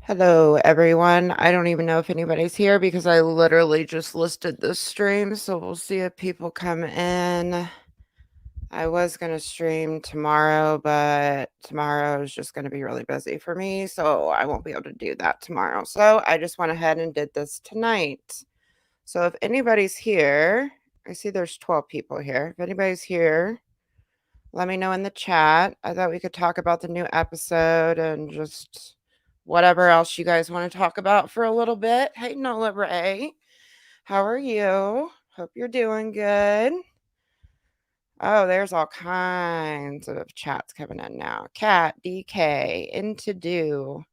Hello, everyone. I don't even know if anybody's here because I literally just listed this stream, so we'll see if people come in. I was going to stream tomorrow, but tomorrow is just going to be really busy for me, so I won't be able to do that tomorrow. So I just went ahead and did this tonight. So if anybody's here, I see there's 12 people here. If anybody's here, let me know in the chat. I thought we could talk about the new episode and just whatever else you guys want to talk about for a little bit. Hey, Nola Ray. How are you? Hope you're doing good. Oh, there's all kinds of chats coming in now. Cat, DK, Into Do,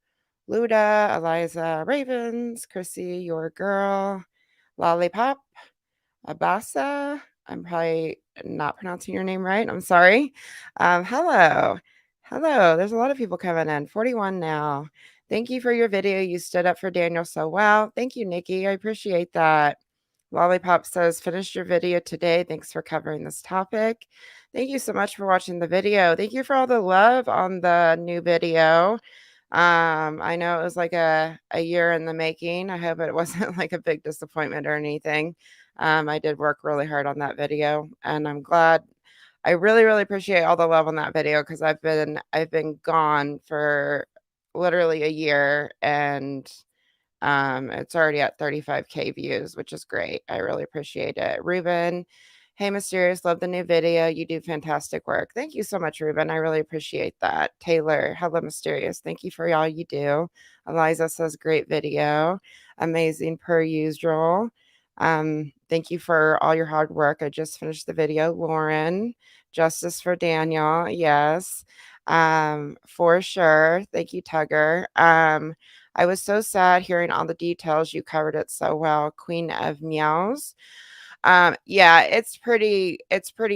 Luda, Eliza, Ravens, Chrissy, Your Girl, Lollipop, Abasa. I'm probably not pronouncing your name right. I'm sorry. Hello. Hello. There's a lot of people coming in. 41 now. Thank you for your video. You stood up for Daniel so well. Thank you, Nikki. I appreciate that. Lollipop says, finished your video today. Thanks for covering this topic. Thank you so much for watching the video. Thank you for all the love on the new video. I know it was like a year in the making. I hope it wasn't like a big disappointment or anything. I did work really hard on that video, and I'm glad. I really, really appreciate all the love on that video because I've been gone for literally a year, and it's already at 35K views, which is great. I really appreciate it. Ruben, hey Mysterious, love the new video. You do fantastic work. Thank you so much, Ruben. I really appreciate that. Taylor, hello Mysterious. Thank you for all you do. Eliza says great video. Amazing per usual. Thank you for all your hard work. I just finished the video. Lauren, justice for Daniel. Yes. For sure. Thank you, Tugger. I was so sad hearing all the details. You covered it so well. Queen of Meows. Yeah, it's pretty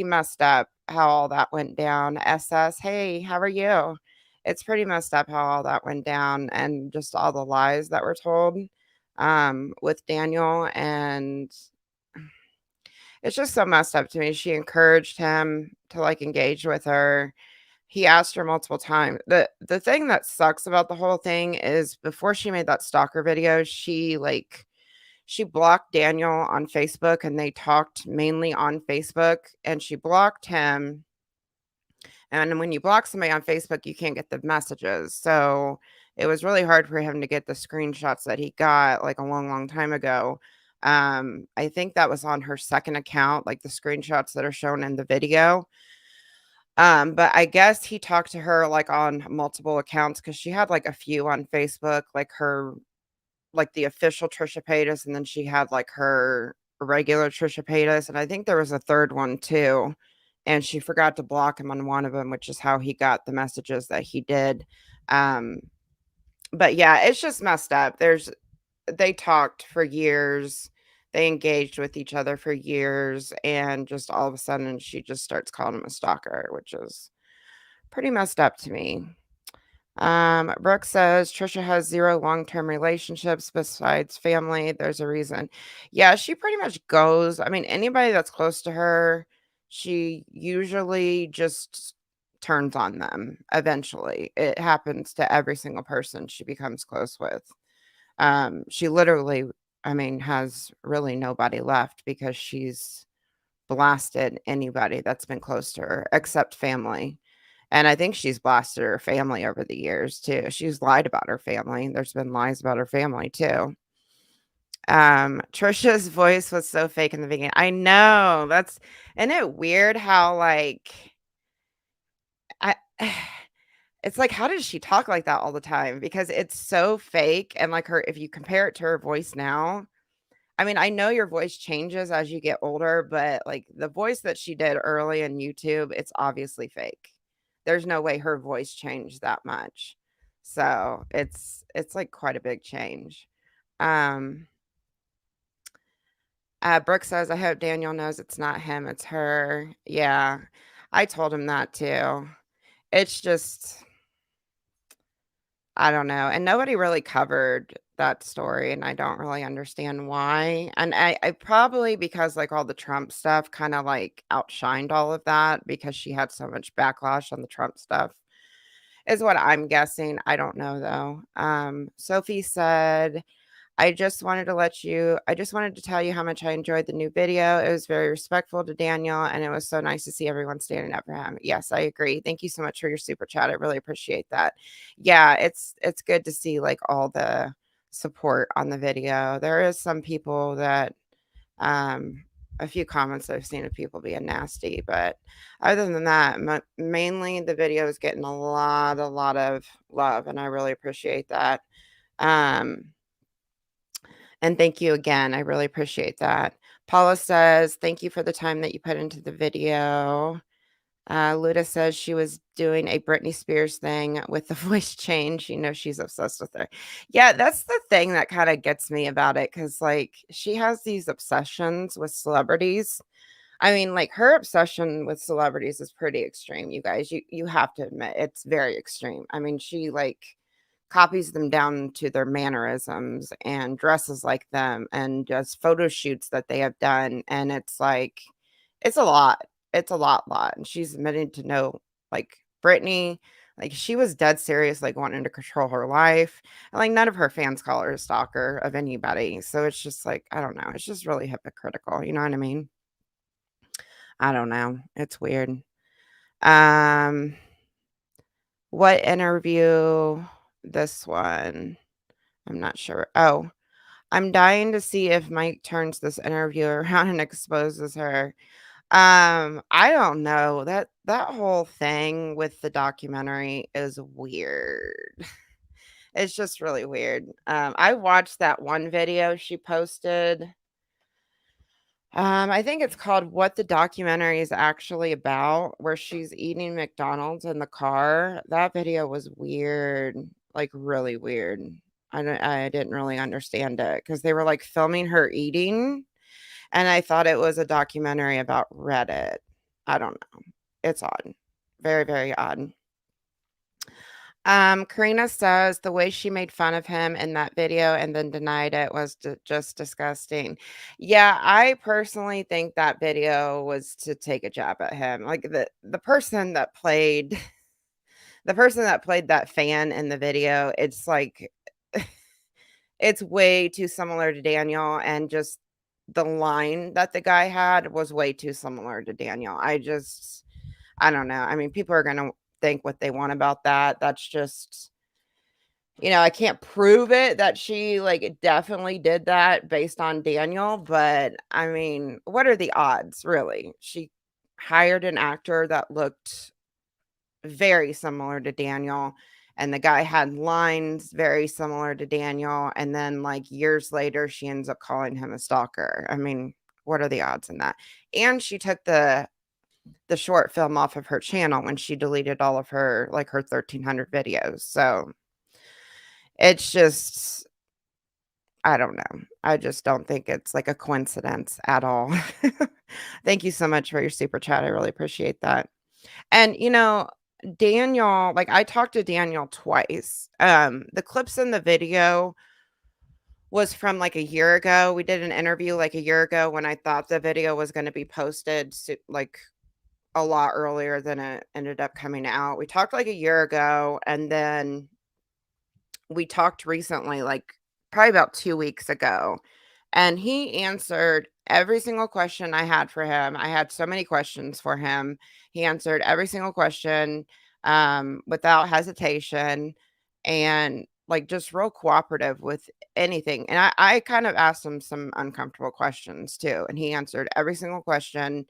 messed up how all that went down. SS, hey, how are you? It's pretty messed up how all that went down and just all the lies that were told with Daniel, and it's just so messed up to me. She encouraged him to like engage with her. He asked her multiple times. The thing that sucks about the whole thing is before she made that stalker video, she blocked Daniel on Facebook, and they talked mainly on Facebook, and she blocked him. And when you block somebody on Facebook, you can't get the messages. So it was really hard for him to get the screenshots that he got like a long, long time ago. I think that was on her second account, like the screenshots that are shown in the video. But I guess he talked to her like on multiple accounts because she had like a few on Facebook, like her, like the official Trisha Paytas, and then she had like her regular Trisha Paytas, and I think there was a third one too. And she forgot to block him on one of them, which is how he got the messages that he did. But yeah, it's just messed up. They talked for years. They engaged with each other for years, and just all of a sudden she just starts calling him a stalker, which is pretty messed up to me. Brooke says Trisha has 0 long-term relationships besides family. There's a reason. Yeah, she pretty much goes. I mean, anybody that's close to her, she usually just turns on them eventually. It happens to every single person she becomes close with. She literally, I mean, has really nobody left because she's blasted anybody that's been close to her except family. And I think she's blasted her family over the years too. She's lied about her family. There's been lies about her family too. Trisha's voice was so fake in the beginning. I know. Isn't it weird how like I it's like, how does she talk like that all the time? Because it's so fake, and like her, if you compare it to her voice now, I mean, I know your voice changes as you get older, but like the voice that she did early in YouTube, it's obviously fake. There's no way her voice changed that much. So it's like quite a big change. Um Brooke says, I hope Daniel knows it's not him, it's her. Yeah, I told him that too. It's just, I don't know. And nobody really covered that story, and I don't really understand why. And I probably, because like all the Trump stuff kind of like outshined all of that because she had so much backlash on the Trump stuff. is what I'm guessing. I don't know though. Sophie said, I just wanted to tell you how much I enjoyed the new video. It was very respectful to Daniel, and it was so nice to see everyone standing up for him. Yes, I agree. Thank you so much for your super chat. I really appreciate that. Yeah, it's good to see like all the support on the video. There is some people that um a few comments I've seen of people being nasty, but other than that, mainly the video is getting a lot of love, and I really appreciate that. Um and thank you again. I really appreciate that. Paula says, thank you for the time that you put into the video. Luda says she was doing a Britney Spears thing with the voice change. You know, she's obsessed with her. Yeah, that's the thing that kind of gets me about it. Cause like she has these obsessions with celebrities. I mean, like her obsession with celebrities is pretty extreme, you guys. You have to admit it's very extreme. I mean, she like copies them down to their mannerisms and dresses like them and does photo shoots that they have done. And it's like, it's a lot. It's a lot. And she's admitting to know, like Britney, like she was dead serious, like wanting to control her life. And like none of her fans call her a stalker of anybody. So it's just like, I don't know. It's just really hypocritical. You know what I mean? I don't know. It's weird. Um, what interview? This one. I'm not sure. Oh, I'm dying to see if Mike turns this interview around and exposes her. I don't know. That whole thing with the documentary is weird. It's just really weird. I watched that one video she posted. I think it's called What the Documentary is Actually About, where she's eating McDonald's in the car. That video was weird, like really weird. I didn't really understand it because they were like filming her eating, and I thought it was a documentary about Reddit. I don't know. It's odd. Very, very odd. Karina says the way she made fun of him in that video and then denied it was just disgusting. Yeah, I personally think that video was to take a jab at him. Like the person that played the person that played that fan in the video, it's like it's way too similar to Daniel, and just the line that the guy had was way too similar to Daniel. I don't know. I mean, people are going to think what they want about that. That's just, I can't prove it that she like definitely did that based on Daniel, but I mean, what are the odds, really? She hired an actor that looked very similar to Daniel, and the guy had lines very similar to Daniel, and then like years later she ends up calling him a stalker. I mean, what are the odds in that? And she took the short film off of her channel when she deleted all of her 1300 videos. So it's just, I don't know. I just don't think it's like a coincidence at all. Thank you so much for your super chat. I really appreciate that. And Daniel, like I talked to Daniel twice. The clips in the video was from like a year ago. We did an interview like a year ago when I thought the video was going to be posted like a lot earlier than it ended up coming out. We talked like a year ago, and then we talked recently, like probably about 2 weeks ago, and he answered every single question I had for him. I had so many questions for him. He answered every single question without hesitation, and like just real cooperative with anything. And I kind of asked him some uncomfortable questions too, and he answered every single question.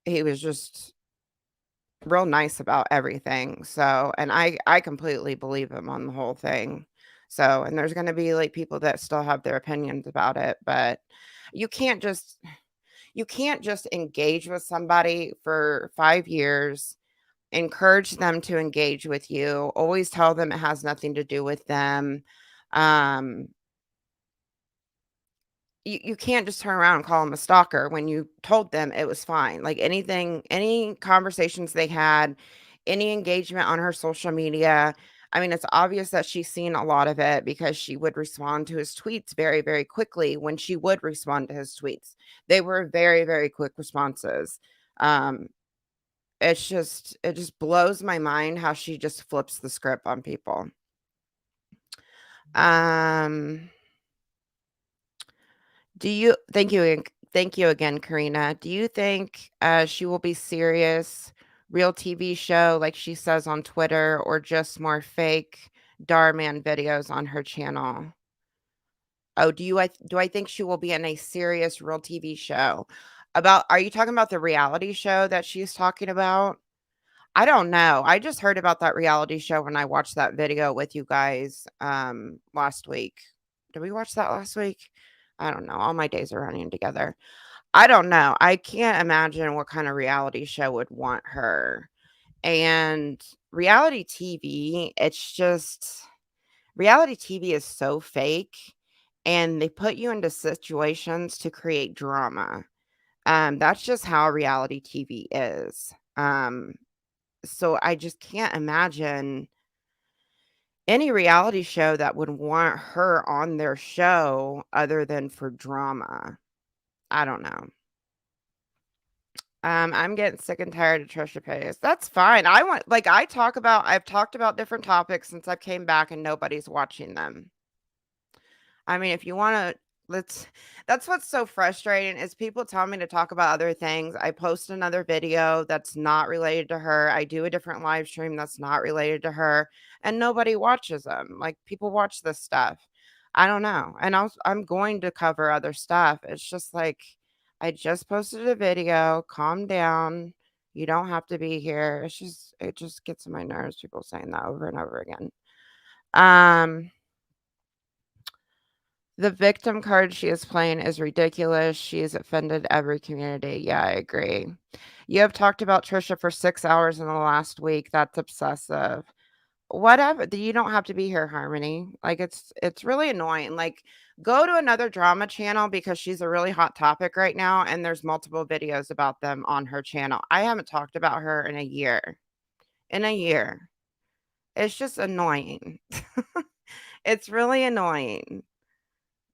He was just real nice about everything. So, and I completely believe him on the whole thing. So, and there's going to be like people that still have their opinions about it, but you can't just you can't just engage with somebody for 5 years, encourage them to engage with you, always tell them it has nothing to do with them. Um you can't just turn around and call them a stalker when you told them it was fine. Like any conversations they had, any engagement on her social media. I mean, it's obvious that she's seen a lot of it because she would respond to his tweets very, very quickly when she would respond to his tweets. They were very, very quick responses. Um, it just blows my mind how she just flips the script on people. Um, thank you again, Karina. Do you think she will be serious, real TV show like she says on Twitter, or just more fake Darman videos on her channel? Oh, do I think she will be in a serious real TV show? Are you talking about the reality show that she's talking about? I don't know. I just heard about that reality show when I watched that video with you guys last week. Did we watch that last week? I don't know. All my days are running together. I don't know. I can't imagine what kind of reality show would want her. And reality TV, reality TV is so fake, and they put you into situations to create drama. That's just how reality TV is. So I just can't imagine any reality show that would want her on their show other than for drama. I don't know. I'm getting sick and tired of Trisha Paytas. That's fine. I've talked about different topics since I came back and nobody's watching them. I mean, if you wanna let's that's what's so frustrating is people tell me to talk about other things. I post another video that's not related to her. I do a different live stream that's not related to her, and nobody watches them. Like, people watch this stuff. I don't know. And I'm going to cover other stuff. It's just like, I just posted a video. Calm down. You don't have to be here. It just gets on my nerves, people saying that over and over again. Um The victim card she is playing is ridiculous. She has offended every community. Yeah, I agree. You have talked about Trisha for 6 hours in the last week. That's obsessive. Whatever. You don't have to be here, Harmony. Like, it's really annoying. Like, go to another drama channel because she's a really hot topic right now, and there's multiple videos about them on her channel. I haven't talked about her in a year. In a year. It's just annoying. It's really annoying.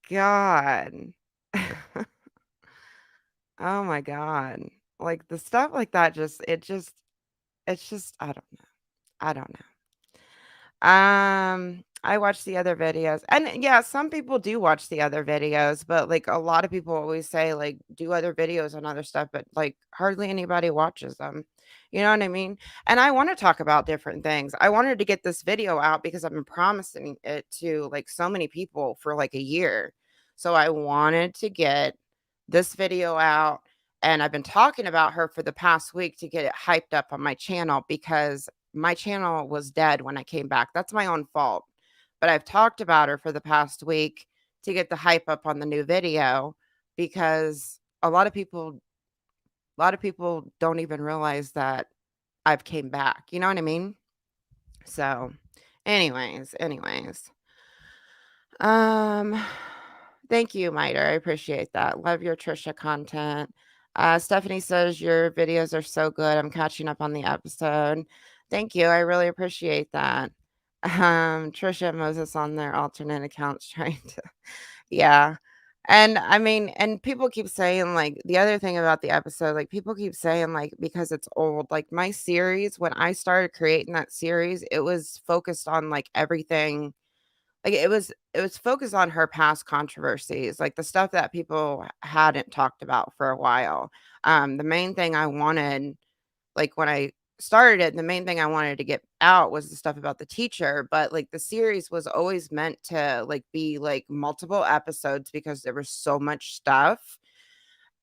God. Oh my god. Like, the stuff like that it's just I don't know. I don't know. I watch the other videos. And yeah, some people do watch the other videos, but like a lot of people always say like do other videos on other stuff, but like hardly anybody watches them. You know what I mean? And I want to talk about different things. I wanted to get this video out because I've been promising it to like so many people for like a year. So I wanted to get this video out, and I've been talking about her for the past week to get it hyped up on my channel because my channel was dead when I came back. That's my own fault. But I've talked about her for the past week to get the hype up on the new video because a lot of people don't even realize that I've came back. You know what I mean? So, anyways. Um Thank you, Miter. I appreciate that. Love your Trisha content. Stephanie says your videos are so good. I'm catching up on the episode. Thank you. I really appreciate that. Trisha and Moses on their alternate accounts trying to, yeah. And I mean, and people keep saying like the other thing about the episode, like people keep saying like because it's old, like my series, when I started creating that series, it was focused on like everything, like, it was focused on her past controversies, like, the stuff that people hadn't talked about for a while. The main thing I wanted, like, when I started it, the main thing I wanted to get out was the stuff about the teacher, but, like, the series was always meant to, like, be, like, multiple episodes because there was so much stuff,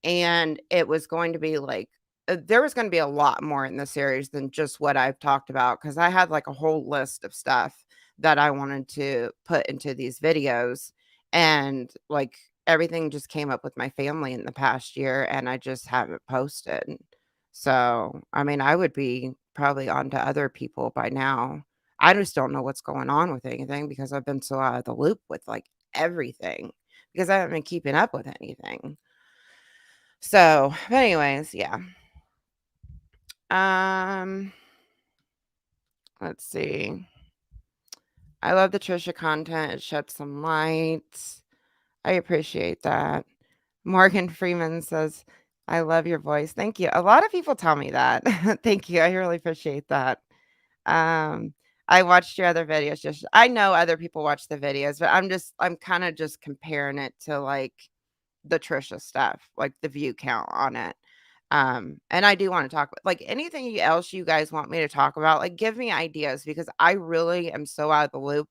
and it was going to be, like, there was gonna be a lot more in the series than just what I've talked about because I had, like, a whole list of stuff that I wanted to put into these videos, and, like, everything just came up with my family in the past year, and I just haven't posted. So, I mean, I would be probably on to other people by now. I just don't know what's going on with anything because I've been so out of the loop with, like, everything because I haven't been keeping up with anything. So, but anyways, yeah. Um, let's see. I love the Trisha content. It sheds some light. I appreciate that. Morgan Freeman says, I love your voice. Thank you. A lot of people tell me that. Thank you. I really appreciate that. Um, I watched your other videos. Just I know other people watch the videos, but I'm kind of just comparing it to like the Trisha stuff, like the view count on it. And I do want to talk like anything else you guys want me to talk about, like give me ideas because I really am so out of the loop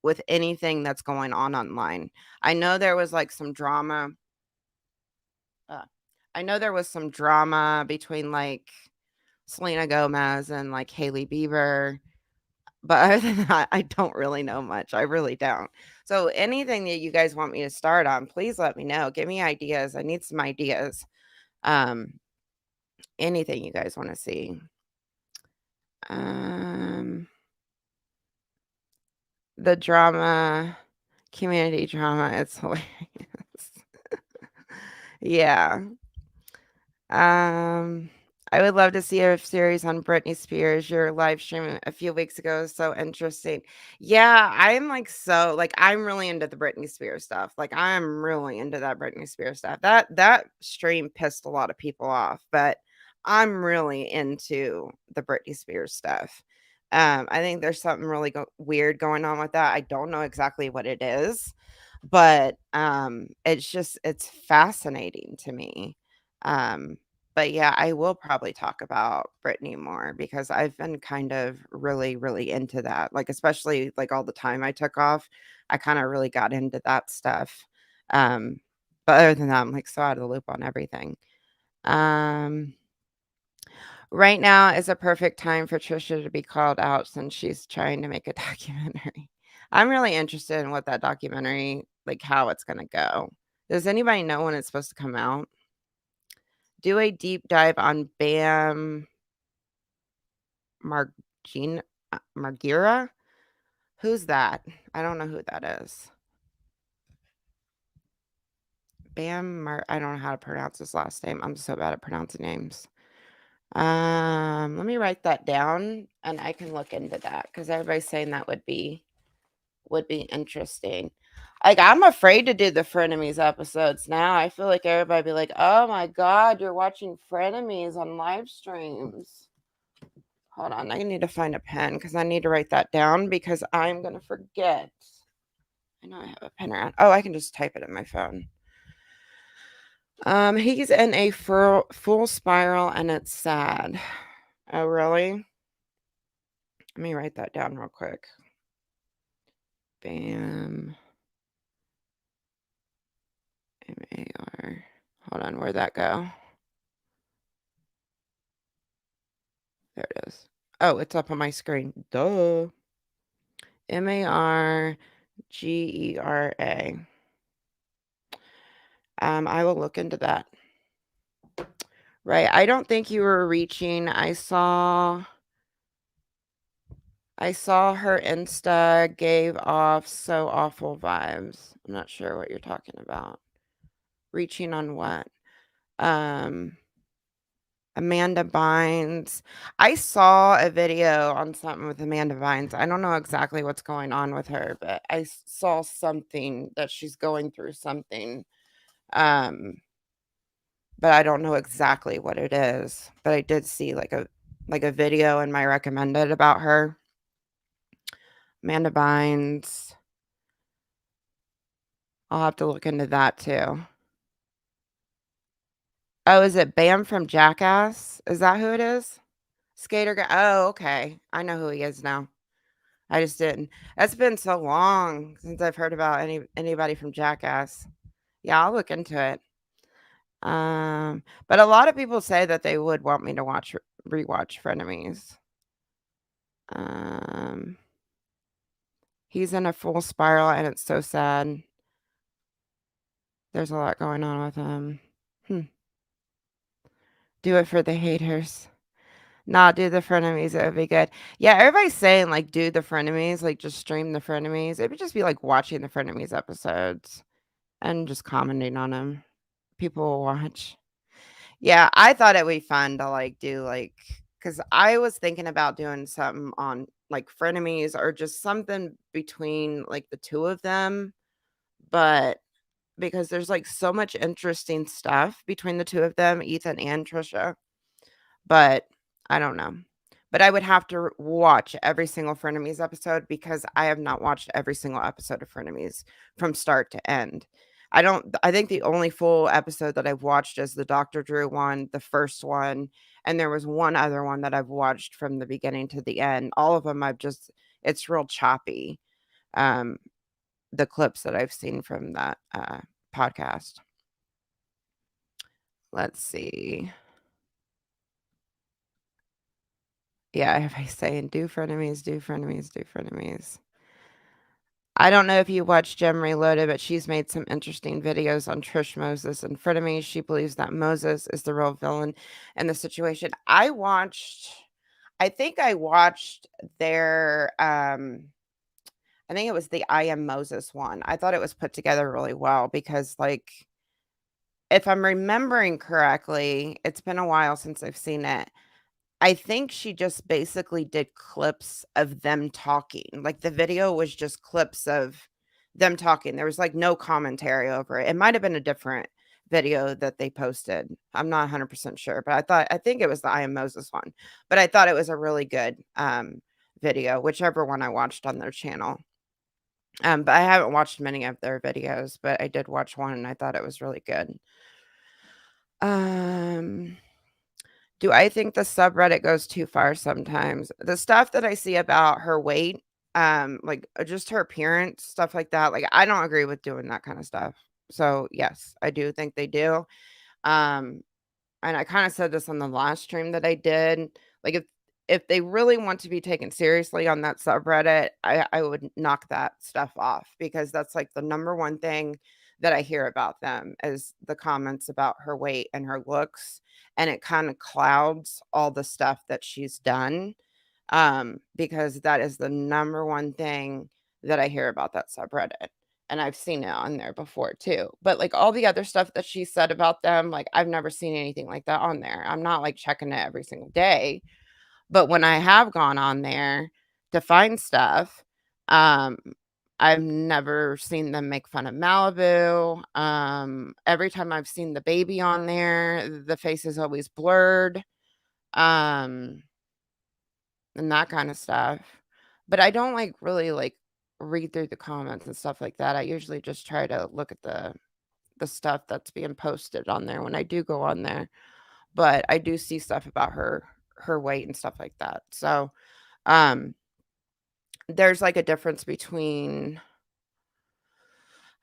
with anything that's going on online. I know there was like some drama. Uh, I know there was some drama between like Selena Gomez and like Haley Bieber. But other than that, I don't really know much. I really don't. So anything that you guys want me to start on, please let me know. Give me ideas. I need some ideas. Um, anything you guys want to see. Um, the drama, community drama, it's hilarious. Yeah. Um, I would love to see a series on Britney Spears. Your live stream a few weeks ago is so interesting. Yeah, I'm like I'm really into the Britney Spears stuff. Like I'm really into that Britney Spears stuff. That stream pissed a lot of people off, but I'm really into the Britney Spears stuff. I think there's something really weird going on with that. I don't know exactly what it is, but it's fascinating to me. Um, but yeah, I will probably talk about Britney more because I've been kind of really, really into that. Like, especially like all the time I took off, I kind of really got into that stuff. Um, but other than that, I'm like so out of the loop on everything. Um, right now is a perfect time for Trisha to be called out since she's trying to make a documentary. I'm really interested in what that documentary, like how it's gonna go. Does anybody know when it's supposed to come out? Do a deep dive on Bam Margera? Who's that? I don't know who that is. I don't know how to pronounce his last name. I'm so bad at pronouncing names. Let me write that down and I can look into that because everybody's saying that would be interesting. Like I'm afraid to do the Frenemies episodes now. I feel like everybody be like, "Oh my god, you're watching Frenemies on live streams." Hold on, I need to find a pen because I need to write that down because I'm gonna forget. I know I have a pen around. Oh, I can just type it in my phone. He's in a full spiral and it's sad. Oh, really? Let me write that down real quick. Bam. MAR. Hold on, where'd that go? There it is. Oh, it's up on my screen. Duh. MARGERA. I will look into that. Right. I don't think you were reaching. I saw her Insta gave off so awful vibes. I'm not sure what you're talking about. Reaching on what? Um Amanda Bynes. I saw a video on something with Amanda Bynes. I don't know exactly what's going on with her, but I saw something that she's going through something. Um, but I don't know exactly what it is. But I did see like a video in my recommended about her. Amanda Bynes. I'll have to look into that too. Oh, is it Bam from Jackass? Is that who it is? Skater guy. Oh, okay. I know who he is now. I just didn't. It's been so long since I've heard about anybody from Jackass. Yeah, I'll look into it. But a lot of people say that they would want me to rewatch Frenemies. Um, he's in a full spiral and it's so sad. There's a lot going on with him. Hmm. Do it for the haters. Nah, do the frenemies. It would be good. Yeah, everybody's saying like do the frenemies, like just stream the frenemies. It would just be like watching the frenemies episodes and just commenting on them. People will watch. Yeah, I thought it would be fun to like do like because I was thinking about doing something on like frenemies or just something between like the two of them. But because there's, like, so much interesting stuff between the 2 of them, Ethan and Trisha, but I don't know. But I would have to watch every single Frenemies episode because I have not watched every single episode of Frenemies from start to end. I think the only full episode that I've watched is the Dr. Drew one, the first one, and there was one other one that I've watched from the beginning to the end. All of them it's real choppy, um, the clips that I've seen from that, podcast. Let's see. Yeah, everybody's saying, "Do frenemies, do frenemies, do frenemies." I don't know if you watch Gem Reloaded, but she's made some interesting videos on Trish Moses and frenemies. She believes that Moses is the real villain in the situation. I think I watched their, I think it was the I Am Moses one. I thought it was put together really well because, like, if I'm remembering correctly, it's been a while since I've seen it. I think she just basically did clips of them talking. Like, the video was just clips of them talking. There was, like, no commentary over it. It might have been a different video that they posted. I'm not 100% sure, but I think it was the I Am Moses one. But I thought it was a really good, video, whichever one I watched on their channel. But I haven't watched many of their videos, but I did watch one, and I thought it was really good. Um Do I think the subreddit goes too far sometimes? The stuff that I see about her weight, like, just her appearance, stuff like that, like, I don't agree with doing that kinda stuff. So, yes, I do think they do. Um and I kinda said this on the last stream that I did, like, if they really want to be taken seriously on that subreddit, I would knock that stuff off because that's, like, the number one thing that I hear about them is the comments about her weight and her looks, and it kinda clouds all the stuff that she's done, because that is the number one thing that I hear about that subreddit, and I've seen it on there before too. But, like, all the other stuff that she said about them, like, I've never seen anything like that on there. I'm not, like, checking it every single day, but when I have gone on there to find stuff, um, I've never seen them make fun of Malibu. Every time I've seen the baby on there, the face is always blurred, um, and that kinda stuff. But I don't, like, really, like, read through the comments and stuff like that. I usually just try to look at the stuff that's being posted on there when I do go on there. But I do see stuff about her weight and stuff like that. So, um, there's, like, a difference between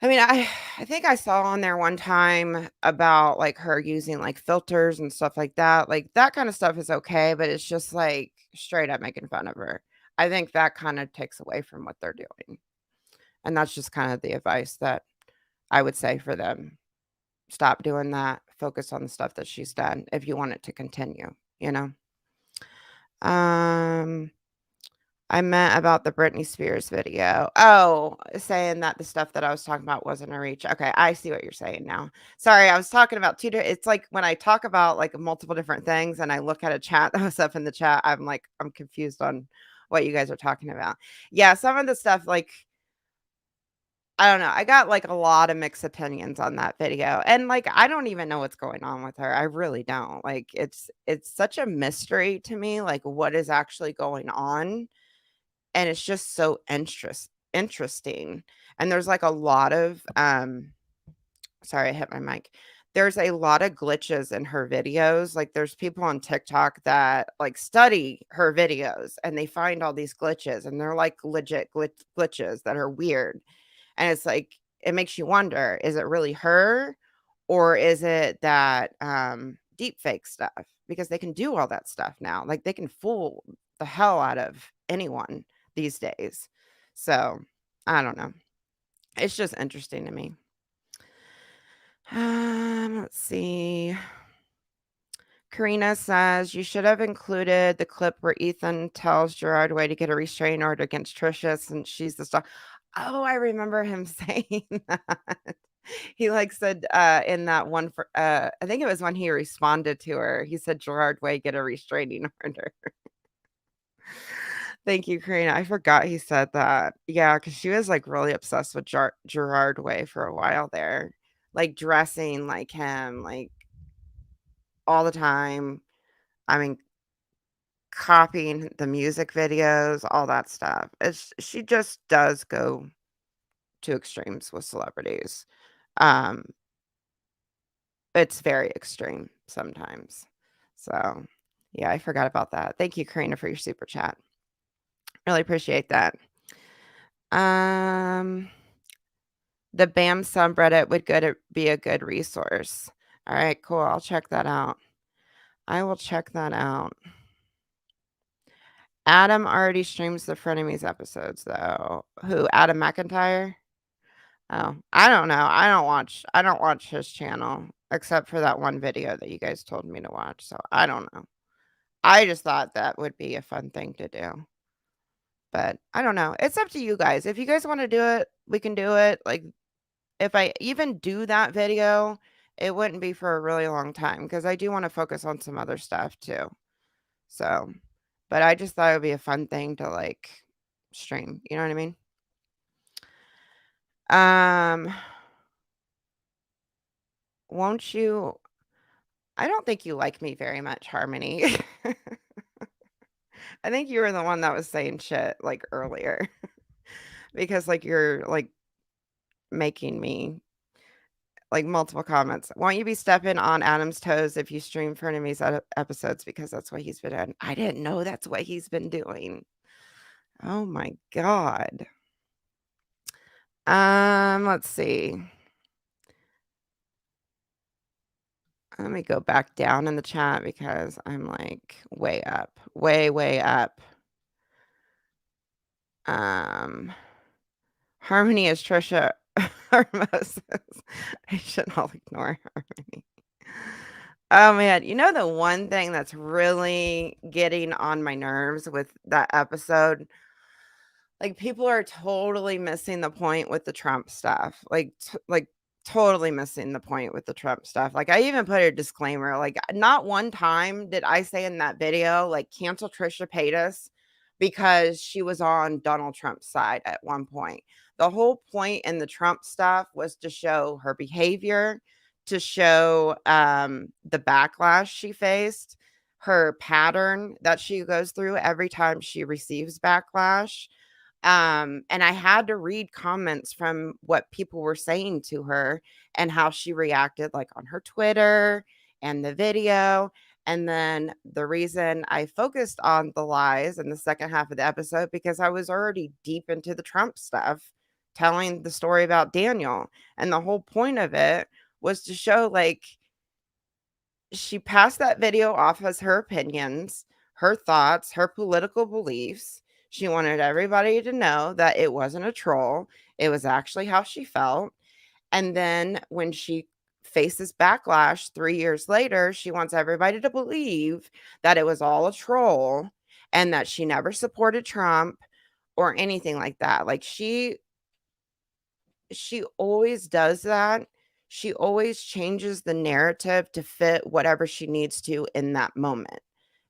I mean, I think I saw on there one time about, like, her using, like, filters and stuff like that. Like, that kinda stuff is okay, but it's just, like, straight up making fun of her. I think that kinda takes away from what they're doing, and that's just kind of the advice that I would say for them. Stop doing that, focus on the stuff that she's done if you want it to continue, you know? Um I meant about the Britney Spears video. Oh, saying that the stuff that I was talking about wasn't a reach. Okay, I see what you're saying now. Sorry, I was talking about it's like when I talk about, like, multiple different things and I look at a chat that was up in the chat, I'm like, I'm confused on what you guys are talking about. Yeah, some of the stuff, like, I don't know. I got, like, a lot of mixed opinions on that video, and, like, I don't even know what's going on with her. I really don't. Like, it's such a mystery to me, like, what is actually going on, and it's just so interesting, and there's, like, a lot of, sorry, I hit my mic. There's a lot of glitches in her videos, like, there's people on TikTok that, like, study her videos, and they find all these glitches, and they're, like, legit glitches that are weird, and it's like, it makes you wonder, is it really her, or is it that, deep fake stuff? Because they can do all that stuff now, like, they can fool the hell out of anyone these days. So, I don't know. It's just interesting to me. Let's see. Karina says, "You should have included the clip where Ethan tells Gerard Way to get a restraining order against Trisha since she's the star." Oh, I remember him saying that. He, like, said, in that one for I think it was when he responded to her, he said, "Gerard Way, get a restraining order." Thank you, Karina. I forgot he said that. Yeah, because she was, like, really obsessed with Gerard Way for a while there. like dressing like him, like all the time. I mean, copying the music videos, all that stuff. She just does go to extremes with celebrities. Um, it's very extreme sometimes. So, yeah, I forgot about that. Thank you, Karina, for your super chat. Really appreciate that. Um, the BAM subreddit would be a good resource. All right, cool. I'll check that out. I will check that out. Adam already streams the Frenemies episodes, though. Who? Adam McIntyre? Oh, I don't know. I don't watch his channel except for that one video that you guys told me to watch. So I don't know. I just thought that would be a fun thing to do. But I don't know. It's up to you guys. If you guys want to do it, we can do it. Like if I even do that video, it wouldn't be for a really long time because I do want to focus on some other stuff too. So, but I just thought it would be a fun thing to like stream. You know what I mean? Won't you? I don't think you like me very much, Harmony. I think you were the one that was saying shit like earlier because like you're like making me like multiple comments. Won't you be stepping on Adam's toes if you stream Frenemies episodes because that's what he's been doing? I didn't know that's what he's been doing. Oh my god. Let's see. Let me go back down in the chat because I'm like way up, way up. Harmony is Trisha or Moses. I should not ignore Harmony. Oh man, you know the one thing that's really getting on my nerves with that episode? Like people are totally missing the point with the Trump stuff. Like totally missing the point with the Trump stuff. Like I even put a disclaimer. Like not one time did I say in that video like cancel Trisha Paytas because she was on Donald Trump's side at one point. The whole point in the Trump stuff was to show her behavior, to show the backlash she faced, her pattern that she goes through every time she receives backlash. And I had to read comments from what people were saying to her and how she reacted, like on her Twitter and the video. And then the reason I focused on the lies in the second half of the episode, because I was already deep into the Trump stuff, telling the story about Daniel. And the whole point of it was to show like she passed that video off as her opinions, her thoughts, her political beliefs. She wanted everybody to know that it wasn't a troll. It was actually how she felt. And then when she faces backlash 3 years later, she wants everybody to believe that it was all a troll and that she never supported Trump or anything like that. Like she always does that. She always changes the narrative to fit whatever she needs to in that moment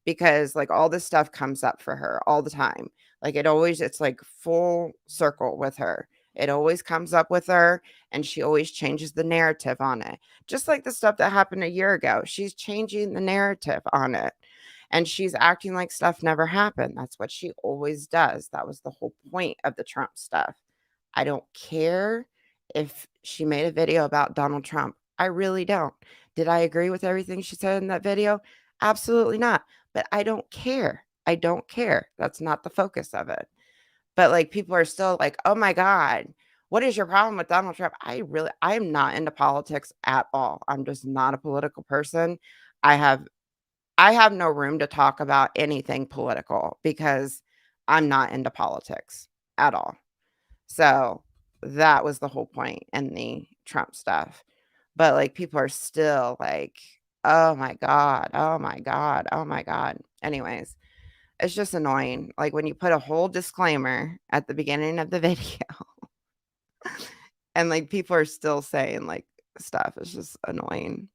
because like all this stuff comes up for her all the time. Like it's like full circle with her. It always comes up with her and she always changes the narrative on it. Just like the stuff that happened a year ago. She's changing the narrative on it and she's acting like stuff never happened. That's what she always does. That was the whole point of the Trump stuff. I don't care if she made a video about Donald Trump. I really don't. Did I agree with everything she said in that video? Absolutely not. But I don't care. I don't care. That's not the focus of it. But like people are still like, "Oh my god, what is your problem with Donald Trump?" I am not into politics at all. I'm just not a political person. I have I have no room to talk about anything political because I'm not into politics at all. So, that was the whole point in the Trump stuff. But, like, people are still like, "Oh my god. Oh my god. Oh my god." Anyways, it's just annoying. Like, when you put a whole disclaimer at the beginning of the video and, like, people are still saying, like, stuff, it's just annoying.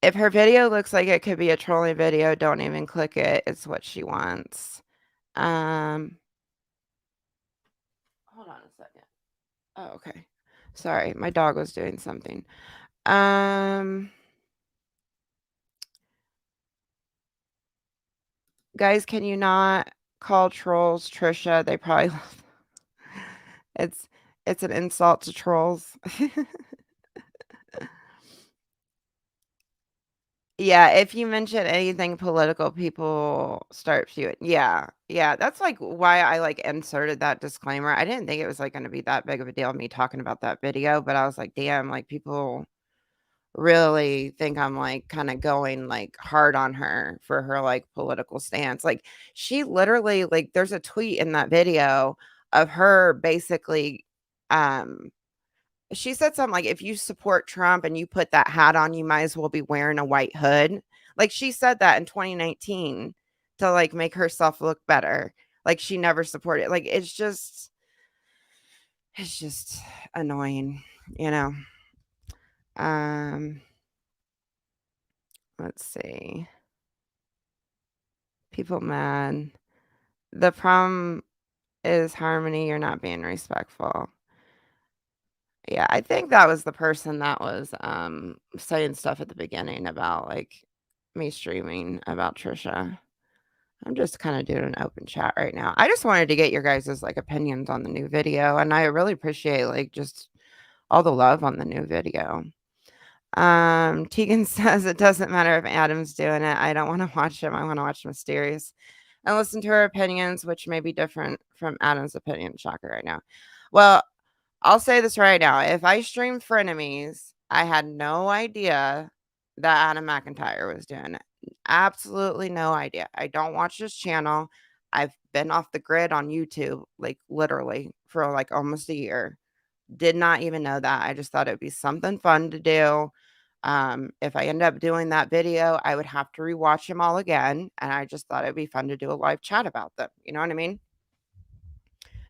If her video looks like it could be a trolling video, don't even click it. It's what she wants. Hold Hold on a second. Oh, okay. Sorry, my dog was doing something. Um, guys, can you not call trolls Trisha? They probably it's it's an insult to trolls. Yeah, if you mention anything political, people start spewing. Yeah, yeah, that's like why I like inserted that disclaimer. I didn't think it was like going to be that big of a deal me talking about that video, but I was like, damn, like people really think I'm like kind of going like hard on her for her like political stance. Like she literally like there's a tweet in that video of her basically um she said something like, "If you support Trump and you put that hat on, you might as well be wearing a white hood." Like, she said that in 2019 to, like, make herself look better. Like, she never supported like, it's just annoying, you know? Um, let's see. People mad. The problem is harmony, you're not being respectful. Yeah, I think that was the person that was, saying stuff at the beginning about, like, me streaming about Trisha. I'm just kinda doing an open chat right now. I just wanted to get your guys' like, opinions on the new video, and I really appreciate, like, just all the love on the new video. Tegan says, "It doesn't matter if Adam's doing it. I don't wanna watch him. I wanna watch Mysterious and listen to her opinions, which may be different from Adam's opinion." Shocker right now. Well, I'll say this right now. If I streamed Frenemies, I had no idea that Adam McIntyre was doing it. Absolutely no idea. I don't watch this channel. I've been off the grid on YouTube, like literally for like almost a year. Did not even know that. I just thought it'd be something fun to do. If I end up doing that video, I would have to rewatch them all again. And I just thought it'd be fun to do a live chat about them. You know what I mean?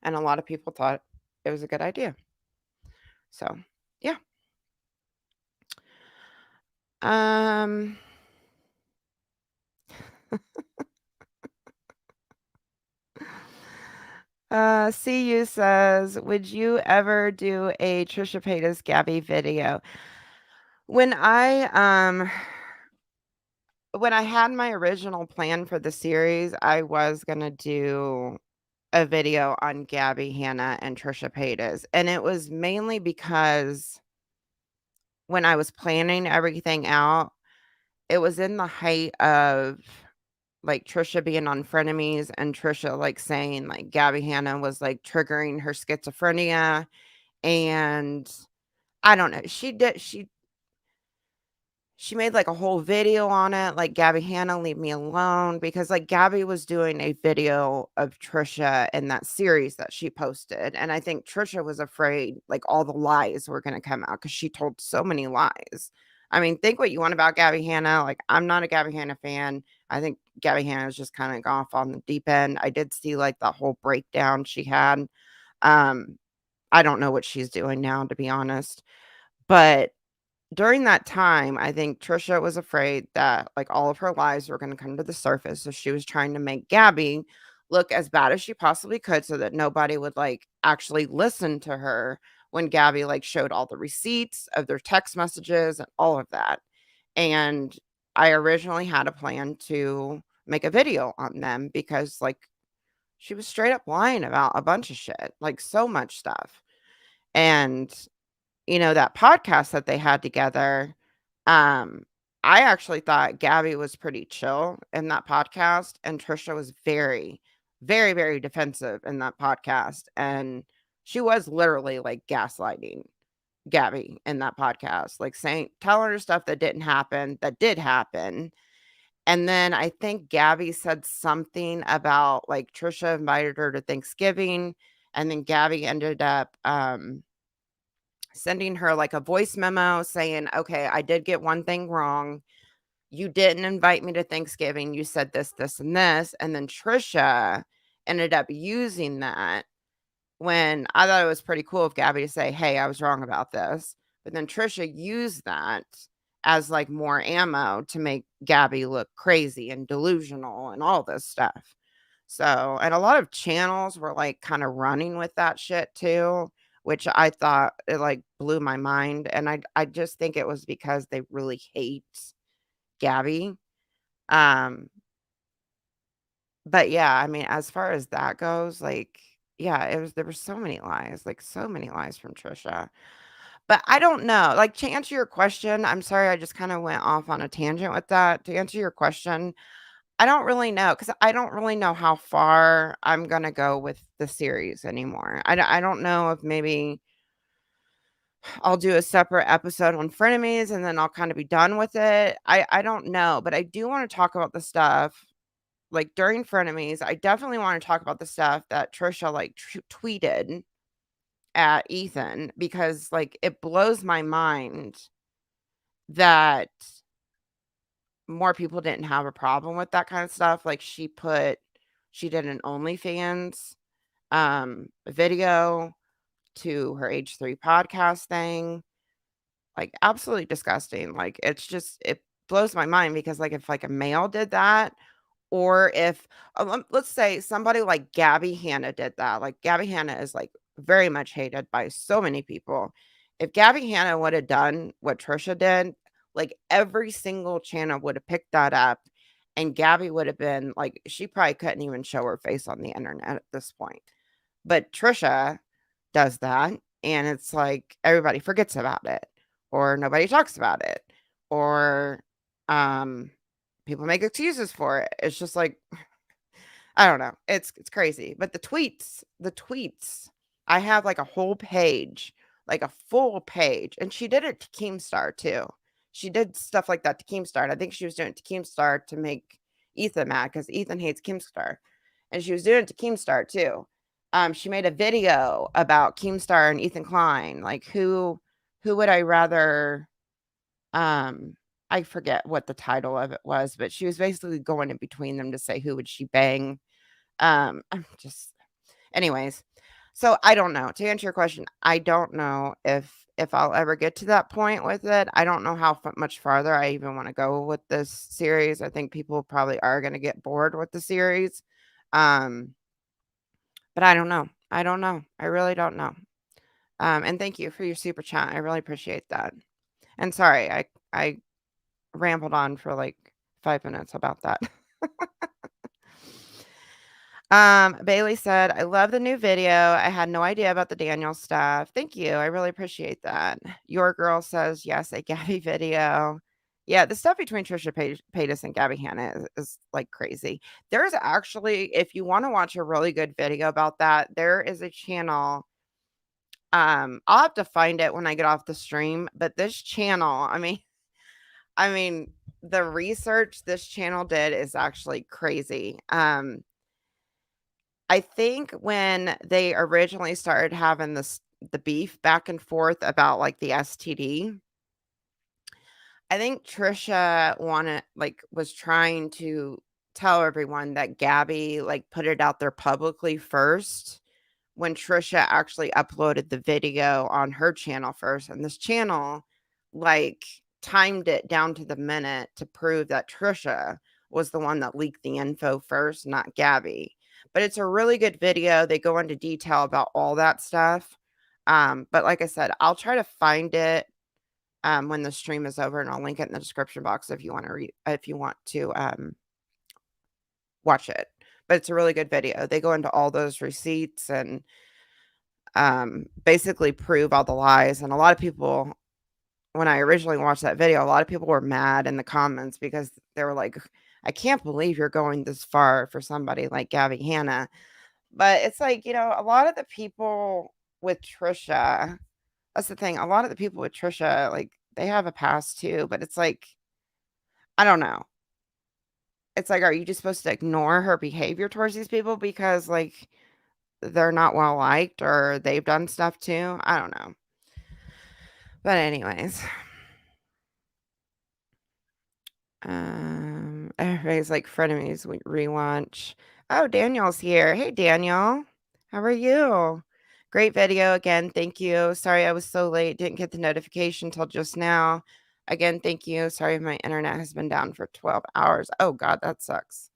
And a lot of people thought it was a good idea. So, yeah. Um, CU says, "Would you ever do a Trisha Paytas Gabby video?" When when I had my original plan for the series, I was gonna do a video on Gabbie Hanna and Trisha Paytas, and it was mainly because when I was planning everything out, it was in the height of like Trisha being on Frenemies and Trisha like saying like Gabbie Hanna was like triggering her schizophrenia, and I don't know. She made like a whole video on it, like Gabbie Hanna, leave me alone, because like Gabby was doing a video of Trisha in that series that she posted. And I think Trisha was afraid like all the lies were going to come out because she told so many lies. I mean, think what you want about Gabbie Hanna. Like, I'm not a Gabbie Hanna fan. I think Gabbie Hanna is just kind of off on the deep end. I did see like the whole breakdown she had. Um, I don't know what she's doing now, to be honest. But during that time, I think Trisha was afraid that like all of her lies were going to come to the surface. So she was trying to make Gabby look as bad as she possibly could so that nobody would like actually listen to her when Gabby like showed all the receipts of their text messages and all of that. And I originally had a plan to make a video on them because like she was straight up lying about a bunch of shit, like so much stuff. And that podcast that they had together, um, I actually thought Gabby was pretty chill in that podcast, and Trisha was very, very, very defensive in that podcast. And she was literally like gaslighting Gabby in that podcast, like telling her stuff that didn't happen, that did happen. And then I think Gabby said something about like Trisha invited her to Thanksgiving, and then Gabby ended up sending her like a voice memo saying, "Okay, I did get one thing wrong. You didn't invite me to Thanksgiving. You said this, this, and this." And then Trisha ended up using that when I thought it was pretty cool of Gabby to say, "Hey, I was wrong about this." But then Trisha used that as like more ammo to make Gabby look crazy and delusional and all this stuff. So, and a lot of channels were, like, kinda running with that shit too, which I thought it, like, blew my mind, and I just think it was because they really hate Gabbie. Um, but yeah, I mean, as far as that goes, like, yeah, there were so many lies, like, so many lies from Trisha. But I don't know, like, to answer your question, I'm sorry I just kinda went off on a tangent with that. To answer your question, I don't really know because I don't really know how far I'm gonna go with the series anymore. I don't know if maybe I'll do a separate episode on frenemies and then I'll kinda be done with it. I don't know, but I do wanna talk about the stuff, like, during frenemies, I definitely wanna talk about the stuff that Trisha, like, tweeted at Ethan because, like, it blows my mind that more people didn't have a problem with that kind of stuff. Like, she did an OnlyFans, video to her H3 podcast thing, like, absolutely disgusting. Like, it blows my mind because, like, if, like, a male did that or if let's say somebody like Gabbie Hanna did that, like, Gabbie Hanna is, like, very much hated by so many people. If Gabbie Hanna woulda done what Trisha did, like, every single channel woulda picked that up, and Gabbie would have been like, she probably couldn't even show her face on the internet at this point. But Trisha does that, and it's like everybody forgets about it, or nobody talks about it, or, um, people make excuses for it. It's just like, I don't know. It's crazy. But the tweets, I have like a whole page, like a full page, and she did it to Keemstar too. She did stuff like that to Keemstar. And I think she was doing it to Keemstar to make Ethan mad because Ethan hates Keemstar. And she was doing it to Keemstar too. She made a video about Keemstar and Ethan Klein. Like who would I rather I forget what the title of it was, but she was basically going in between them to say who would she bang. I'm just anyways. So I don't know. To answer your question, I don't know if I'll ever get to that point with it. I don't know how much farther I even want to go with this series. I think people probably are going to get bored with the series. Um, but I don't know. I don't know. I really don't know. And thank you for your super chat. I really appreciate that. And sorry, I rambled on for like 5 minutes about that. Bailey said, "I love the new video. I had no idea about the Daniel stuff. Thank you. I really appreciate that." Your girl says, "Yes, a Gabbie video." Yeah, the stuff between Trisha Paytas and Gabbie Hanna is like crazy. There's actually, if you want to watch a really good video about that, there is a channel. I'll have to find it when I get off the stream, but this channel, I mean, the research this channel did is actually crazy. I think when they originally started having the beef back and forth about, like, the STD, I think Trisha was trying to tell everyone that Gabbie, like, put it out there publicly first when Trisha actually uploaded the video on her channel first, and this channel, like, timed it down to the minute to prove that Trisha was the one that leaked the info first, not Gabbie. But it's a really good video. They go into detail about all that stuff. But like I said, I'll try to find it when the stream is over, and I'll link it in the description box if you want to watch it. But it's a really good video. They go into all those receipts and basically prove all the lies. And a lot of people, when I originally watched that video, a lot of people were mad in the comments because they were like, I can't believe you're going this far for somebody like Gabbie Hanna. But it's like, a lot of the people with Trisha, that's the thing. A lot of the people with Trisha, like, they have a past too, but it's like, I don't know. It's like, are you just supposed to ignore her behavior towards these people because, like, they're not well liked or they've done stuff too? I don't know. But anyways, everybody's like frenemies rewatch. Oh, Daniel's here. Hey, Daniel. How are you? Great video again. Thank you. Sorry I was so late. Didn't get the notification till just now. Again, thank you. Sorry my internet has been down for 12 hours. Oh God, that sucks.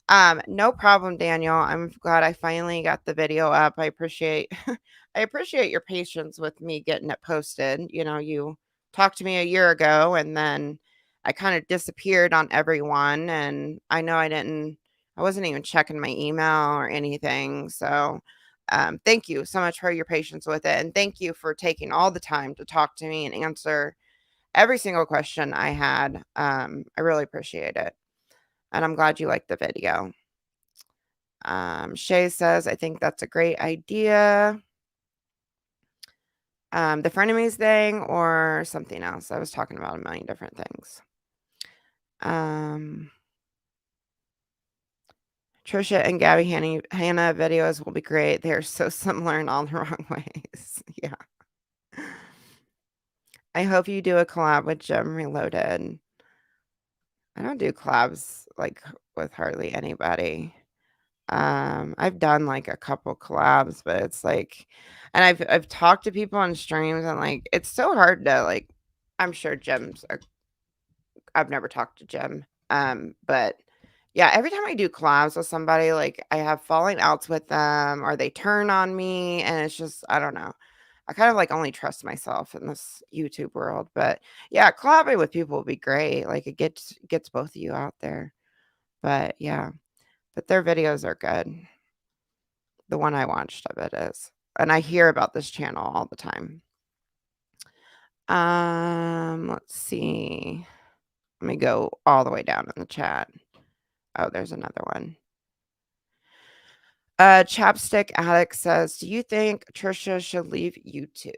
No problem, Daniel. I'm glad I finally got the video up. I appreciate I appreciate your patience with me getting it posted. You talked to me a year ago and then I kind of disappeared on everyone and I know I wasn't even checking my email or anything. So, thank you so much for your patience with it and thank you for taking all the time to talk to me and answer every single question I had. I really appreciate it. And I'm glad you liked the video. Shay says, I think that's a great idea. The frenemies thing or something else. I was talking about a million different things. Trisha and Gabbie Hanna videos will be great. They are so similar in all the wrong ways. Yeah. I hope you do a collab with Gem Reloaded. I don't do collabs like with hardly anybody. I've done like a couple collabs, but it's like, and I've talked to people on streams and like it's so hard to like. I'm sure I've never talked to Jim, but yeah, every time I do collabs with somebody, like I have falling outs with them or they turn on me, and it's just I don't know. I kind of like only trust myself in this YouTube world, but yeah, collabing with people would be great. Like it gets both of you out there, but yeah. But their videos are good. The one I watched of it is. And I hear about this channel all the time. Let's see. Let me go all the way down in the chat. Oh, there's another one. Chapstick Addict says, do you think Trisha should leave YouTube?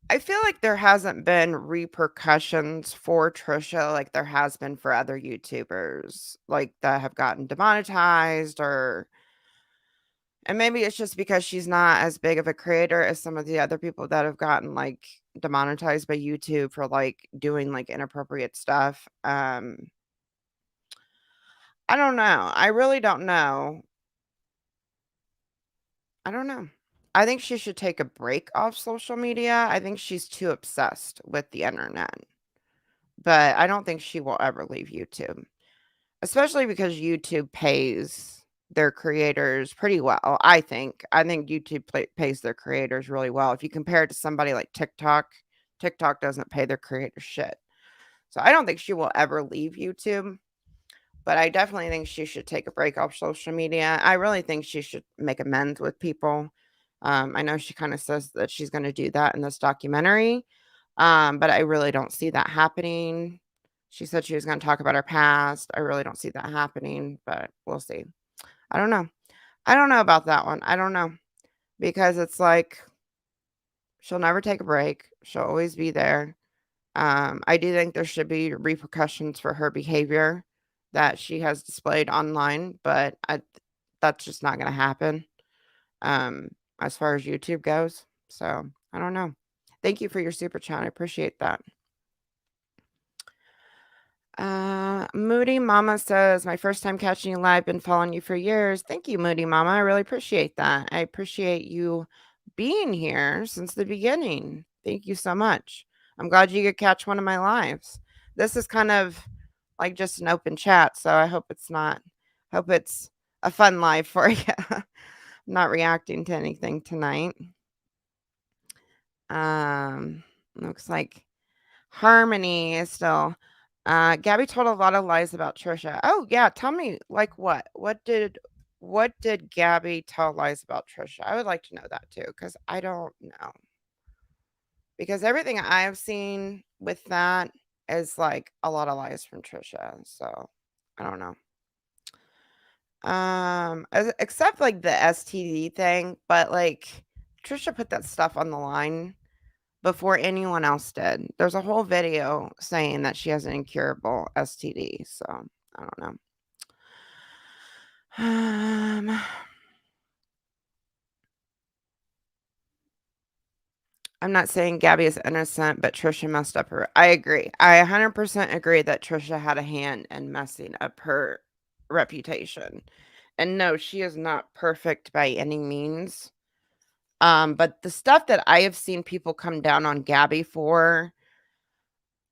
I feel like there hasn't been repercussions for Trisha like there has been for other YouTubers, like that have gotten demonetized and maybe it's just because she's not as big of a creator as some of the other people that have gotten like demonetized by YouTube for like doing like inappropriate stuff. I don't know. I really don't know. I don't know. I think she should take a break off social media. I think she's too obsessed with the internet. But I don't think she will ever leave YouTube, especially because YouTube pays their creators pretty well. I think YouTube pays their creators really well. If you compare it to somebody like TikTok, TikTok doesn't pay their creators shit. So I don't think she will ever leave YouTube, but I definitely think she should take a break off social media. I really think she should make amends with people. I know she kind of says that she's going to do that in this documentary, but I really don't see that happening. She said she was going to talk about her past. I really don't see that happening, but we'll see. I don't know. I don't know about that one. I don't know because it's like she'll never take a break. She'll always be there. I do think there should be repercussions for her behavior that she has displayed online, but that's just not going to happen as far as YouTube goes. So I don't know. Thank you for your super chat. I appreciate that. Moody Mama says, my first time catching you live, been following you for years. Thank you, Moody Mama. I really appreciate that. I appreciate you being here since the beginning. Thank you so much. I'm glad you could catch one of my lives. This is kind of like just an open chat, so I hope it's a fun live for you. I'm not reacting to anything tonight. Looks like Harmony is still. Gabbie told a lot of lies about Trisha. Oh yeah, tell me like what? What did Gabbie tell lies about Trisha? I would like to know that too, because I don't know. Because everything I've seen with that is like a lot of lies from Trisha. So I don't know. Except like the STD thing, but like Trisha put that stuff on the line before anyone else did. There's a whole video saying that she has an incurable STD, so I don't know. I'm not saying Gabbie is innocent, but Trisha messed up her. I agree. I 100% agree that Trisha had a hand in messing up her reputation. And no, she is not perfect by any means. But the stuff that I have seen people come down on Gabbie for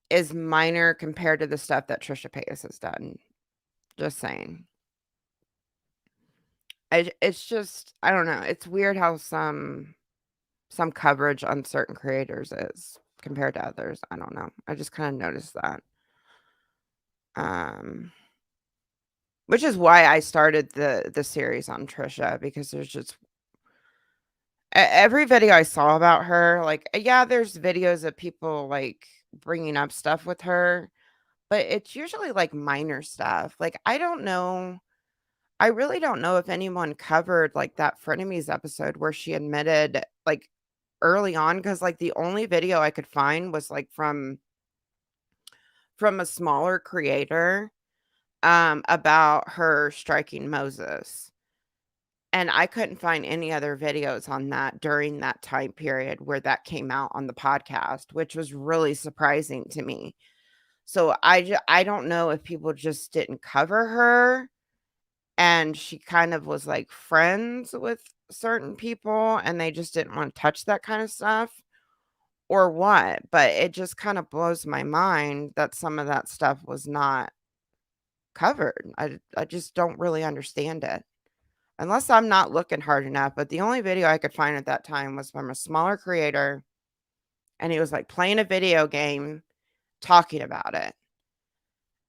is minor compared to the stuff that Trisha Paytas has done. Just saying. It's just, I don't know. It's weird how some coverage on certain creators is compared to others. I don't know. I just kind of noticed that. Which is why I started the series on Trisha, because there's just every video I saw about her, like, yeah, there's videos of people like bringing up stuff with her, but it's usually like minor stuff. Like, I don't know. I really don't know if anyone covered like that Frenemies episode where she admitted like early on, because like the only video I could find was like from a smaller creator about her striking Moses. And I couldn't find any other videos on that during that time period where that came out on the podcast, which was really surprising to me. So I don't know if people just didn't cover her and she kind of was like friends with certain people and they just didn't want to touch that kind of stuff or what, but it just kind of blows my mind that some of that stuff was not covered. I just don't really understand it. Unless I'm not looking hard enough, but the only video I could find at that time was from a smaller creator, and he was, like, playing a video game, talking about it.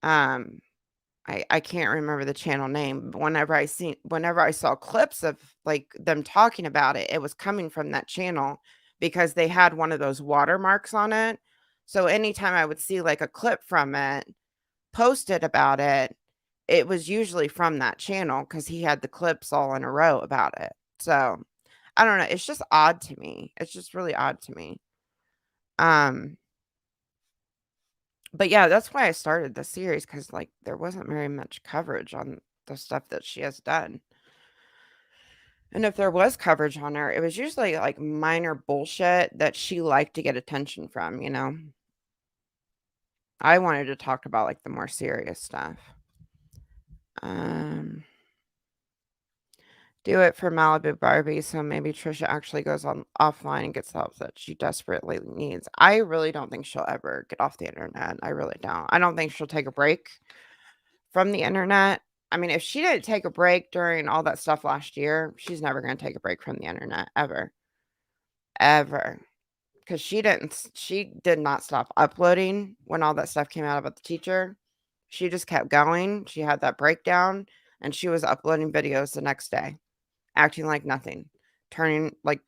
I can't remember the channel name, but whenever I saw clips of, like, them talking about it, it was coming from that channel because they had one of those watermarks on it. So anytime I would see, like, a clip from it posted about it, it was usually from that channel because he had the clips all in a row about it. So, I don't know, it's just odd to me. It's just really odd to me. Um, but yeah, that's why I started the series because like, there wasn't very much coverage on the stuff that she has done. And if there was coverage on her, it was usually, like, minor bullshit that she liked to get attention from, you know? I wanted to talk about, like, the more serious stuff. Um Do it for Malibu Barbie, so maybe Trisha actually goes on offline and gets the help that she desperately needs. I really don't think she'll ever get off the internet. I really don't. I don't think she'll take a break from the internet. I mean, if she didn't take a break during all that stuff last year, she's never going to take a break from the internet ever. Ever. Because she did not stop uploading when all that stuff came out about the teacher. She just kept going. She had that breakdown and she was uploading videos the next day, acting like nothing, turning like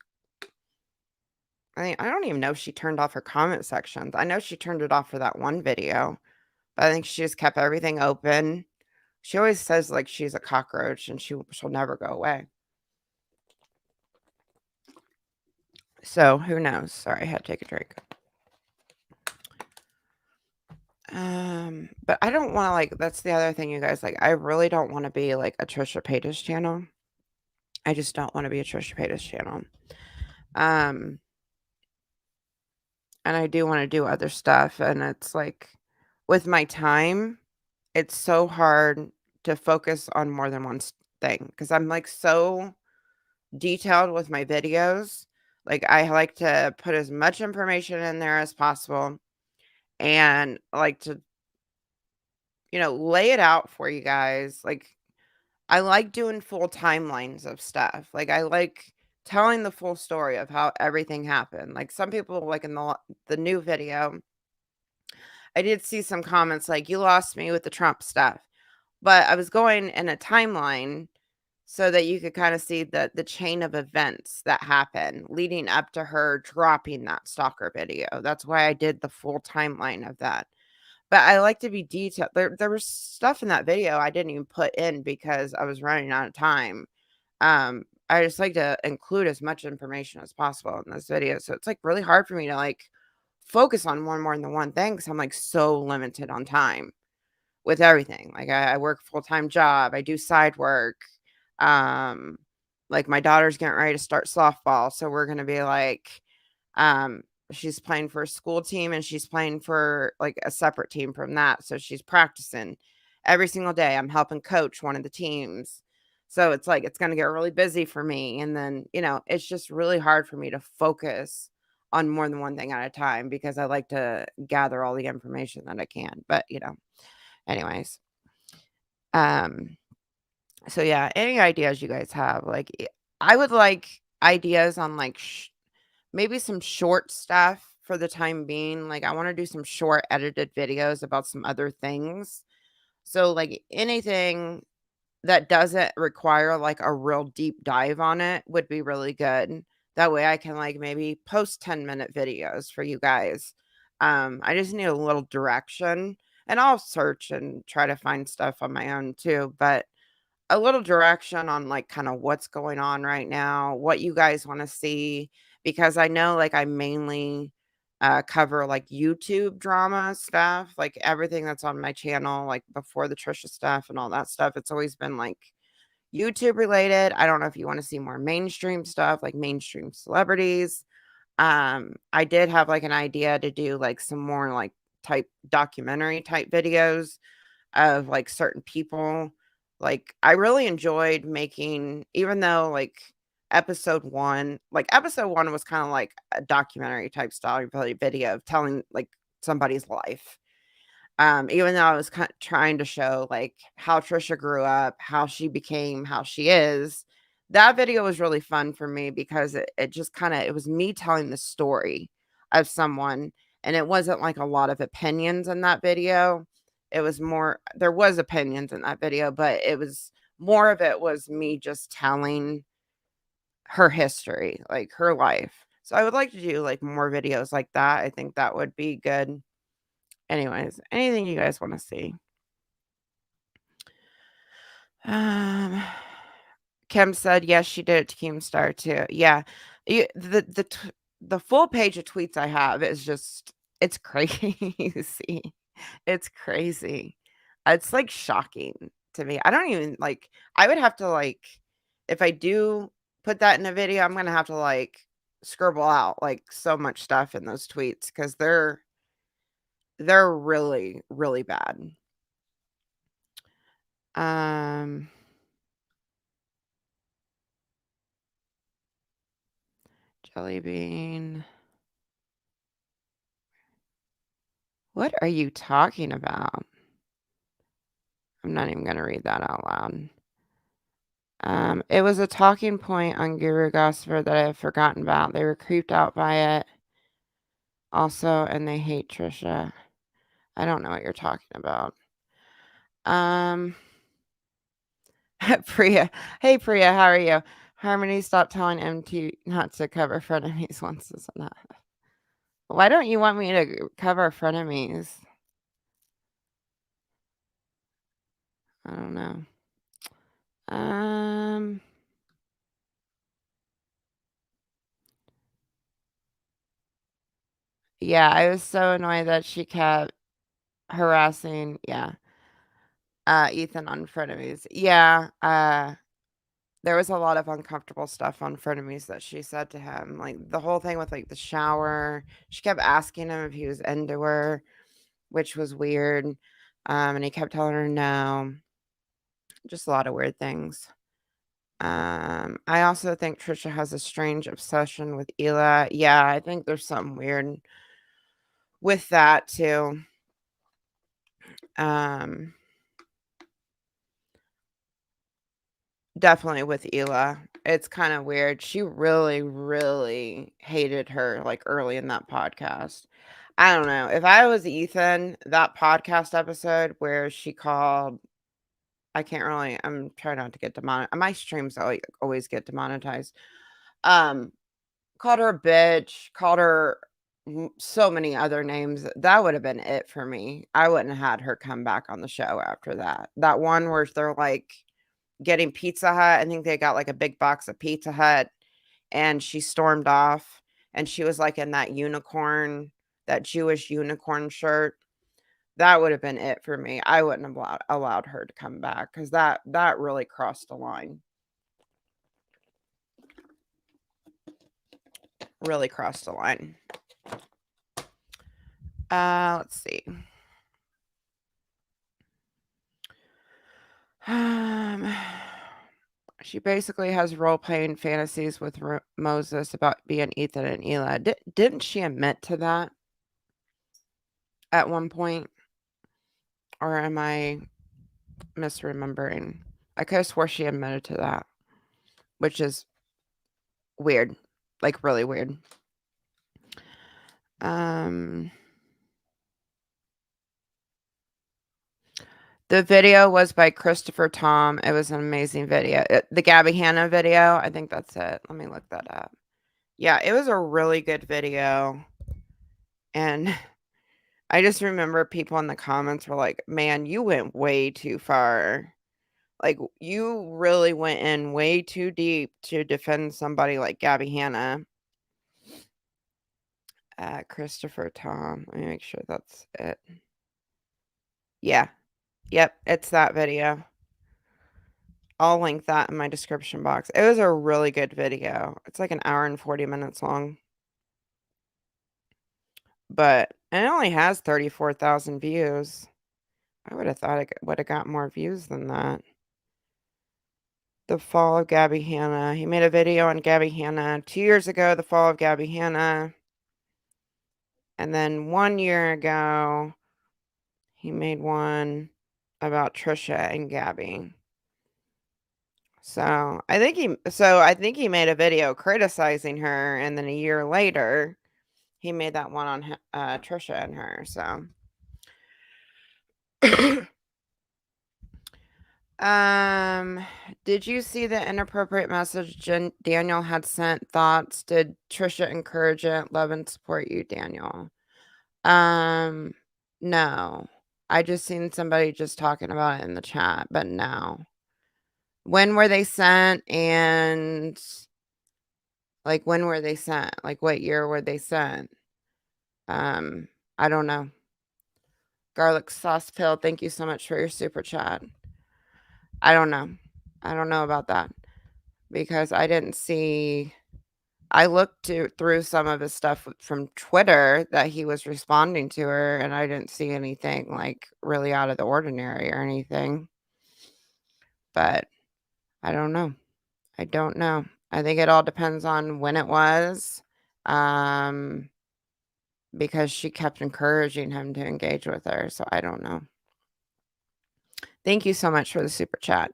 I don't even know if she turned off her comment sections. I know she turned it off for that one video, but I think she just kept everything open. She always says like she's a cockroach and she'll never go away. So who knows? Sorry, I had to take a drink. But I don't want to like that's the other thing, you guys. Like, I really don't want to be like a Trisha Paytas channel. I just don't want to be a Trisha Paytas channel. And I do want to do other stuff. And it's like with my time, it's so hard to focus on more than one thing because I'm like so detailed with my videos. Like, I like to put as much information in there as possible and like to, lay it out for you guys. Like, I like doing full timelines of stuff. Like, I like telling the full story of how everything happened. Like, some people, like in the new video, I did see some comments like, "You lost me with the Trump stuff." But I was going in a timeline so that you could kinda see the chain of events that happened leading up to her dropping that stalker video. That's why I did the full timeline of that. But I like to be detailed. There was stuff in that video I didn't even put in because I was running out of time. I just like to include as much information as possible in this video. So it's, like, really hard for me to, like, focus on one more than the one thing because 'cause I'm, like, so limited on time with everything. Like, I work a full-time job, I do side work. Um, like, my daughter's getting ready to start softball, so we're gonna be, like, she's playing for a school team and she's playing for, like, a separate team from that, so she's practicing every single day. I'm helping coach one of the teams. So it's, like, it's gonna get really busy for me, and then, it's just really hard for me to focus on more than one thing at a time because I like to gather all the information that I can. But, anyways. So yeah, any ideas you guys have? Like, I would like ideas on like maybe some short stuff for the time being. Like, I want to do some short edited videos about some other things. So, like, anything that doesn't require like a real deep dive on it would be really good. That way I can like maybe post 10-minute videos for you guys. I just need a little direction, and I'll search and try to find stuff on my own too, but a little direction on like kind of what's going on right now, what you guys want to see, because I know like I mainly cover like YouTube drama stuff, like everything that's on my channel, like before the Trisha stuff and all that stuff. It's always been like YouTube related. I don't know if you want to see more mainstream stuff, like mainstream celebrities. I did have like an idea to do like some more like type documentary type videos of like certain people. Like, I really enjoyed making, even though like episode one was kind of like a documentary type style video of telling like somebody's life. Even though I was trying to show like how Trisha grew up, how she became how she is, that video was really fun for me because it just kind of, it was me telling the story of someone, and it wasn't like a lot of opinions in that video. It was more, there was opinions in that video, but it was more of it was me just telling her history, like her life. So I would like to do like more videos like that. I think that would be good. Anyways, anything you guys want to see? Um, Kim said yes, she did it to Keemstar too. Yeah, the full page of tweets I have is just, it's crazy. It's crazy. It's like shocking to me. I don't even like. I would have to like, if I do put that in a video, I'm gonna have to like scribble out like so much stuff in those tweets because they're really really bad. Um, Jelly bean. What are you talking about? I'm not even gonna read that out loud. It was a talking point on Guru Gospel that I have forgotten about. They were creeped out by it also, and they hate Trisha. I don't know what you're talking about. Um, Priya. Hey, Priya, how are you? Harmony, stop telling MT not to cover frenemies once is enough. Why don't you want me to cover frenemies? I don't know. Um, yeah, I was so annoyed that she kept harassing, Ethan on frenemies. Yeah, there was a lot of uncomfortable stuff on frenemies that she said to him. Like the whole thing with like the shower. She kept asking him if he was into her, which was weird. And he kept telling her no. Just a lot of weird things. I also think Trisha has a strange obsession with Hila. Yeah, I think there's something weird with that too. Um, Definitely with Hila. It's kind of weird. She really, really hated her like early in that podcast. I don't know. If I was Ethan, that podcast episode where she called, I can't really, I'm trying not to get demonetized. My streams always get demonetized. Um, Called her a bitch, called her so many other names. That would have been it for me. I wouldn't have had her come back on the show after that. That one where they're like getting Pizza Hut. I think they got like a big box of Pizza Hut, and she stormed off, and she was like in that unicorn, that Jewish unicorn shirt. That would have been it for me. I wouldn't have allowed her to come back because that really crossed the line. Really crossed the line. Let's see. She basically has role-playing fantasies with Moses about being Ethan and Hila. Didn't she admit to that at one point? Or am I misremembering? I could have swore she admitted to that, which is weird. Like, really weird. The video was by Christopher Tom. It was an amazing video. The Gabbie Hanna video. I think that's it. Let me look that up. Yeah, it was a really good video. And I just remember people in the comments were like, man, you went way too far. Like, you really went in way too deep to defend somebody like Gabbie Hanna. Christopher Tom. Let me make sure that's it. Yeah. Yep, it's that video. I'll link that in my description box. It was a really good video. It's like an hour and 40 minutes long. But it only has 34,000 views. I would have thought it would have got more views than that. The fall of Gabbie Hanna. He made a video on Gabbie Hanna 2 years ago, the fall of Gabbie Hanna. And then 1 year ago, he made one about Trisha and Gabby. So I think he made a video criticizing her, and then a year later, he made that one on Trisha and her. So, did you see the inappropriate message Daniel had sent? Thoughts? Did Trisha encourage it? Love and support you, Daniel. No. I just seen somebody just talking about it in the chat, but no. When were they sent? And like, when were they sent? Like, what year were they sent? I don't know. Garlic sauce pill, thank you so much for your super chat. I don't know. I don't know about that because I didn't see. I looked through some of his stuff from Twitter that he was responding to her, and I didn't see anything like really out of the ordinary or anything. But I don't know. I don't know. I think it all depends on when it was. Because she kept encouraging him to engage with her, so I don't know. Thank you so much for the super chat.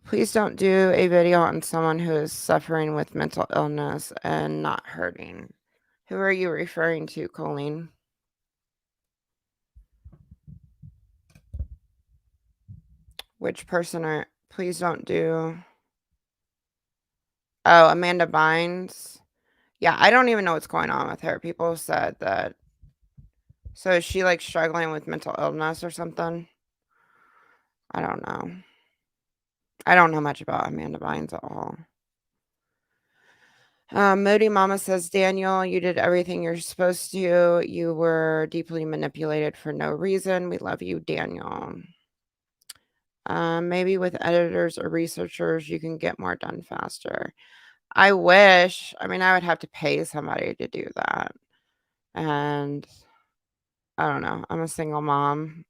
Please don't do a video on someone who is suffering with mental illness and not hurting. Who are you referring to, Colleen? Which person are... Please don't do... Oh, Amanda Bynes. Yeah, I don't even know what's going on with her. People said that... So is she like struggling with mental illness or something? I don't know. I don't know much about Amanda Bynes at all. Moody Mama says, Daniel, you did everything you're supposed to. You were deeply manipulated for no reason. We love you, Daniel. Maybe with editors or researchers, you can get more done faster. I wish. I mean, I would have to pay somebody to do that. And I don't know. I'm a single mom.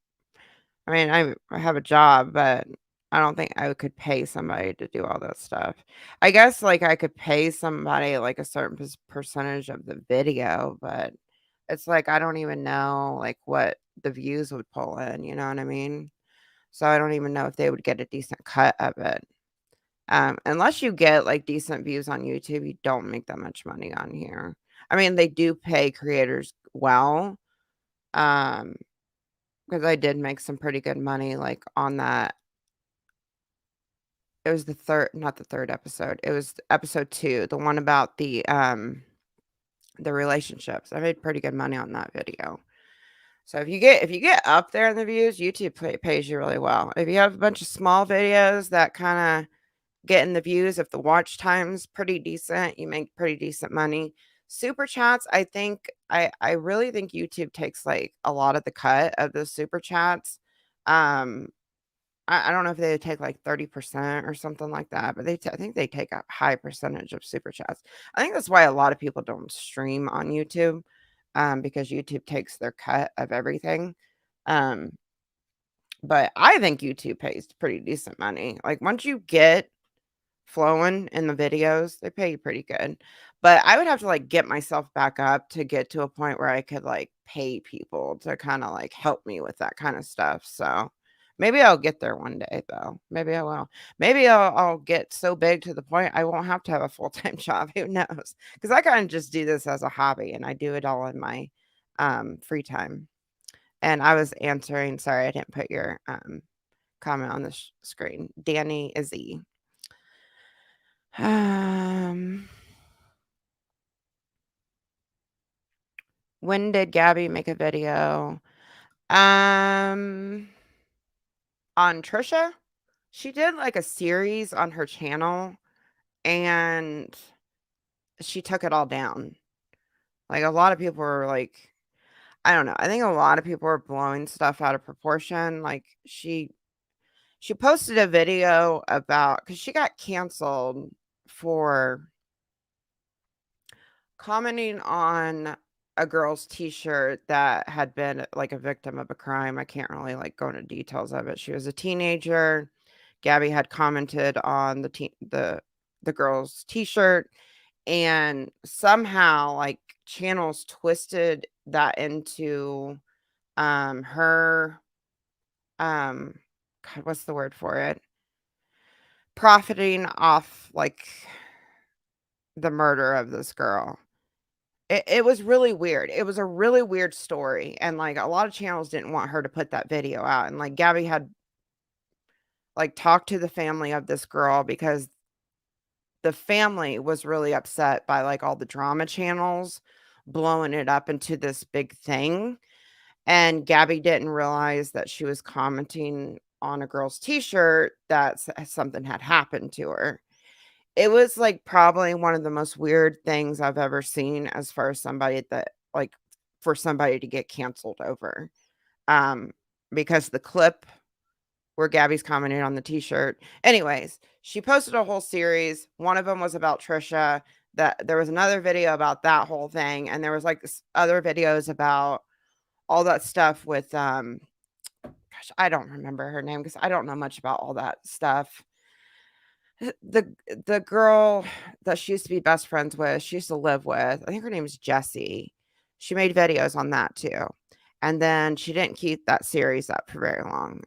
I mean, I have a job, but I don't think I could pay somebody to do all that stuff. I guess, like, I could pay somebody, like, a certain percentage of the video, but it's like, I don't even know, like, what the views would pull in, you know what I mean? So I don't even know if they would get a decent cut of it. Unless you get, like, decent views on YouTube, you don't make that much money on here. I mean, they do pay creators well, because I did make some pretty good money, like, on that. It was not the third episode. It was episode 2, the one about the relationships. I made pretty good money on that video. So if you get up there in the views, YouTube pays you really well. If you have a bunch of small videos that kind of get in the views, if the watch time's pretty decent, you make pretty decent money. Super chats, I really think YouTube takes like a lot of the cut of the super chats. I don't know if they take like 30% or something like that, but I think they take a high percentage of super chats. I think that's why a lot of people don't stream on YouTube, because YouTube takes their cut of everything. But I think YouTube pays pretty decent money. Like, once you get flowing in the videos, they pay you pretty good. But I would have to, like, get myself back up to get to a point where I could, like, pay people to kinda, like, help me with that kinda stuff. So, maybe I'll get there one day, though. Maybe I will. Maybe I'll get so big to the point I won't have to have a full-time job. Who knows? Because I kinda just do this as a hobby, and I do it all in my, free time. And I was answering, sorry, I didn't put your, comment on the screen. Danny Izzy. Um, when did Gabbie make a video? Um, on Trisha? She did like a series on her channel and she took it all down. Like, a lot of people were like, I don't know. I think a lot of people are blowing stuff out of proportion. Like, she posted a video about, because she got canceled for commenting on a girl's t-shirt that had been like a victim of a crime. I can't really like go into details of it. She was a teenager. Gabbie had commented on the girl's t-shirt, and somehow like channels twisted that into her God, what's the word for it? Profiting off like the murder of this girl. It was really weird. It was a really weird story, and, like, a lot of channels didn't want her to put that video out, and, like, Gabbie had, like, talked to the family of this girl because the family was really upset by, like, all the drama channels blowing it up into this big thing, and Gabbie didn't realize that she was commenting on a girl's t-shirt that something had happened to her. It was, like, probably one of the most weird things I've ever seen as far as somebody that like, for somebody to get canceled over, um, because the clip where Gabbie's commenting on the t-shirt anyways, she posted a whole series. One of them was about Trisha, that there was another video about that whole thing, and there was, like, this other videos about all that stuff with, gosh, I don't remember her name because I don't know much about all that stuff. The girl that she used to be best friends with, she used to live with, I think her name is Jessie. She made videos on that too. And then she didn't keep that series up for very long.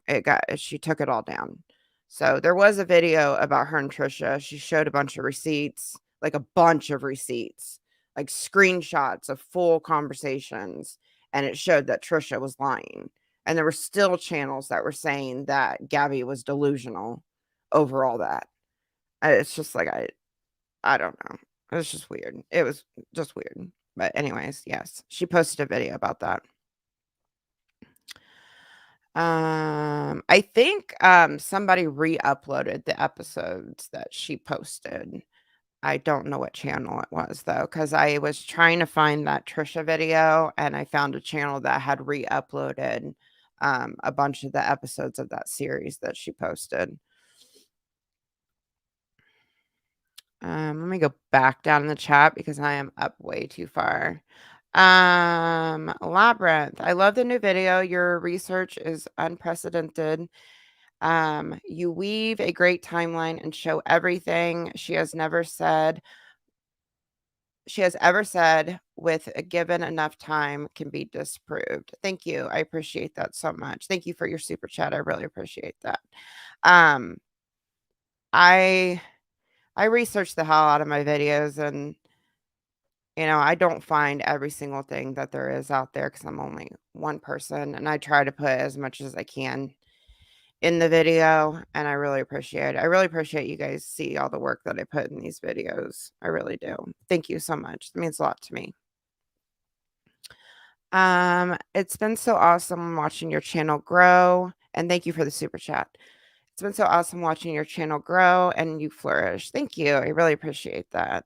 She took it all down. So there was a video about her and Trisha. She showed a bunch of receipts, like a bunch of receipts, like screenshots of full conversations, and it showed that Trisha was lying. And there were still channels that were saying that Gabbie was delusional over all that. It's just like I don't know. It was just weird. It was just weird. But anyways, yes, she posted a video about that. I think somebody re-uploaded the episodes that she posted. I don't know what channel it was though, because I was trying to find that Trisha video and I found a channel that had re-uploaded a bunch of the episodes of that series that she posted. Let me go back down in the chat because I am up way too far. Labyrinth. I love the new video. Your research is unprecedented. You weave a great timeline and show everything she has ever said with a given enough time can be disproved. Thank you. I appreciate that so much. Thank you for your super chat. I really appreciate that. Um, I I research the hell out of my videos, and I don't find every single thing that there is out there because I'm only one person, and I try to put as much as I can in the video, and I really appreciate it. I really appreciate you guys see all the work that I put in these videos. I really do. Thank you so much. It means a lot to me. It's been so awesome watching your channel grow, and thank you for the super chat. It's been so awesome watching your channel grow and you flourish. Thank you. I really appreciate that.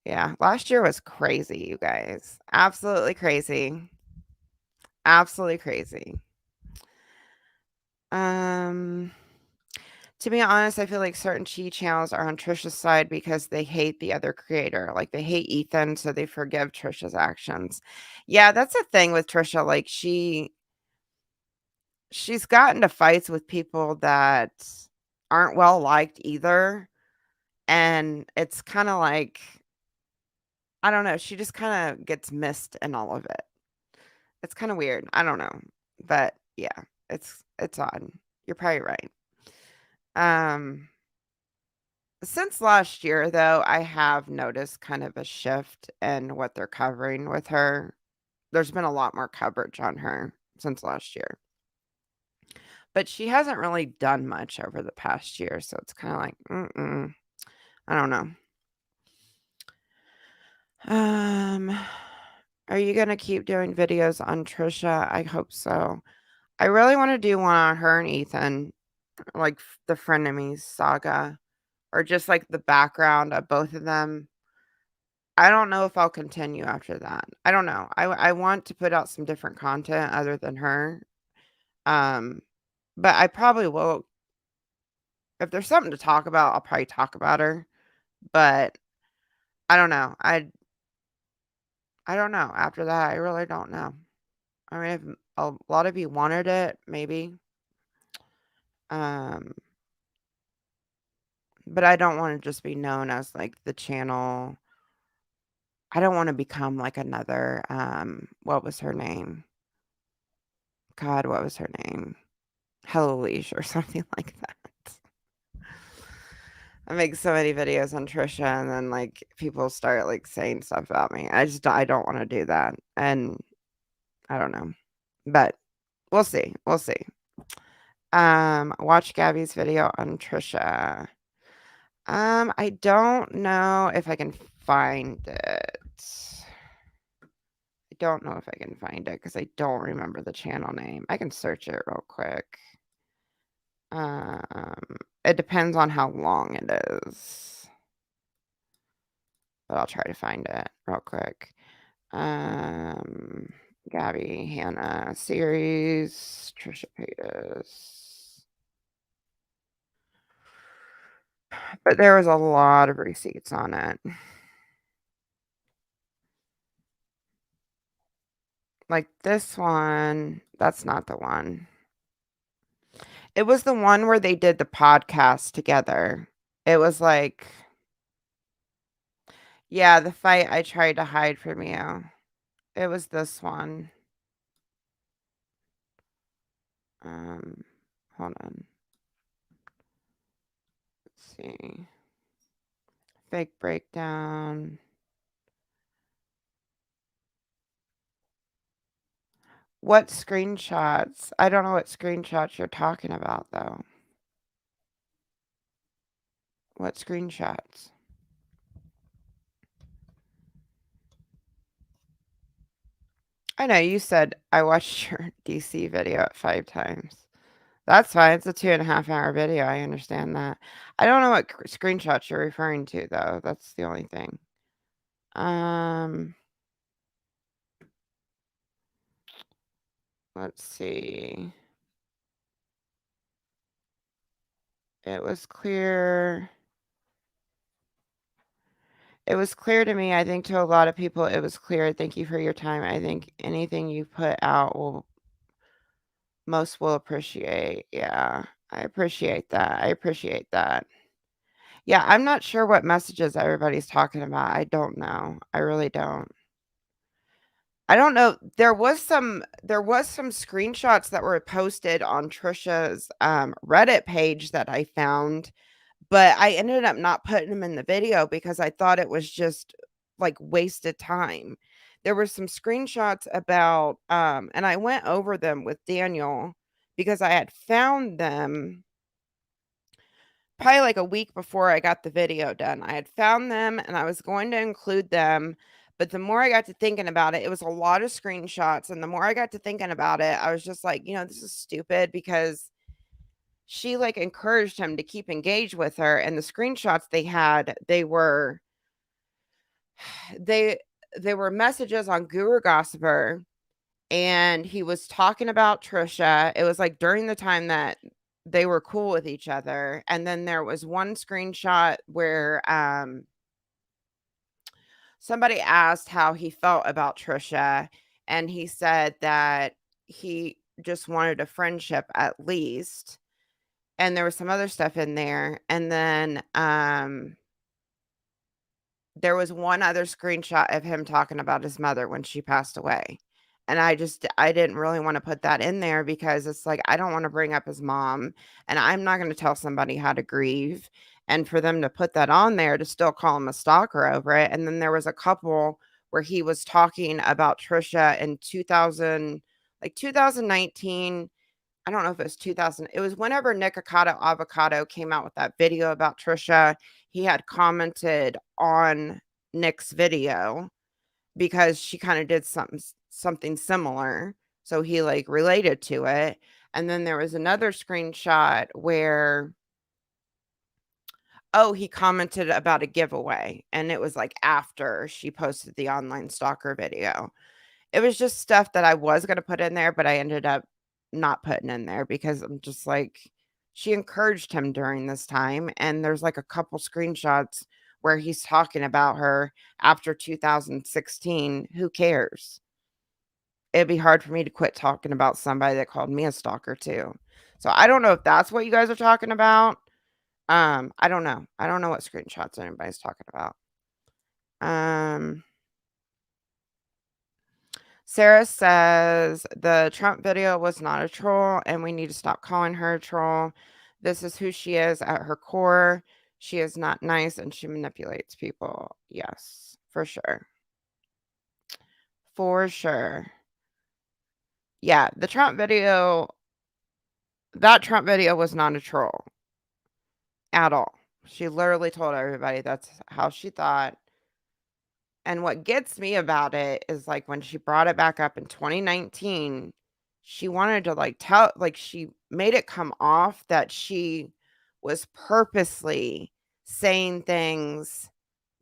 Yeah, last year was crazy, you guys. Absolutely crazy. Absolutely crazy. To be honest, I feel like certain Chi channels are on Trisha's side because they hate the other creator. Like, they hate Ethan, so they forgive Trisha's actions. Yeah, that's the thing with Trisha. Like, she's gotten into fights with people that aren't well liked either. And it's kind of like, I don't know, she just kind of gets missed in all of it. It's kind of weird. I don't know. But yeah, it's odd. You're probably right. Um Since last year, though, I have noticed kind of a shift in what they're covering with her. There's been a lot more coverage on her since last year. But she hasn't really done much over the past year, so it's kinda like, I don't know. Um, are you gonna keep doing videos on Trisha? I hope so. I really wanna do one on her and Ethan, like, the Frenemies saga, or just, like, the background of both of them. I don't know if I'll continue after that. I don't know. I want to put out some different content other than her. Um, but I probably will if there's something to talk about, I'll probably talk about her, but I don't know. I don't know. After that, I really don't know. I mean, if a lot of you wanted it, maybe. Um, but I don't want to just be known as like the channel. I don't want to become like another what was her name? God, what was her name? Hello Leash or something like that. I make so many videos on Trisha and then like people start like saying stuff about me. I don't want to do that. And I don't know. But we'll see. We'll see. Watch Gabby's video on Trisha. I don't know if I can find it. I don't know if I can find it because I don't remember the channel name. I can search it real quick. It depends on how long it is. But I'll try to find it real quick. Gabbie Hanna series, Trisha Paytas. But there was a lot of receipts on it. Like this one, that's not the one. It was the one where they did the podcast together. It was like, yeah, the fight I tried to hide from you. It was this one. Hold on. Let's see. Fake breakdown. What screenshots? I don't know what screenshots you're talking about, though. What screenshots? I know you said I watched your DC video at 5 times. That's fine. It's a 2.5-hour video. I understand that. I don't know what screenshots you're referring to, though. That's the only thing. Let's see. It was clear. It was clear to me. I think to a lot of people, it was clear. Thank you for your time. I think anything you put out most will appreciate. Yeah, I appreciate that. I appreciate that. Yeah, I'm not sure what messages everybody's talking about. I don't know. I really don't. I don't know. There was some screenshots that were posted on Trisha's Reddit page that I found, but I ended up not putting them in the video because I thought it was just like wasted time. There were some screenshots about and I went over them with Daniel because I had found them probably like a week before I got the video done. I had found them and I was going to include them, but the more I got to thinking about it, it was a lot of screenshots. And the more I got to thinking about it, I was just like, this is stupid because she like encouraged him to keep engaged with her. And the screenshots they had, they they were messages on Guru Gossiper and he was talking about Trisha. It was like during the time that they were cool with each other. And then there was one screenshot where somebody asked how he felt about Trisha, and he said that he just wanted a friendship at least. And there was some other stuff in there. And then there was one other screenshot of him talking about his mother when she passed away. And I didn't really want to put that in there because it's like, I don't want to bring up his mom, and I'm not going to tell somebody how to grieve. And for them to put that on there to still call him a stalker over it. And then there was a couple where he was talking about Trisha in 2019. I don't know if it was 2000. It was whenever Nikocado Avocado came out with that video about Trisha. He had commented on Nick's video because she kind of did something similar. So he like related to it. And then there was another screenshot where he commented about a giveaway, and it was like after she posted the online stalker video. It was just stuff that I was gonna put in there, but I ended up not putting in there because I'm just like, she encouraged him during this time, and there's like a couple screenshots where he's talking about her after 2016. Who cares? It'd be hard for me to quit talking about somebody that called me a stalker too. So I don't know if that's what you guys are talking about. I don't know. I don't know what screenshots anybody's talking about. Sarah says the Trump video was not a troll, and we need to stop calling her a troll. This is who she is at her core. She is not nice, and she manipulates people. Yes, for sure. For sure. Yeah, that Trump video was not a troll at all. She literally told everybody that's how she thought. And what gets me about it is, like, when she brought it back up in 2019, she wanted to, like, she made it come off that she was purposely saying things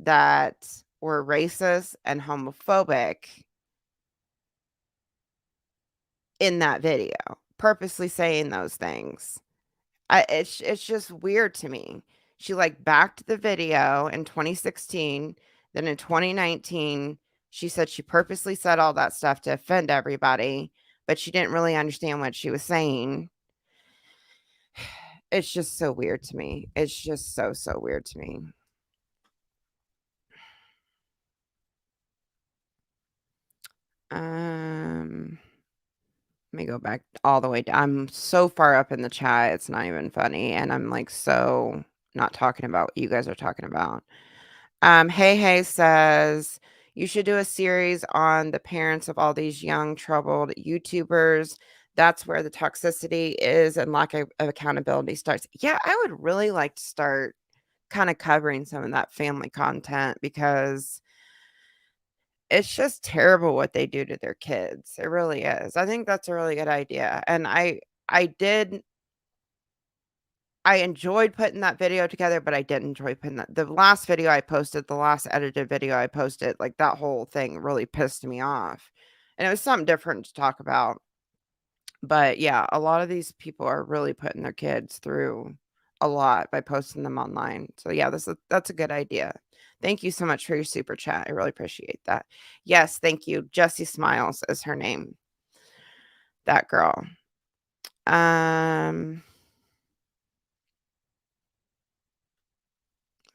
that were racist and homophobic in that video, purposely saying those things. It's just weird to me. She, like, backed the video in 2016, then in 2019, she said she purposely said all that stuff to offend everybody, but she didn't really understand what she was saying. It's just so weird to me. It's just so, so weird to me. Let me go back all the way down. I'm so far up in the chat, it's not even funny, and I'm, like, so not talking about what you guys are talking about. Hey says, you should do a series on the parents of all these young troubled YouTubers. That's where the toxicity is and lack of accountability starts. Yeah, I would really like to start kind of covering some of that family content because it's just terrible what they do to their kids. It really is. I think that's a really good idea. And I enjoyed putting that video together, but I didn't enjoy putting the last video I posted, the last edited video I posted, like, that whole thing really pissed me off. And it was something different to talk about. But yeah, a lot of these people are really putting their kids through a lot by posting them online. So yeah, that's a good idea. Thank you so much for your super chat. I really appreciate that. Yes, thank you. Jessie Smiles is her name. That girl. Let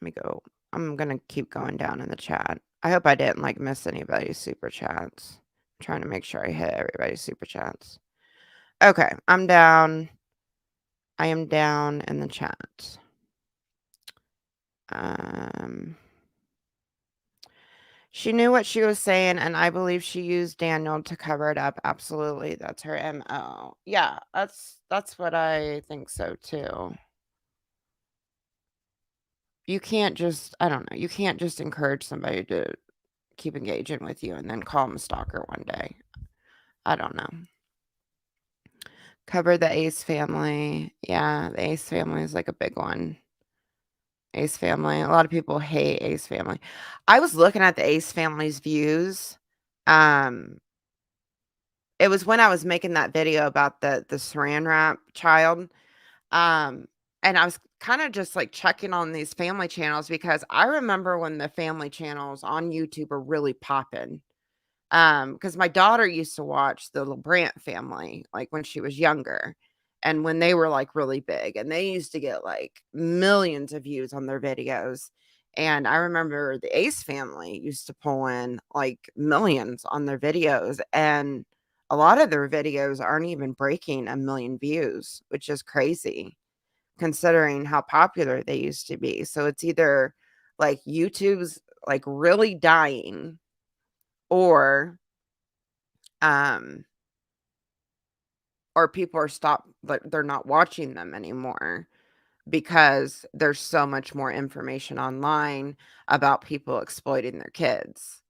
me go. I'm gonna keep going down in the chat. I hope I didn't, like, miss anybody's super chats. I'm trying to make sure I hit everybody's super chats. Okay, I'm down. I am down in the chat. She knew what she was saying, and I believe she used Daniel to cover it up. Absolutely, that's her MO. Yeah, that's what I think so too. You can't just, I don't know, you can't just encourage somebody to keep engaging with you and then call them a stalker one day. I don't know. Cover the Ace family. Yeah, the Ace family is like a big one. Ace family. A lot of people hate Ace family. I was looking at the Ace family's views. It was when I was making that video about the saran wrap child. Um, and I was kind of just like checking on these family channels because I remember when the family channels on YouTube were really popping. Because my daughter used to watch the LeBrant family, like, when she was younger, and when they were, like, really big, and they used to get, like, millions of views on their videos, and I remember the Ace family used to pull in, like, millions on their videos, and a lot of their videos aren't even breaking 1,000,000 views, which is crazy considering how popular they used to be. So it's either, like, YouTube's, like, really dying or um or people are stopped like they're not watching them anymore because there's so much more information online about people exploiting their kids.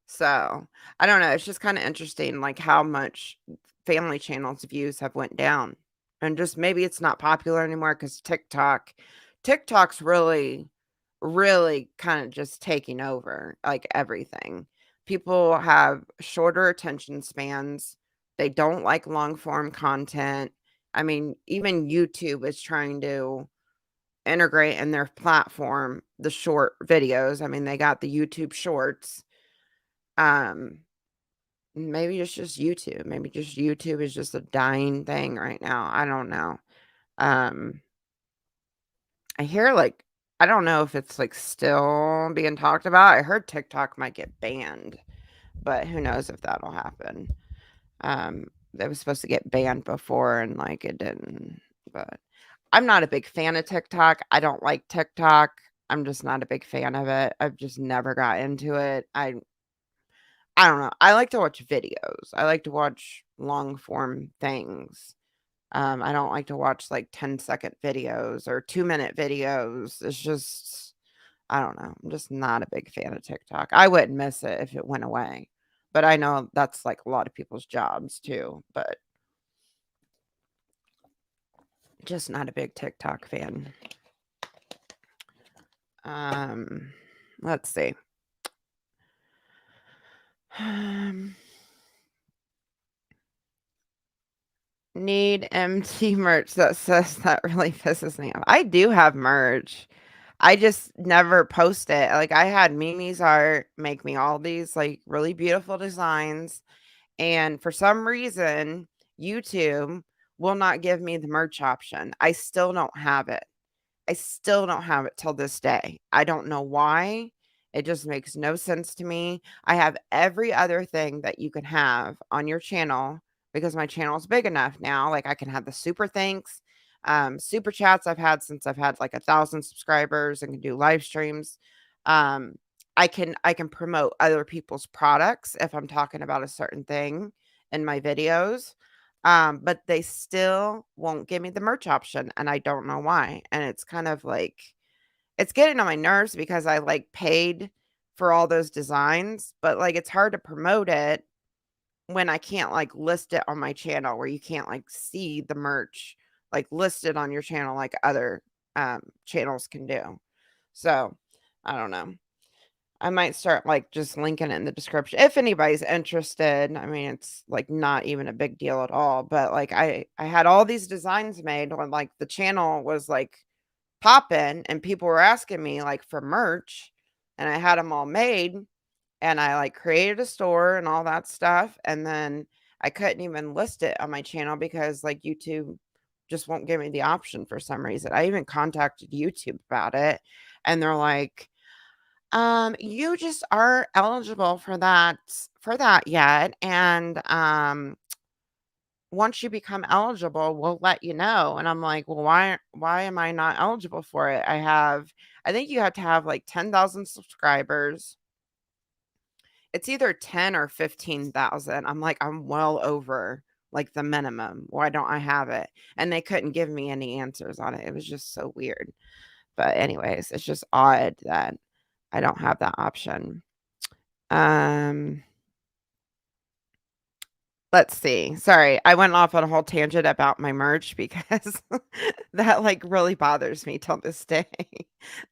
So I don't know, it's just kind of interesting like how much family channels views have went down, and just maybe it's not popular anymore because TikTok's really kind of just taking over like everything. People have shorter attention spans. They don't like long form content. I mean, even YouTube is trying to integrate in their platform the short videos. I mean, they got the YouTube shorts. um Maybe it's just YouTube. Maybe just YouTube is just a dying thing right now. I don't know. Um, I hear like I don't know if it's like still being talked about. I heard TikTok might get banned, but who knows if that'll happen. It was supposed to get banned before and like it didn't. But I'm not a big fan of TikTok. I don't like TikTok. I'm just not a big fan of it. I've just never got into it. I don't know. I like to watch videos. I like to watch long form things. I don't like to watch like 10-second videos or 2-minute videos. It's just, I don't know. I'm just not a big fan of TikTok. I wouldn't miss it if it went away. But I know that's like a lot of people's jobs too. But just not a big TikTok fan. Um, let's see. Need MT merch that says that really pisses me off. I do have merch. I just never post it. Like I had Mimi's art make me all these like really beautiful designs, and for some reason, YouTube will not give me the merch option. I still don't have it. I still don't have it till this day. I don't know why. It just makes no sense to me. I have every other thing that you can have on your channel because my channel is big enough now. Like I can have the super thanks, super chats I've had since I've had like 1,000 subscribers and can do live streams. Um, I can promote other people's products if I'm talking about a certain thing in my videos. But they still won't give me the merch option, and I don't know why. And it's kind of like it's getting on my nerves because I like paid for all those designs, but like it's hard to promote it when I can't like list it on my channel where you can't like see the merch like listed on your channel like other channels can do. So, I don't know. I might start, like, just linking it in the description if anybody's interested. I mean, it's, like, not even a big deal at all, but, like, I had all these designs made when, like, the channel was, like, popping and people were asking me, like, for merch, and I had them all made, and I, like, created a store and all that stuff, and then I couldn't even list it on my channel because, like, YouTube just won't give me the option for some reason. I even contacted YouTube about it, and they're like, you just aren't eligible for that yet, and, once you become eligible, we'll let you know." And I'm like, "Well, why am I not eligible for it? I think you have to have, like, 10,000 subscribers. It's either 10 or 15,000." I'm like, "I'm well over, like, the minimum. Why don't I have it?" And they couldn't give me any answers on it. It was just so weird. But anyways, it's just odd that I don't have that option. Um, let's see. Sorry, I went off on a whole tangent about my merch because that like really bothers me till this day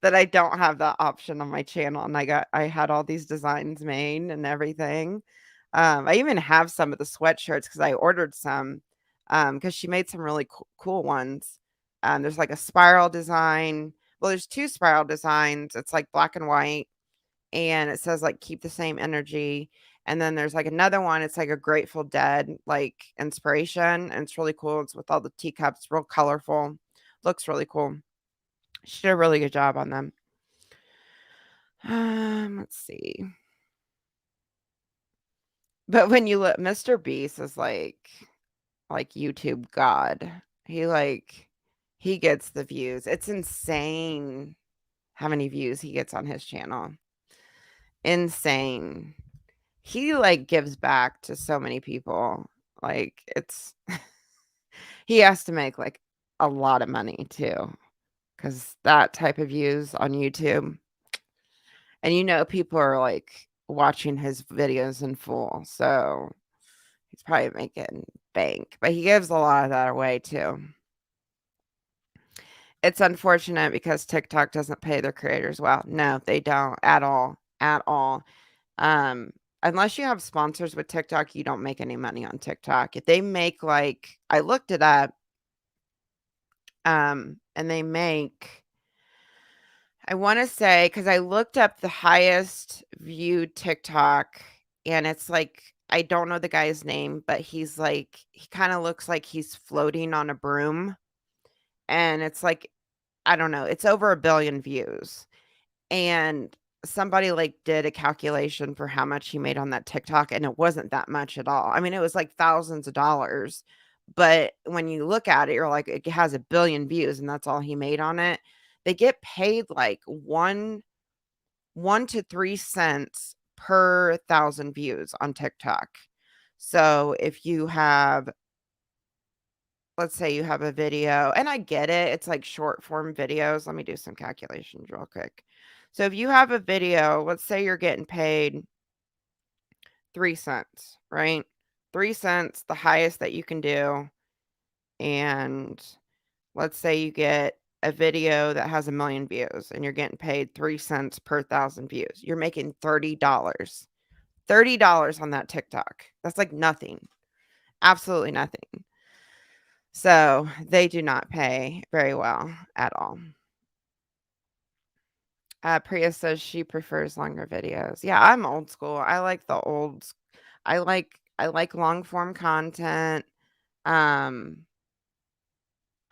that I don't have that option on my channel, and I had all these designs made and everything. I even have some of the sweatshirts because I ordered some because she made some really cool ones. There's like a spiral design. Well, there's 2 spiral designs. It's like black and white, and it says like keep the same energy. And then there's like another one. It's like a Grateful Dead like inspiration, and it's really cool. It's with all the teacups, real colorful. Looks really cool. She did a really good job on them. Let's see. But when you look, MrBeast is like YouTube god. He gets the views. It's insane how many views he gets on his channel. Insane. He like gives back to so many people. Like it's he has to make like a lot of money too, because that type of views on YouTube. And people are like watching his videos in full. So he's probably making bank. But he gives a lot of that away too. It's unfortunate because TikTok doesn't pay their creators well. No, they don't at all. At all. Unless you have sponsors with TikTok, you don't make any money on TikTok. If they make like I looked it up, and they make, I want to say, because I looked up the highest viewed TikTok, and it's like I don't know the guy's name, but he kind of looks like he's floating on a broom, and it's like I don't know, it's over 1 billion views. And somebody like did a calculation for how much he made on that TikTok, and it wasn't that much at all. I mean, it was like thousands of dollars, but when you look at it, you're like, it has 1 billion views, and that's all he made on it. They get paid like 1 to 3 cents per 1,000 views on TikTok. So if you have, let's say you have a video, and I get it, it's like short form videos. Let me do some calculations real quick. So if you have a video, let's say you're getting paid 3 cents, right? 3 cents, the highest that you can do. And let's say you get a video that has 1 million views and you're getting paid 3 cents per 1,000 views. You're making $30. $30 on that TikTok. That's like nothing. Absolutely nothing. So they do not pay very well at all. Priya says she prefers longer videos. Yeah, I'm old school. I like the olds. I like long form content. Um,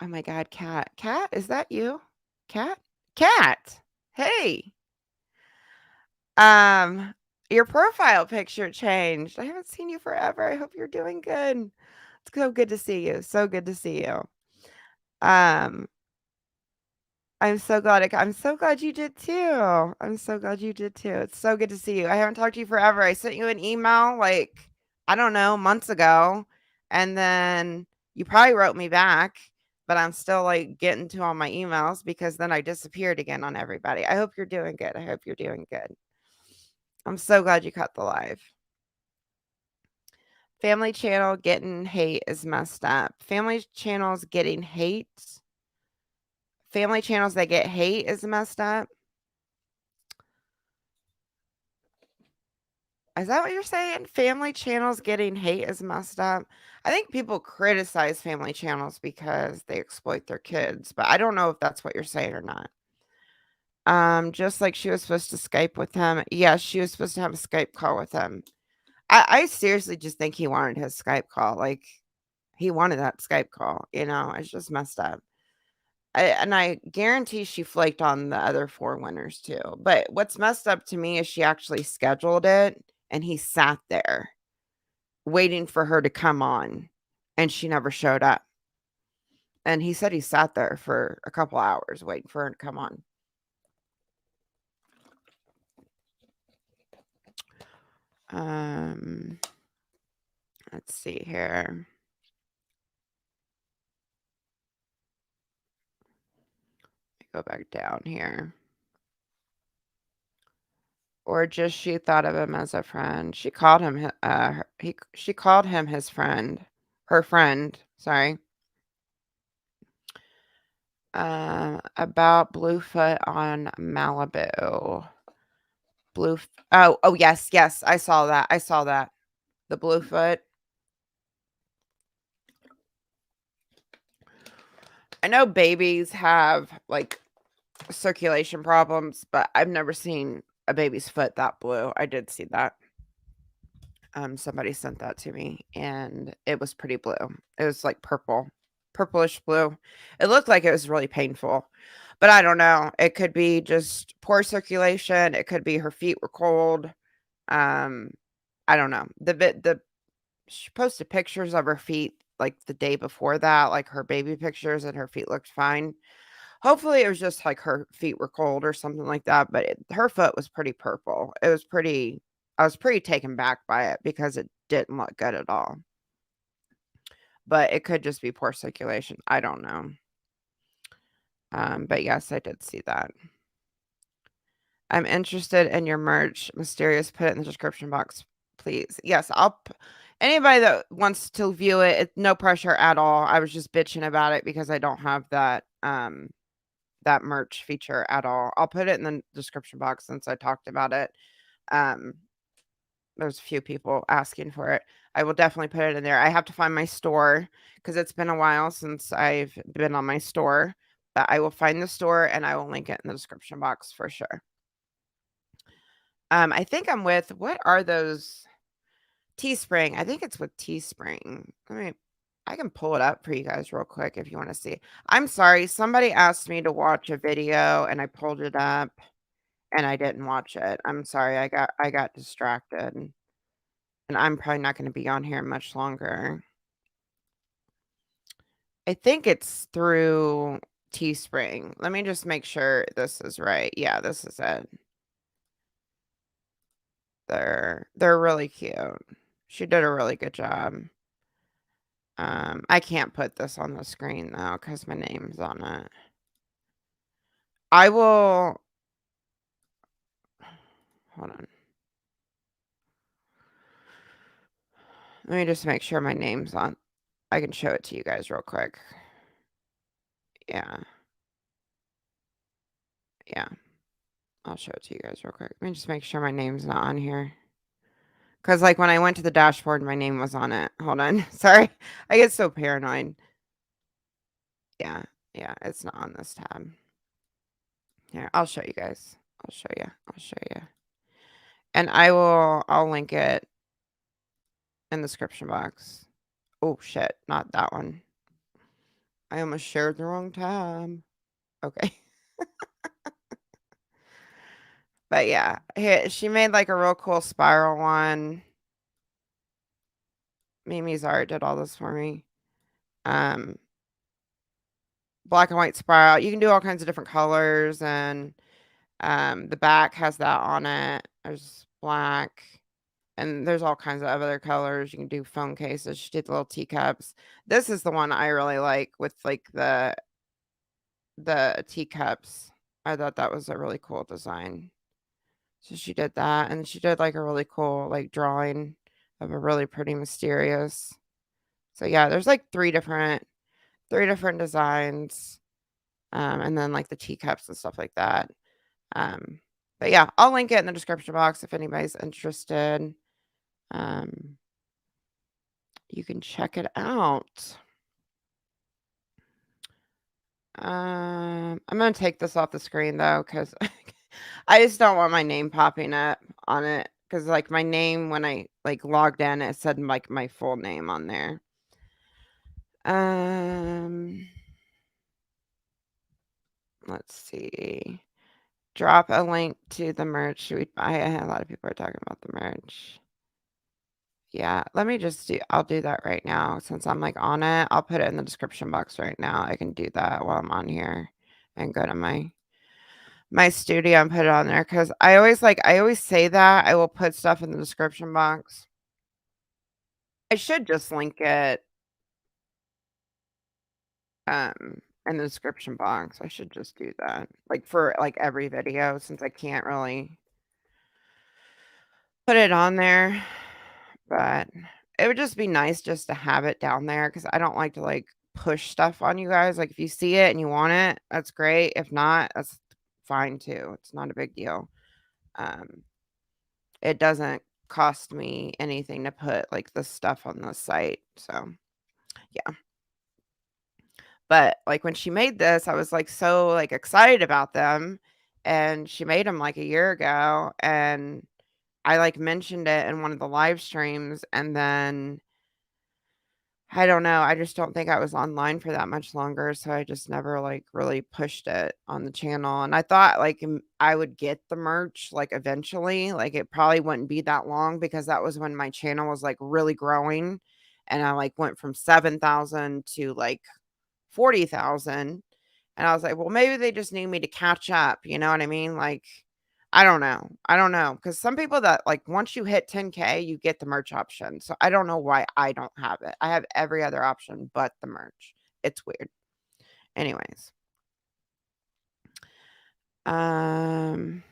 oh my God, Cat. Cat, is that you? Cat? Cat. Hey. Um, your profile picture changed. I haven't seen you forever. I hope you're doing good. It's so good to see you. So good to see you. Um, I'm so glad you did too. I'm so glad you did too. It's so good to see you. I haven't talked to you forever. I sent you an email like, I don't know, months ago. And then you probably wrote me back, but I'm still like getting to all my emails because then I disappeared again on everybody. I hope you're doing good. I hope you're doing good. I'm so glad you caught the live. Family channel getting hate is messed up. Family channels getting hate. Family channels that get hate is messed up. Is that what you're saying? Family channels getting hate is messed up. I think people criticize family channels because they exploit their kids, but I don't know if that's what you're saying or not. Just like she was supposed to Skype with him. Yes, she was supposed to have a Skype call with him. I seriously just think he wanted his Skype call. Like he wanted that Skype call, it's just messed up. And I guarantee she flaked on the other 4 winners too. But what's messed up to me is she actually scheduled it and he sat there waiting for her to come on and she never showed up. And he said he sat there for a couple hours waiting for her to come on. Let's see here. Go back down here. Or just she thought of him as a friend. She called him she called him his friend. Her friend, sorry. About Bluefoot on Malibu. Oh yes, I saw that. The Bluefoot. I know babies have, like, circulation problems, but I've never seen a baby's foot that blue. I did see that. Somebody sent that to me, and it was pretty blue. It was, like, purplish blue. It looked like it was really painful, but I don't know. It could be just poor circulation. It could be her feet were cold. Um, I don't know. She posted pictures of her feet, like, the day before that, like, her baby pictures, and her feet looked fine. Hopefully, it was just, like, her feet were cold or something like that, but her foot was pretty purple. It was pretty I was pretty taken back by it because it didn't look good at all. But it could just be poor circulation. I don't know. But yes, I did see that. I'm interested in your merch. Mysterious, put it in the description box, please. Yes, anybody that wants to view it, it's no pressure at all. I was just bitching about it because I don't have that merch feature at all. I'll put it in the description box since I talked about it. Um, there's a few people asking for it. I will definitely put it in there. I have to find my store because it's been a while since I've been on my store, but I will find the store and I will link it in the description box for sure. I think I'm with, what are those? Teespring. I think it's with Teespring. I can pull it up for you guys real quick if you want to see. I'm sorry. Somebody asked me to watch a video and I pulled it up and I didn't watch it. I'm sorry. I got distracted and I'm probably not going to be on here much longer. I think it's through Teespring. Let me just make sure this is right. Yeah, this is it. They're really cute. She did a really good job. I can't put this on the screen though because my name's on it. I will hold on. Let me just make sure my name's on. I can show it to you guys real quick. Yeah. Yeah. I'll show it to you guys real quick. Let me just make sure my name's not on here. Because, like, when I went to the dashboard, my name was on it. Hold on. Sorry. I get so paranoid. Yeah. Yeah. It's not on this tab. Here, I'll show you guys. I'll show you. I'll show you. And I'll link it in the description box. Oh, shit. Not that one. I almost shared the wrong tab. Okay. But yeah, she made like a real cool spiral one. Mimi's art did all this for me. Black and white spiral. You can do all kinds of different colors and the back has that on it. There's black and there's all kinds of other colors. You can do phone cases. She did the little teacups. This is the one I really like with like the teacups. I thought that was a really cool design. So she did that, and she did, like, a really cool, like, drawing of a really pretty mysterious. So, yeah, there's, like, three different designs, and then, like, the teacups and stuff like that. Um, but, yeah, I'll link it in the description box if anybody's interested. Um, you can check it out. I'm gonna take this off the screen, though, because I just don't want my name popping up on it. Because like, my name when I, like, logged in, it said, like, my full name on there. Let's see. Drop a link to the merch. Should we buy it? A lot of people are talking about the merch. Yeah, let me just I'll do that right now since I'm, like, on it. I'll put it in the description box right now. I can do that while I'm on here and go to my studio and put it on there because I always say that I will put stuff in the description box. I should just link it in the description box. I should just do that. Like for like every video since I can't really put it on there. But it would just be nice just to have it down there because I don't like to like push stuff on you guys. Like if you see it and you want it, that's great. If not, that's fine too. It's not a big deal. Um it doesn't cost me anything to put like the stuff on the site. So yeah. But, like, when she made this, I was, like, so, like, excited about them, and she made them, like, a year ago, and I, like, mentioned it in one of the live streams, and then I don't know, I just don't think I was online for that much longer, so I just never, like, really pushed it on the channel, and I thought, like, I would get the merch, like, eventually, like, it probably wouldn't be that long because that was when my channel was, like, really growing, and I, like, went from 7,000 to, like, 40,000, and I was like, "Well, maybe they just need me to catch up," you know what I mean? Like, I don't know, because some people that, like, once you hit 10K, you get the merch option, so I don't know why I don't have it. I have every other option but the merch. It's weird. Anyways, um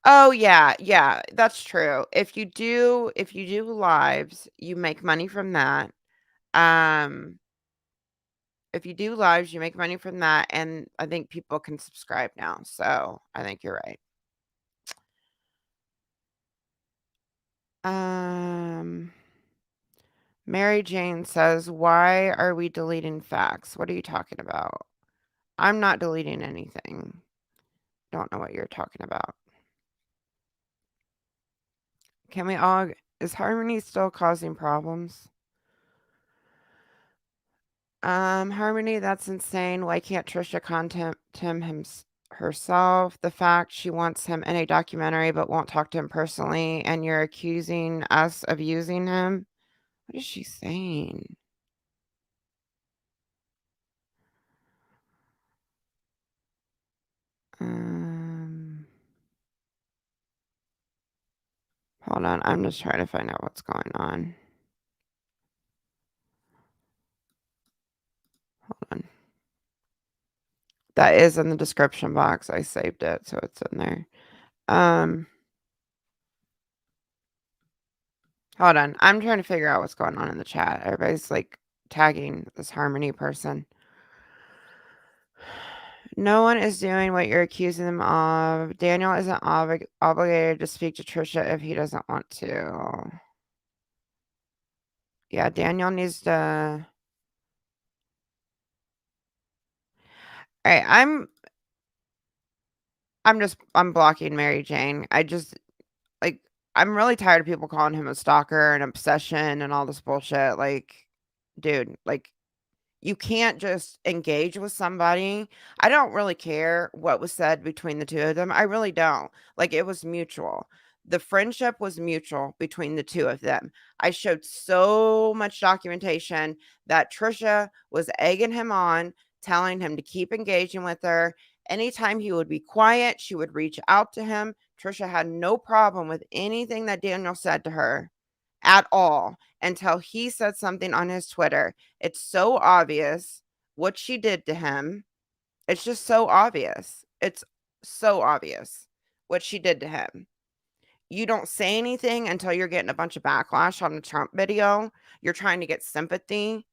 oh, yeah, yeah, that's true. If you do lives, you make money from that. Um, if you do lives, you make money from that, and I think people can subscribe now, so I think you're right. Um Mary Jane says, "Why are we deleting facts? What are you talking about?" I'm not deleting anything. Don't know what you're talking about. Can we all is Harmony still causing problems? Harmony, that's insane. Why can't Trisha contact him herself? The fact she wants him in a documentary but won't talk to him personally, and you're accusing us of using him? What is she saying? Um Hold on, I'm just trying to find out what's going on. Hold on. That is in the description box. I saved it, so it's in there. Um, Hold on. I'm trying to figure out what's going on in the chat. Everybody's like tagging this Harmony person. No one is doing what you're accusing them of. Daniel isn't obligated to speak to Trisha if he doesn't want to. Yeah, Daniel needs to. All right, I'm blocking Mary Jane. Like I'm really tired of people calling him a stalker and obsession and all this bullshit. Like, dude, like you can't just engage with somebody. I don't really care what was said between the two of them. I really don't. Like it was mutual. The friendship was mutual between the two of them. I showed so much documentation that Trisha was egging him on, telling him to keep engaging with her. Anytime he would be quiet, she would reach out to him. Trisha had no problem with anything that Daniel said to her at all until he said something on his Twitter. It's so obvious what she did to him. It's just so obvious. It's so obvious what she did to him. You don't say anything until you're getting a bunch of backlash on the Trump video. You're trying to get sympathy.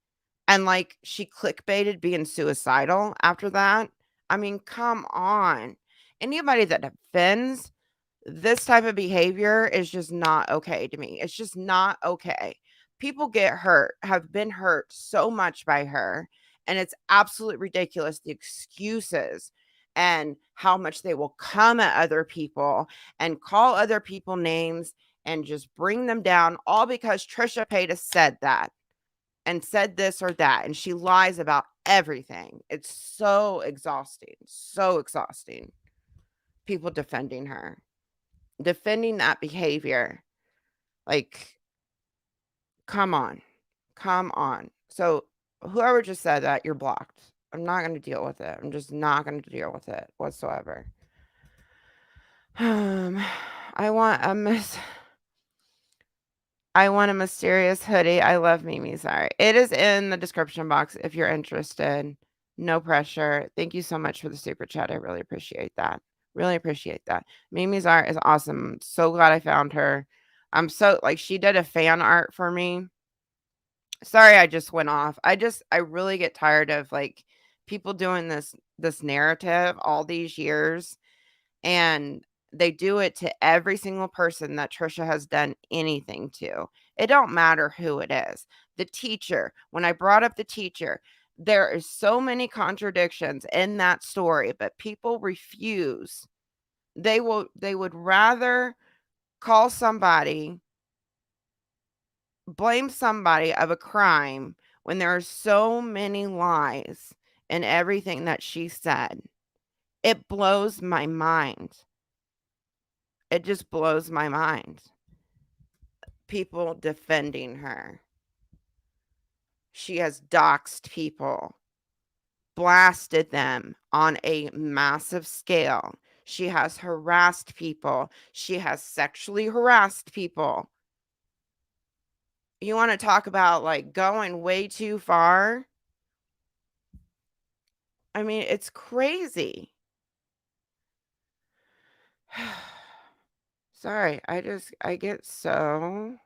And like she clickbaited being suicidal after that. I mean, come on. Anybody that defends this type of behavior is just not okay to me. It's just not okay. People get hurt, have been hurt so much by her, and it's absolutely ridiculous the excuses and how much they will come at other people and call other people names and just bring them down all because Trisha Paytas said that and said this or that and she lies about everything. It's so exhausting. So exhausting. People defending her. Defending that behavior. Like, come on. Come on. So, whoever just said that, you're blocked. I'm not going to deal with it. I'm just not going to deal with it whatsoever. Um, I want a I want a mysterious hoodie. I love Mimi's art. It is in the description box if you're interested. No pressure. Thank you so much for the super chat. I really appreciate that. Really appreciate that. Mimi's art is awesome. So glad I found her. I'm so like she did a fan art for me. Sorry, I just went off. I really get tired of like people doing this narrative all these years and they do it to every single person that Trisha has done anything to. It don't matter who it is. The teacher, when I brought up the teacher, There is so many contradictions in that story, but people refuse. They would rather call somebody, blame somebody of a crime when there are so many lies in everything that she said. It blows my mind. It just blows my mind. People defending her. She has doxed people, blasted them on a massive scale. She has harassed people. She has sexually harassed people. You want to talk about like going way too far? I mean, it's crazy. Sorry, I get so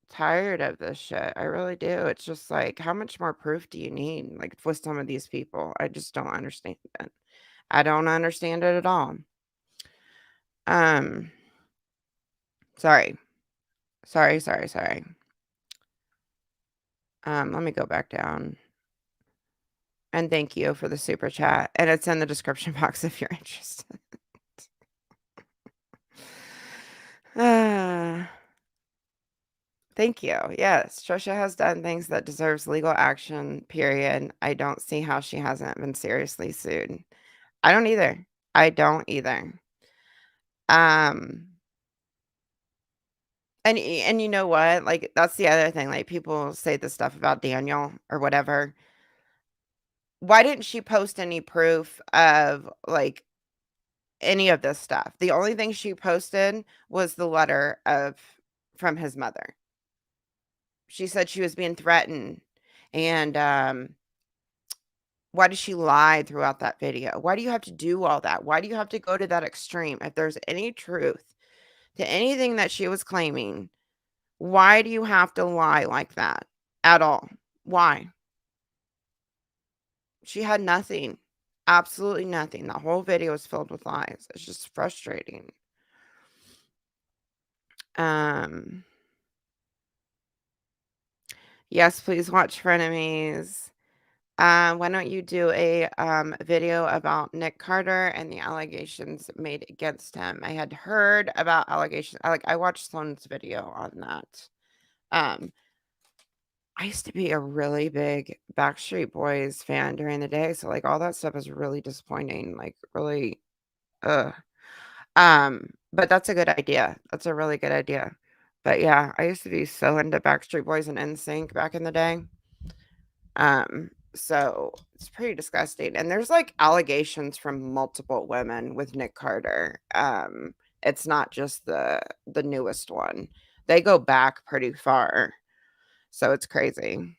tired of this shit. I really do. It's just like, how much more proof do you need? Like with some of these people, I just don't understand it. I don't understand it at all. Um, sorry. Sorry. Let me go back down. And thank you for the super chat. And it's in the description box if you're interested. Thank you. Yes, Trisha has done things that deserves legal action, period. I don't see how she hasn't been seriously sued. I don't either. I don't either. Um, and you know what? Like, that's the other thing. Like, people say this stuff about Daniel or whatever. Why didn't she post any proof of like any of this stuff? The only thing she posted was the letter from his mother. She said she was being threatened, and why does she lie throughout that video? Why do you have to do all that? Why do you have to go to that extreme? If there's any truth to anything that she was claiming, why do you have to lie like that at all? Why? She had nothing. Absolutely nothing. The whole video is filled with lies. It's just frustrating. Yes, please watch Frenemies. Why don't you do a video about Nick Carter and the allegations made against him? I had heard about allegations. I watched Sloan's video on that. I used to be a really big Backstreet Boys fan during the day, so like all that stuff is really disappointing. Like really, ugh. But that's a good idea. That's a really good idea. But yeah, I used to be so into Backstreet Boys and NSYNC back in the day. So it's pretty disgusting. And there's like allegations from multiple women with Nick Carter. It's not just the newest one. They go back pretty far. So it's crazy.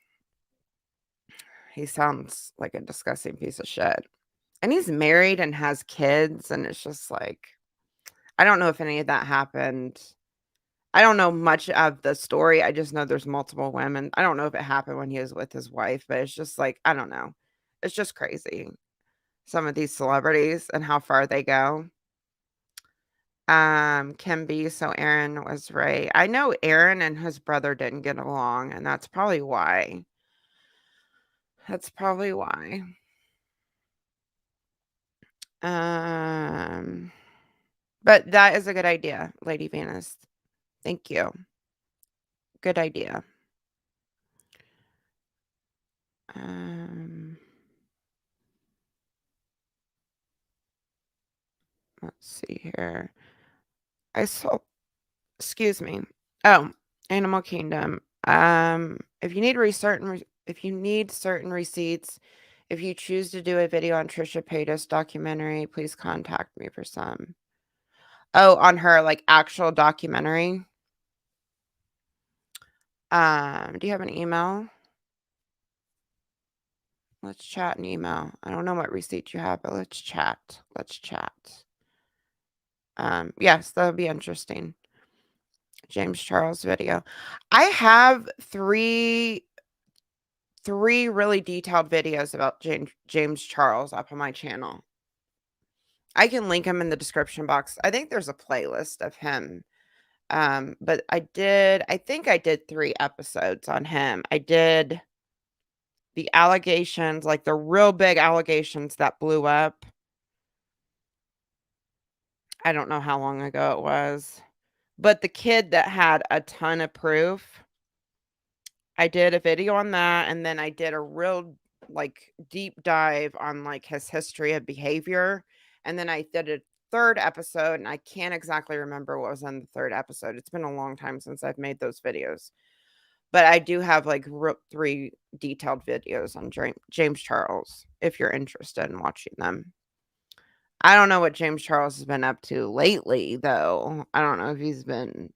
He sounds like a disgusting piece of shit. And he's married and has kids, and it's just like I don't know if any of that happened. I don't know much of the story. I just know there's multiple women. I don't know if it happened when he was with his wife, but it's just like, I don't know. It's just crazy. Some of these celebrities and how far they go. Can be so Aaron was right. I know Aaron and his brother didn't get along, and that's probably why. That's probably why. But that is a good idea, Lady Venus. Thank you. Good idea. Let's see here. I saw excuse me. Oh, Animal Kingdom. If you need certain receipts, if you choose to do a video on Trisha Paytas documentary, please contact me for some. Oh, on her like actual documentary. Do you have an email? Let's chat an email. I don't know what receipt you have, but let's chat. Let's chat. Yes, that would be interesting. James Charles video. I have three really detailed videos about James Charles up on my channel. I can link them in the description box. I think there's a playlist of him. But I think I did 3 episodes on him. I did The allegations, like the real big allegations that blew up, I don't know how long ago it was, but the kid that had a ton of proof, I did a video on that, and then I did a real, like, deep dive on, like, his history of behavior, and then I did a 3rd episode, and I can't exactly remember what was in the 3rd episode. It's been a long time since I've made those videos, but I do have, like, 3 detailed videos on James Charles, if you're interested in watching them. I don't know what James Charles has been up to lately, though. I don't know if he's been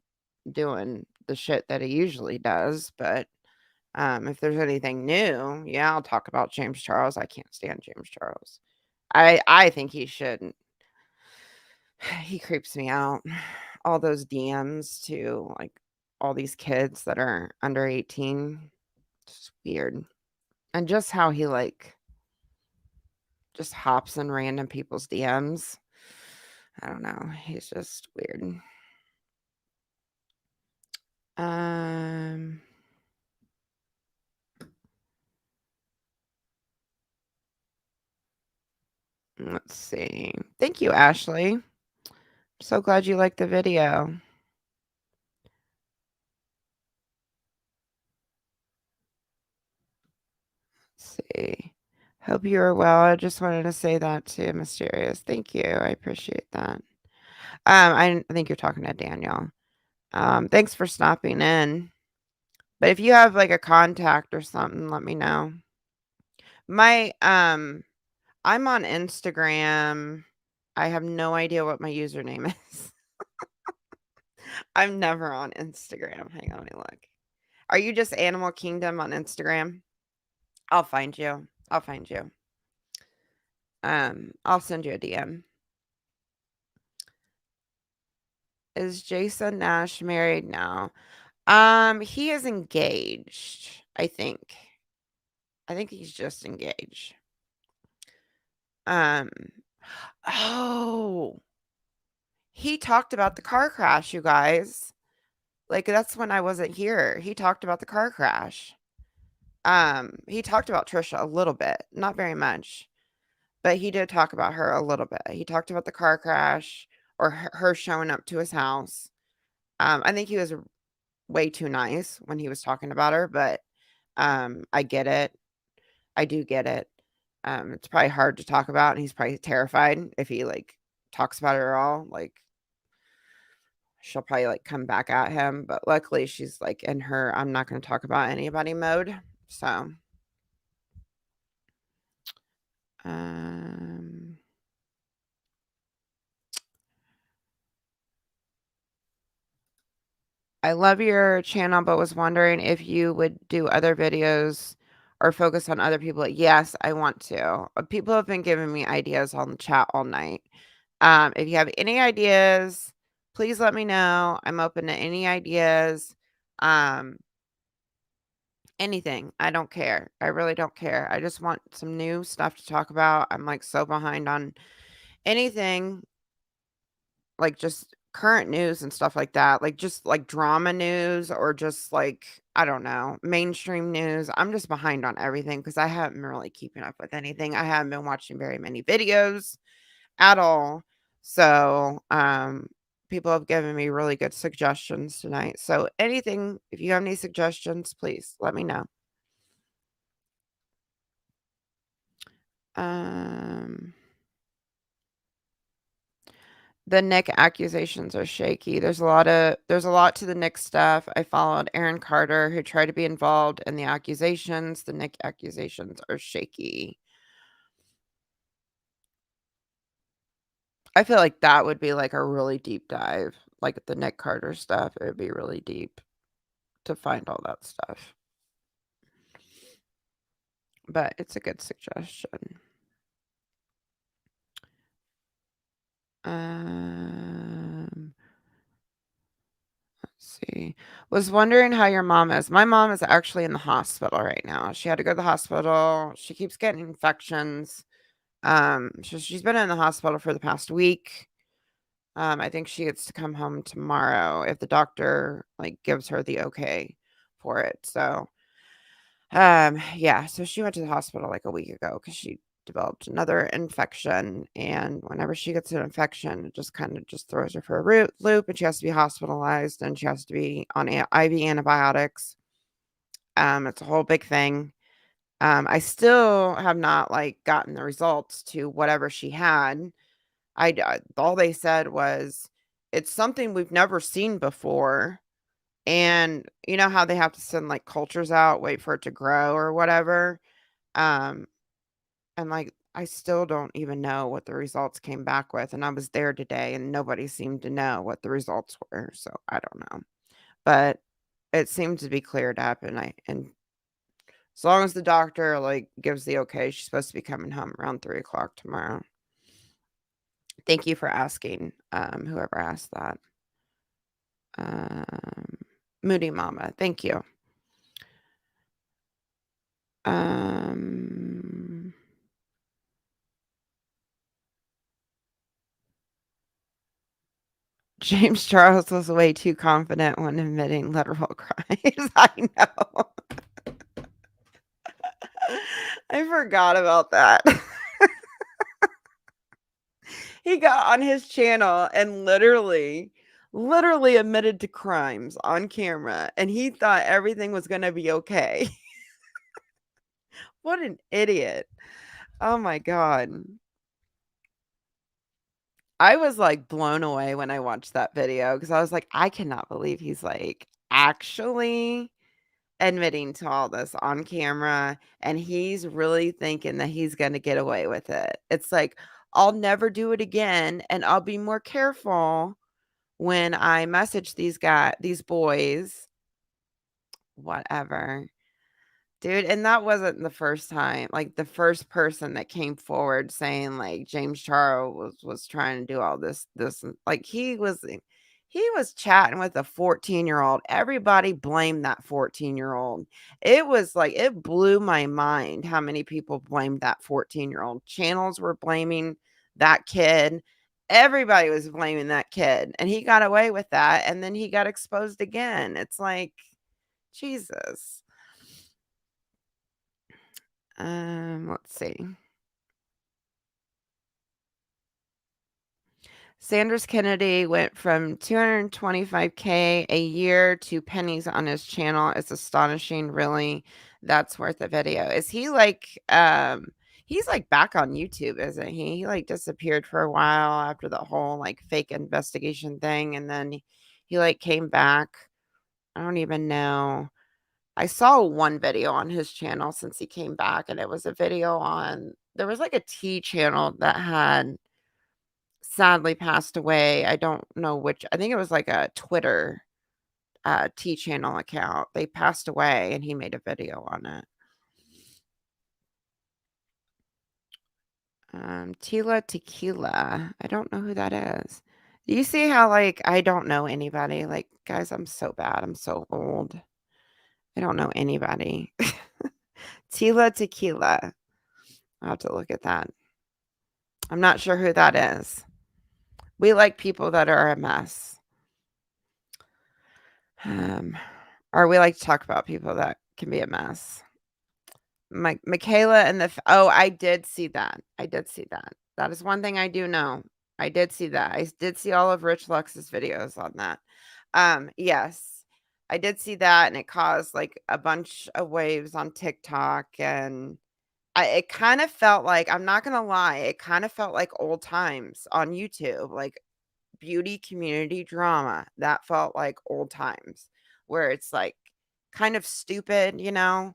doing the shit that he usually does, but if there's anything new, yeah, I'll talk about James Charles. I can't stand James Charles. I think he shouldn't. He creeps me out. All those DMs to, like, all these kids that are under 18. It's weird. And just how he, like, just hops in random people's DMs. I don't know. He's just weird. Um Let's see. Thank you, Ashley. So glad you liked the video. Let's see. Hope you are well. I just wanted to say that to Mysterious. Thank you. I appreciate that. I think you're talking to Daniel. Thanks for stopping in. But if you have like a contact or something, let me know. My I'm on Instagram. I have no idea what my username is. I'm never on Instagram. Hang on, let me look. Are you just Animal Kingdom on Instagram? I'll find you. I'll find you. I'll send you a DM. Is Jason Nash married now? He is engaged, I think. I think he's just engaged. Um, oh, he talked about the car crash, you guys. Like, that's when I wasn't here. He talked about the car crash. He talked about Trisha a little bit, not very much, but he did talk about her a little bit. He talked about the car crash or her showing up to his house. I think he was way too nice when he was talking about her, but I get it. I do get it. It's probably hard to talk about, and he's probably terrified if he like talks about her at all. Like, she'll probably like come back at him, but luckily she's like in her I'm not going to talk about anybody mode. So, um, I love your channel, but was wondering if you would do other videos or focus on other people. Yes, I want to. People have been giving me ideas on the chat all night. If you have any ideas, please let me know. I'm open to any ideas. Um, Anything. I don't care. I really don't care. I just want some new stuff to talk about. I'm like so behind on anything, like just current news and stuff like that. Like just like drama news or just like, I don't know, mainstream news. I'm just behind on everything because I haven't been really keeping up with anything. I haven't been watching very many videos at all. So, people have given me really good suggestions tonight. So anything, if you have any suggestions, please let me know. Um, the Nick accusations are shaky. There's a lot to the Nick stuff. I followed Aaron Carter, who tried to be involved in the accusations. The Nick accusations are shaky. I feel like that would be like a really deep dive, like the Nick Carter stuff. It would be really deep to find all that stuff. But it's a good suggestion. Um, let's see. Was wondering how your mom is. My mom is actually in the hospital right now. She had to go to the hospital. She keeps getting infections. So she's been in the hospital for the past week. I think she gets to come home tomorrow if the doctor like gives her the okay for it. So Yeah, so she went to the hospital like a week ago because she developed another infection, and whenever she gets an infection, it just kind of just throws her for a loop, and she has to be hospitalized, and she has to be on IV antibiotics. It's a whole big thing. I still have not like gotten the results to whatever she had. All they said was it's something we've never seen before. And you know how they have to send like cultures out, wait for it to grow or whatever. Um, and like I still don't even know what the results came back with. And I was there today and nobody seemed to know what the results were. So I don't know. But it seemed to be cleared up and as long as the doctor like gives the okay, she's supposed to be coming home around 3 o'clock tomorrow. Thank you for asking. Whoever asked that. Um, Moody Mama, thank you. Um, James Charles was way too confident when admitting literal crimes. I know. I forgot about that. He got on his channel and literally admitted to crimes on camera, and he thought everything was gonna be okay. What an idiot. Oh my god. I was, like, blown away when I watched that video because I was like, "I cannot believe he's, like, actually admitting to all this on camera, and he's really thinking that he's gonna get away with it." It's like, "I'll never do it again, and I'll be more careful when I message these boys." Whatever. Dude, and that wasn't the first time, like, the first person that came forward saying, like, James Charles was trying to do all this and like, he was chatting with a 14-year-old. Everybody blamed that 14-year-old. It was like it blew my mind how many people blamed that 14-year-old. Channels were blaming that kid. Everybody was blaming that kid, and he got away with that, and then he got exposed again. It's like, Jesus. Let's see. Sanders Kennedy went from 225K a year to pennies on his channel. It's astonishing, really. That's worth a video. Is he like he's like back on YouTube, isn't he? He like disappeared for a while after the whole like fake investigation thing and then he like came back. I don't even know. I saw one video on his channel since he came back and it was a video on there was like a tea channel that had sadly passed away. I don't know which. I think it was like a Twitter, T channel account. They passed away and he made a video on it. Tila Tequila. I don't know who that is. Do you see how, like, I don't know anybody? Like, guys, I'm so bad. I'm so old. I don't know anybody. Tila Tequila. I'll have to look at that. I'm not sure who that is. We like people that are a mess. Or we like to talk about people that can be a mess. Michaela and oh, I did see that. I did see that. That is one thing I do know. I did see that. I did see all of Rich Lux's videos on that. Yes. I did see that and it caused like a bunch of waves on TikTok and it kind of felt like I'm not gonna lie, it kind of felt like old times on YouTube, like beauty community drama. That felt like old times where it's like kind of stupid, you know?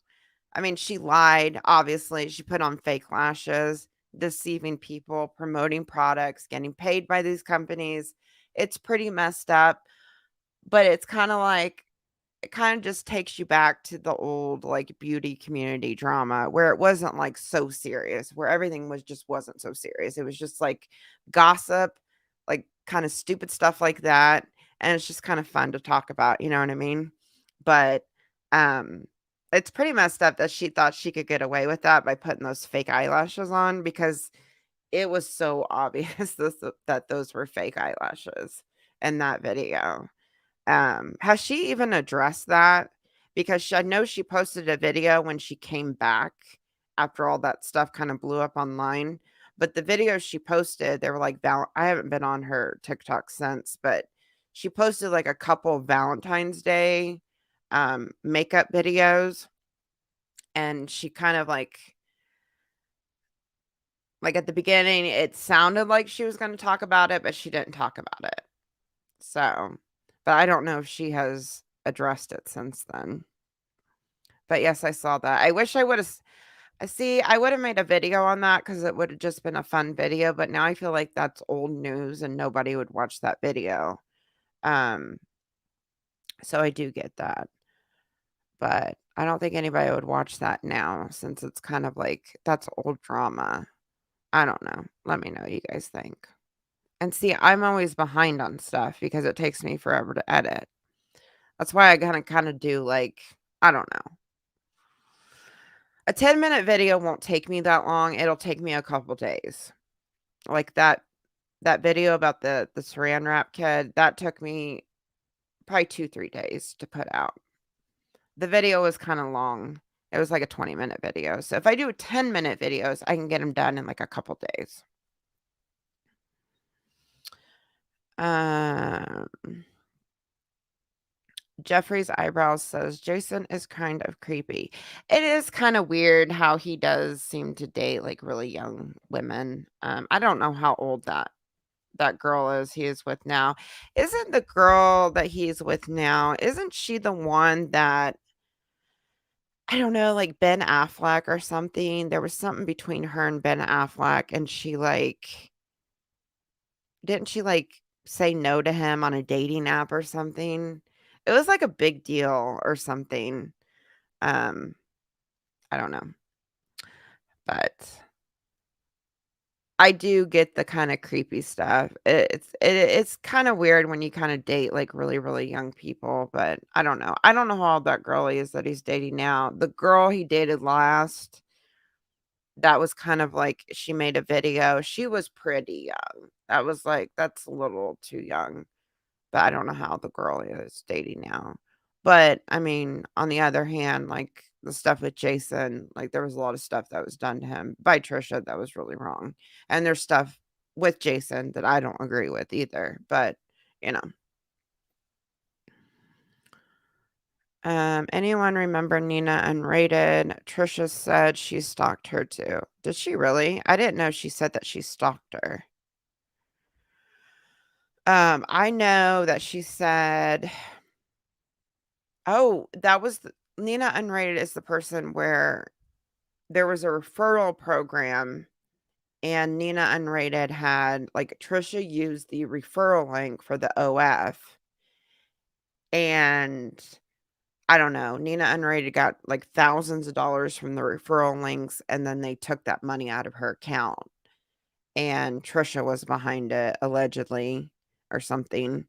I mean, she lied, obviously. She put on fake lashes, deceiving people, promoting products, getting paid by these companies. It's pretty messed up, but it's kind of like it kind of just takes you back to the old like beauty community drama where it wasn't like so serious, where everything wasn't so serious. It was just like gossip, like kind of stupid stuff like that. And it's just kind of fun to talk about, you know what I mean? But um it's pretty messed up that she thought she could get away with that by putting those fake eyelashes on because it was so obvious that those were fake eyelashes in that video. Has she even addressed that? because I know she posted a video when she came back after all that stuff kind of blew up online. But the videos she posted, they were like, I haven't been on her TikTok since, but she posted like a couple Valentine's Day makeup videos. And she kind of like at the beginning, it sounded like she was going to talk about it, but she didn't talk about it. So, but I don't know if she has addressed it since then. But yes, I saw that. I wish I would have. See, I would have made a video on that because it would have just been a fun video. But now I feel like that's old news and nobody would watch that video. Um, so I do get that. But I don't think anybody would watch that now since it's kind of like that's old drama. I don't know. Let me know what you guys think. And see, I'm always behind on stuff because it takes me forever to edit. That's why I kinda do, like, I don't know. A 10-minute video won't take me that long, it'll take me a couple days. Like, that video about the Saran Wrap kid, that took me probably 2, 3 days to put out. The video was kinda long. It was like a 20-minute video, so if I do 10-minute videos, I can get them done in, like, a couple days. Um Jeffrey's eyebrows says, "Jason is kind of creepy." It is kinda weird how he does seem to date, like, really young women. I don't know how old that girl is he is with now. Isn't the girl that he's with now, isn't she the one that I don't know, like, Ben Affleck or something? There was something between her and Ben Affleck, and didn't she, like, say no to him on a dating app or something? It was, like, a big deal or something. Um, I don't know, but I do get the kinda creepy stuff. It's kinda weird when you kinda date, like, really, really young people, but I don't know. I don't know how old that girl is that he's dating now. The girl he dated last, that was kind of like she made a video. She was pretty young. That was like that's a little too young. But I don't know how the girl is dating now. But, I mean, on the other hand, like, the stuff with Jason, like, there was a lot of stuff that was done to him by Trisha that was really wrong. And there's stuff with Jason that I don't agree with either, but, you know. Anyone remember Nina Unrated? Trisha said she stalked her too. Did she really? I didn't know she said that she stalked her. I know that she said oh, that was the Nina Unrated is the person where there was a referral program and Nina Unrated had like Trisha used the referral link for the OF and I don't know, Nina Unrated got like thousands of dollars from the referral links and then they took that money out of her account and Trisha was behind it allegedly or something.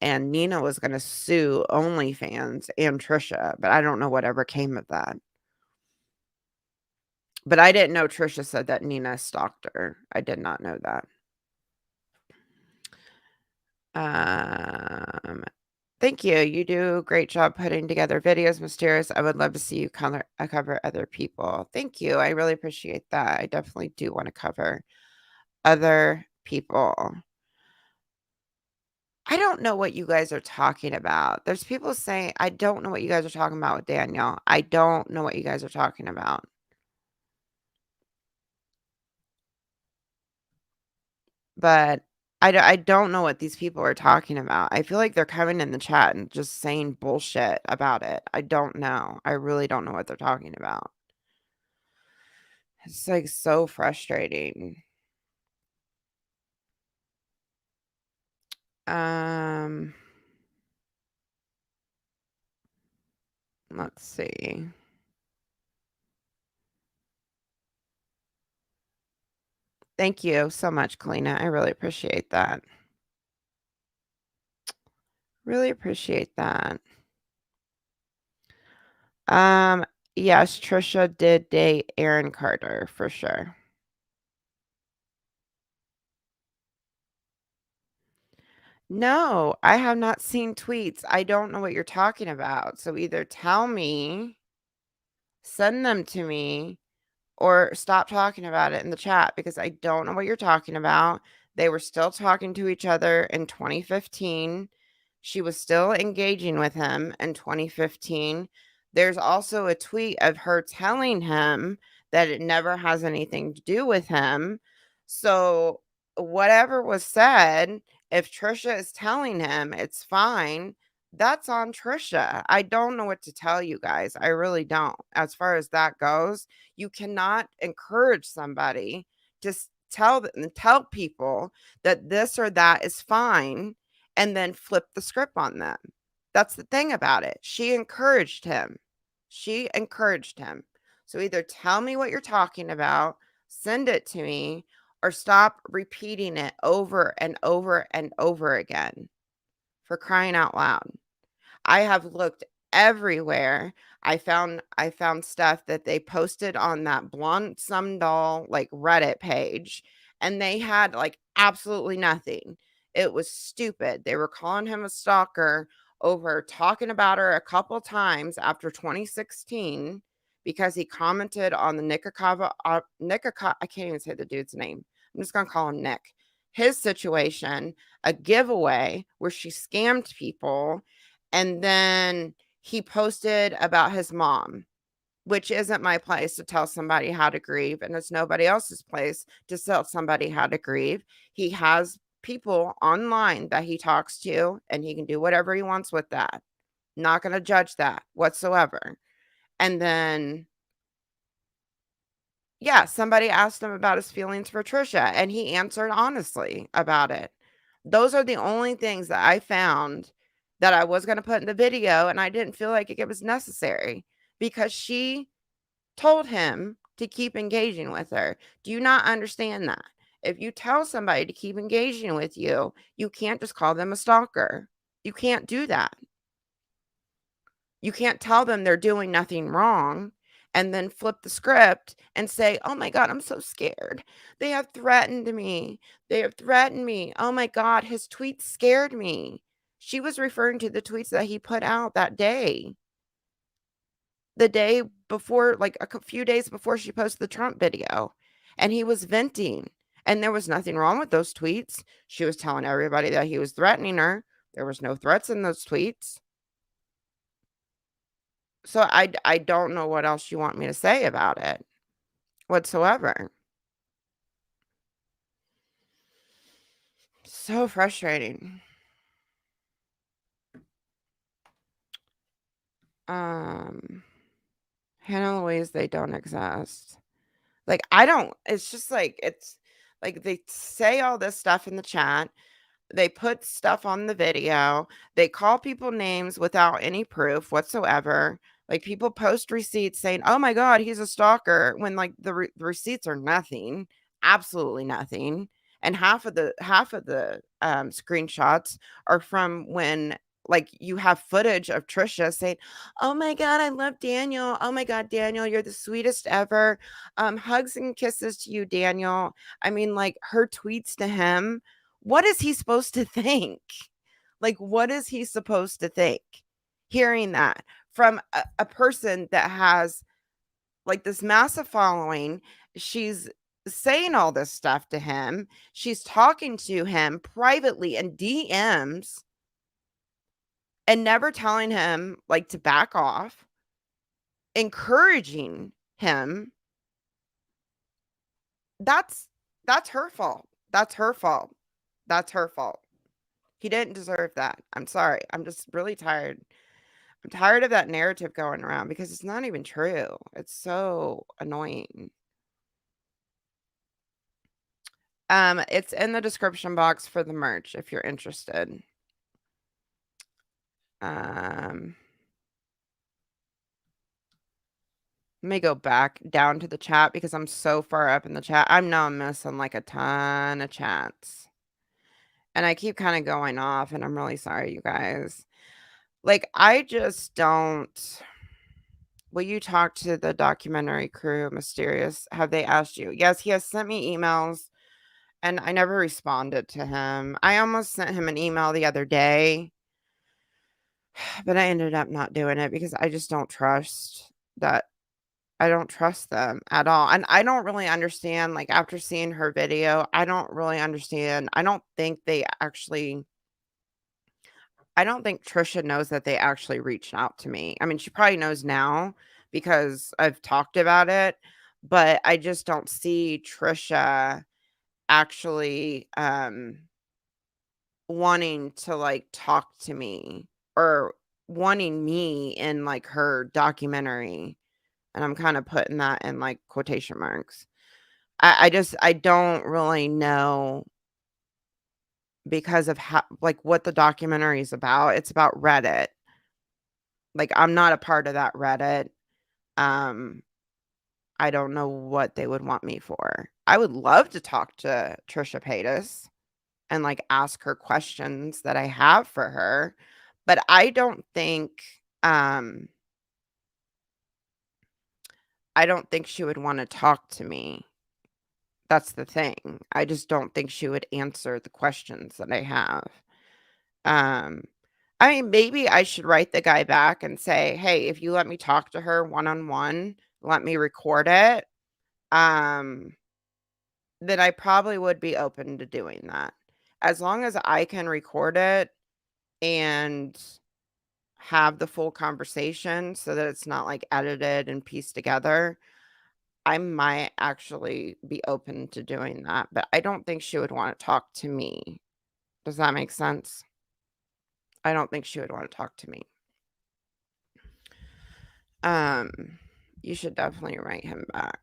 And Nina was gonna sue OnlyFans and Trisha, but I don't know whatever came of that. But I didn't know Trisha said that Nina stalked her. I did not know that. Um, thank you. You do a great job putting together videos, Mysterious. I would love to see you cover other people. Thank you. I really appreciate that. I definitely do want to cover other people. I don't know what you guys are talking about. There's people saying, I don't know what you guys are talking about with Daniel. I don't know what you guys are talking about. But I don't know what these people are talking about. I feel like they're coming in the chat and just saying bullshit about it. I don't know. I really don't know what they're talking about. It's, like, so frustrating. Um, let's see. Thank you so much, Kalina. I really appreciate that. Really appreciate that. Um, yes, Trisha did date Aaron Carter for sure. No, I have not seen tweets. I don't know what you're talking about. So either tell me, send them to me, or stop talking about it in the chat because I don't know what you're talking about. They were still talking to each other in 2015. She was still engaging with him in 2015. There's also a tweet of her telling him that it never has anything to do with him. So, whatever was said, if Trisha is telling him it's fine, that's on Trisha. I don't know what to tell you guys. I really don't. As far as that goes, you cannot encourage somebody to tell people that this or that is fine and then flip the script on them. That's the thing about it. She encouraged him. She encouraged him. So either tell me what you're talking about, send it to me, or stop repeating it over and over and over again. For crying out loud. I have looked everywhere. I found stuff that they posted on that Blonde Some Doll, like, Reddit page, and they had, like, absolutely nothing. It was stupid. They were calling him a stalker over talking about her a couple times after 2016 because he commented on the I can't even say the dude's name. I'm just gonna call him Nick. His situation, a giveaway where she scammed people, and then he posted about his mom, which isn't my place to tell somebody how to grieve, and it's nobody else's place to tell somebody how to grieve. He has people online that he talks to, and he can do whatever he wants with that. Not going to judge that whatsoever. And then, yeah, somebody asked him about his feelings for Trisha, and he answered honestly about it. Those are the only things that I found that I was going to put in the video, and I didn't feel like it was necessary because she told him to keep engaging with her. Do you not understand that? If you tell somebody to keep engaging with you, you can't just call them a stalker. You can't do that. You can't tell them they're doing nothing wrong and then flip the script and say, "Oh my God, I'm so scared. They have threatened me. They have threatened me. Oh my God, his tweets scared me." She was referring to the tweets that he put out that day. The day before, like a few days before she posted the Trump video. And he was venting. And there was nothing wrong with those tweets. She was telling everybody that he was threatening her. There was no threats in those tweets. So I don't know what else you want me to say about it whatsoever. So frustrating. Hannah Louise, they don't exist. Like, I don't, it's just like, it's like they say all this stuff in the chat. They put stuff on the video. They call people names without any proof whatsoever. Like, people post receipts saying, "Oh my God, he's a stalker," when like the receipts are nothing, absolutely nothing. And half of the screenshots are from when, like, you have footage of Trisha saying, "Oh my God, I love Daniel. Oh my God, Daniel, you're the sweetest ever. Hugs and kisses to you, Daniel." I mean, like, her tweets to him, what is he supposed to think? Like, what is he supposed to think? Hearing that from a person that has, like, this massive following. She's saying all this stuff to him. She's talking to him privately in DMs and never telling him, like, to back off, encouraging him. That's that's her fault. That's her fault. That's her fault. He didn't deserve that. I'm sorry. I'm just really tired. I'm tired of that narrative going around because it's not even true. It's so annoying. It's in the description box for the merch if you're interested. Let me go back down to the chat because I'm so far up in the chat. I know I'm missing like a ton of chats. And I keep kind of going off, and I'm really sorry, you guys. Like, I just don't. Will you talk to the documentary crew, Mysterious? Have they asked you? Yes, he has sent me emails and I never responded to him. I almost sent him an email the other day, but I ended up not doing it because I just don't trust that I don't trust them at all, and I don't really understand, like, after seeing her video, I don't really understand. I don't think Trisha knows that they actually reached out to me. I mean, she probably knows now because I've talked about it, but I just don't see Trisha actually, wanting to, like, talk to me or wanting me in, like, her documentary, and I'm kinda putting that in, like, quotation marks. I don't really know because of how like, what the documentary is about. It's about Reddit. Like, I'm not a part of that Reddit. Um, I don't know what they would want me for. I would love to talk to Trisha Paytas and, like, ask her questions that I have for her, but um, I don't think she would wanna talk to me. That's the thing. I just don't think she would answer the questions that I have. Um, I mean, maybe I should write the guy back and say, "Hey, if you let me talk to her one-on-one, let me record it," um, then I probably would be open to doing that. As long as I can record it and have the full conversation so that it's not, like, edited and pieced together, I might actually be open to doing that, but I don't think she would wanna talk to me. Does that make sense? I don't think she would wanna talk to me. Um, you should definitely write him back.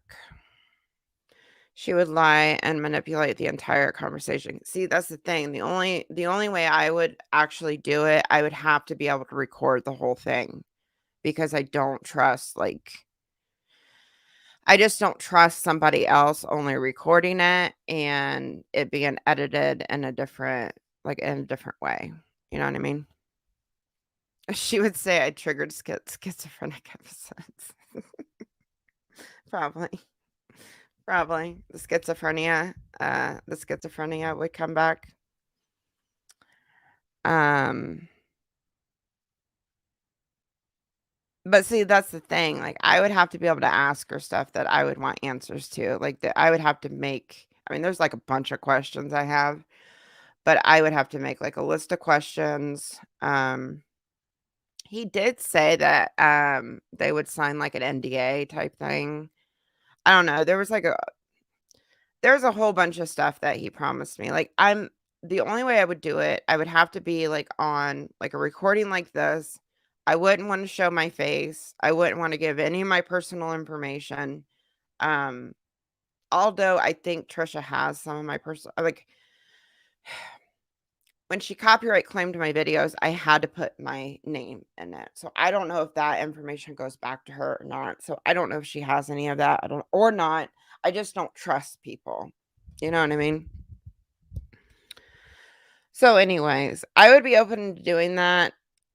She would lie and manipulate the entire conversation. See, that's the thing. The only way I would actually do it, I would have to be able to record the whole thing because I don't trust, like I just don't trust somebody else only recording it and it being edited in a different in a different way. You know what I mean? She would say I triggered schizophrenic episodes. Probably. Probably. The schizophrenia would come back. Um, but see, that's the thing, like, I would have to be able to ask her stuff that I would want answers to, like, that I would have to make I mean, there's, like, a bunch of questions I have, but I would have to make, like, a list of questions. He did say that, they would sign, like, an NDA type thing. I don't know, there's a whole bunch of stuff that he promised me, like, the only way I would do it, I would have to be, like, on, like, a recording like this. I wouldn't wanna show my face. I wouldn't wanna give any of my personal information. Um, although I think Trisha has some of my personal like, when she copyright claimed my videos, I had to put my name in it. So I don't know if that information goes back to her or not. So I don't know if she has any of that. I don't or not. I just don't trust people. You know what I mean? So anyways, I would be open to doing that.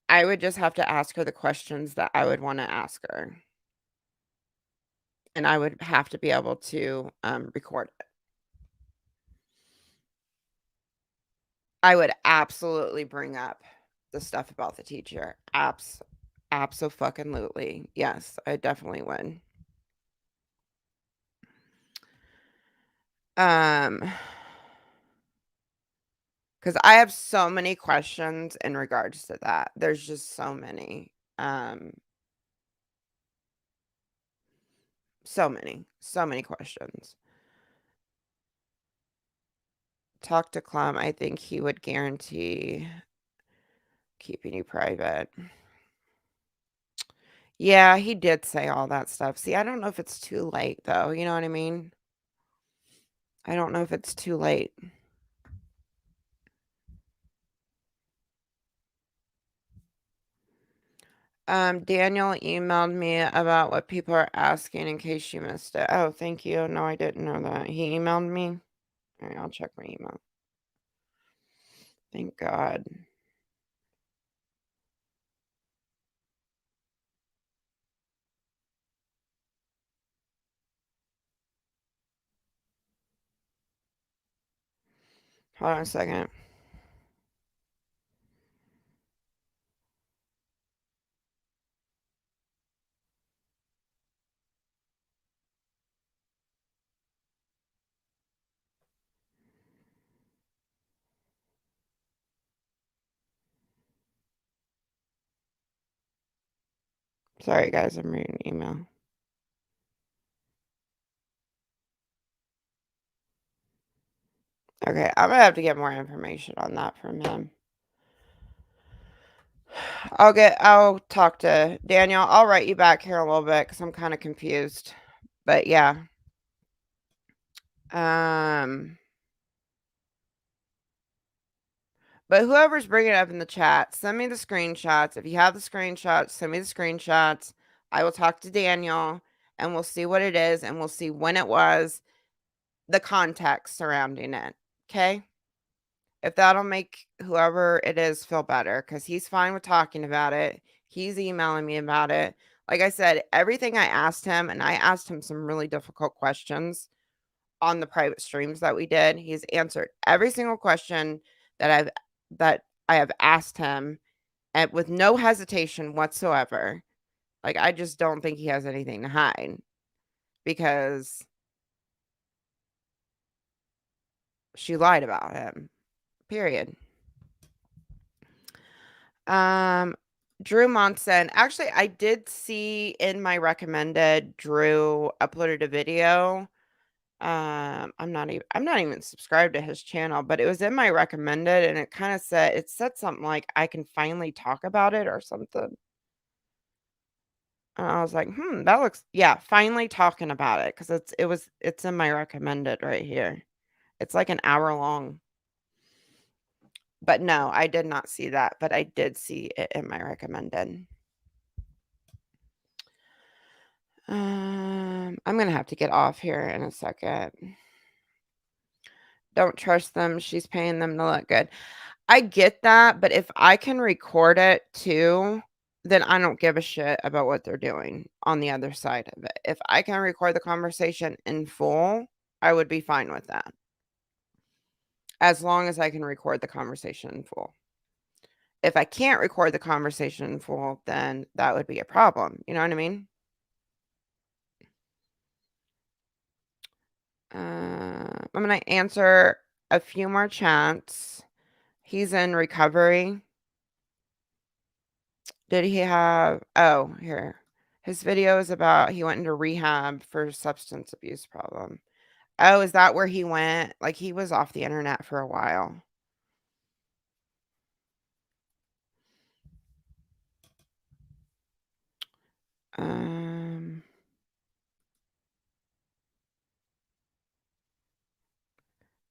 I would just have to ask her the questions that I would want to ask her. And I would have to be able to record it. I would absolutely bring up the stuff about the teacher. Abso-fucking-lutely. Yes, I definitely would. Um, because I have so many questions in regards to that. There's just so many. So many questions. Talk to Clum. I think he would guarantee keeping you private. Yeah, he did say all that stuff. See, I don't know if it's too late though. You know what I mean? I don't know if it's too late. Daniel emailed me about what people are asking in case you missed it. Oh, thank you. No, I didn't know that. He emailed me. All right, I'll check my email. Thank God. Hold on a second. Sorry, guys, I'm reading an email. Okay, I'm gonna have to get more information on that from him. I'll talk to Daniel. I'll write you back here a little bit because I'm kind of confused. But yeah. But whoever's bringing it up in the chat, send me the screenshots. If you have the screenshots, send me the screenshots. I will talk to Daniel and we'll see what it is and we'll see when it was, the context surrounding it. Okay? If that'll make whoever it is feel better, because he's fine with talking about it. He's emailing me about it. Like I said, everything I asked him, and I asked him some really difficult questions on the private streams that we did. He's answered every single question that I have asked him, and with no hesitation whatsoever. Like, I just don't think he has anything to hide because she lied about him. Period. Drew Monson. Actually, I did see in my recommended Drew uploaded a video. I'm not even subscribed to his channel, but it was in my recommended and it kind of said something like I can finally talk about it or something. And I was like, that looks, yeah, finally talking about it because it's in my recommended right here. It's like an hour long. But no, I did not see that, but I did see it in my recommended. I'm gonna have to get off here in a second. Don't trust them. She's paying them to look good. I get that, but if I can record it too, then I don't give a shit about what they're doing on the other side of it. If I can record the conversation in full, I would be fine with that. As long as I can record the conversation in full. If I can't record the conversation in full, then that would be a problem. You know what I mean? I'm going to answer a few more chats. He's in recovery. Did he have, oh, here. His video is about he went into rehab for substance abuse problem. Oh, is that where he went? Like, he was off the internet for a while.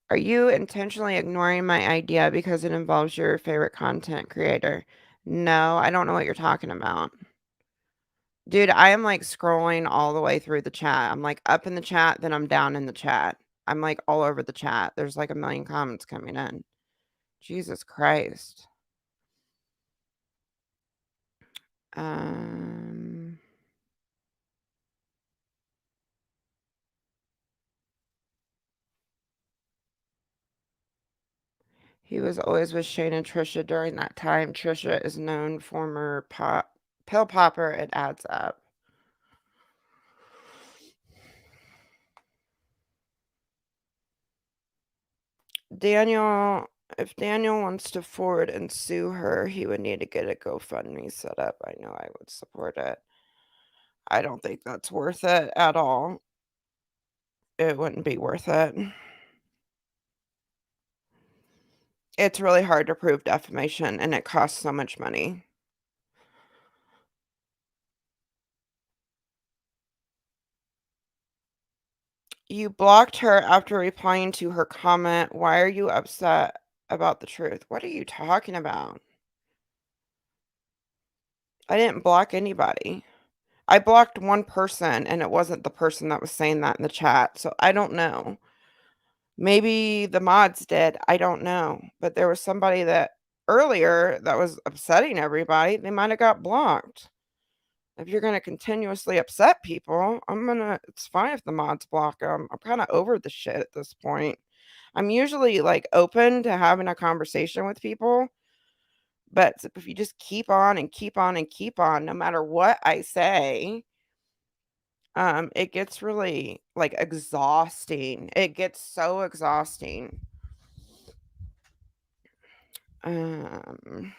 Are you intentionally ignoring my idea because it involves your favorite content creator? No, I don't know what you're talking about. Dude, I am like scrolling all the way through the chat. I'm like up in the chat, then I'm down in the chat. I'm like all over the chat. There's like a million comments coming in. Jesus Christ. He was always with Shane and Trisha during that time. Trisha is known former pill popper. It adds up. Daniel, if Daniel wants to forward and sue her, he would need to get a GoFundMe set up. I know I would support it. I don't think that's worth it at all. It wouldn't be worth it. It's really hard to prove defamation and it costs so much money. You blocked her after replying to her comment. Why are you upset about the truth? What are you talking about? I didn't block anybody. I blocked one person and it wasn't the person that was saying that in the chat. So I don't know. Maybe the mods did. I don't know. But there was somebody that earlier that was upsetting everybody. They might have got blocked. If you're going to continuously upset people, it's fine if the mods block them. I'm kind of over the shit at this point. I'm usually, like, open to having a conversation with people, but if you just keep on and keep on and keep on, no matter what I say, it gets really, like, exhausting. It gets so exhausting. Um,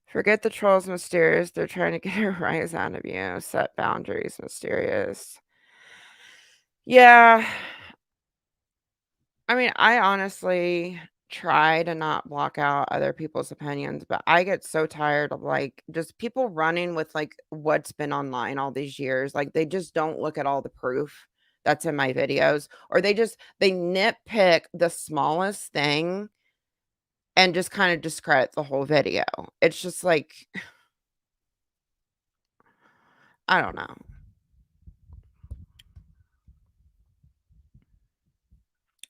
Forget the trolls, mysterious. They're trying to get a rise out of you. Set boundaries, mysterious. Yeah. I mean, I honestly try to not block out other people's opinions, but I get so tired of like just people running with like what's been online all these years. Like they just don't look at all the proof that's in my videos, or they nitpick the smallest thing and just kind of discredit the whole video. It's just like I don't know.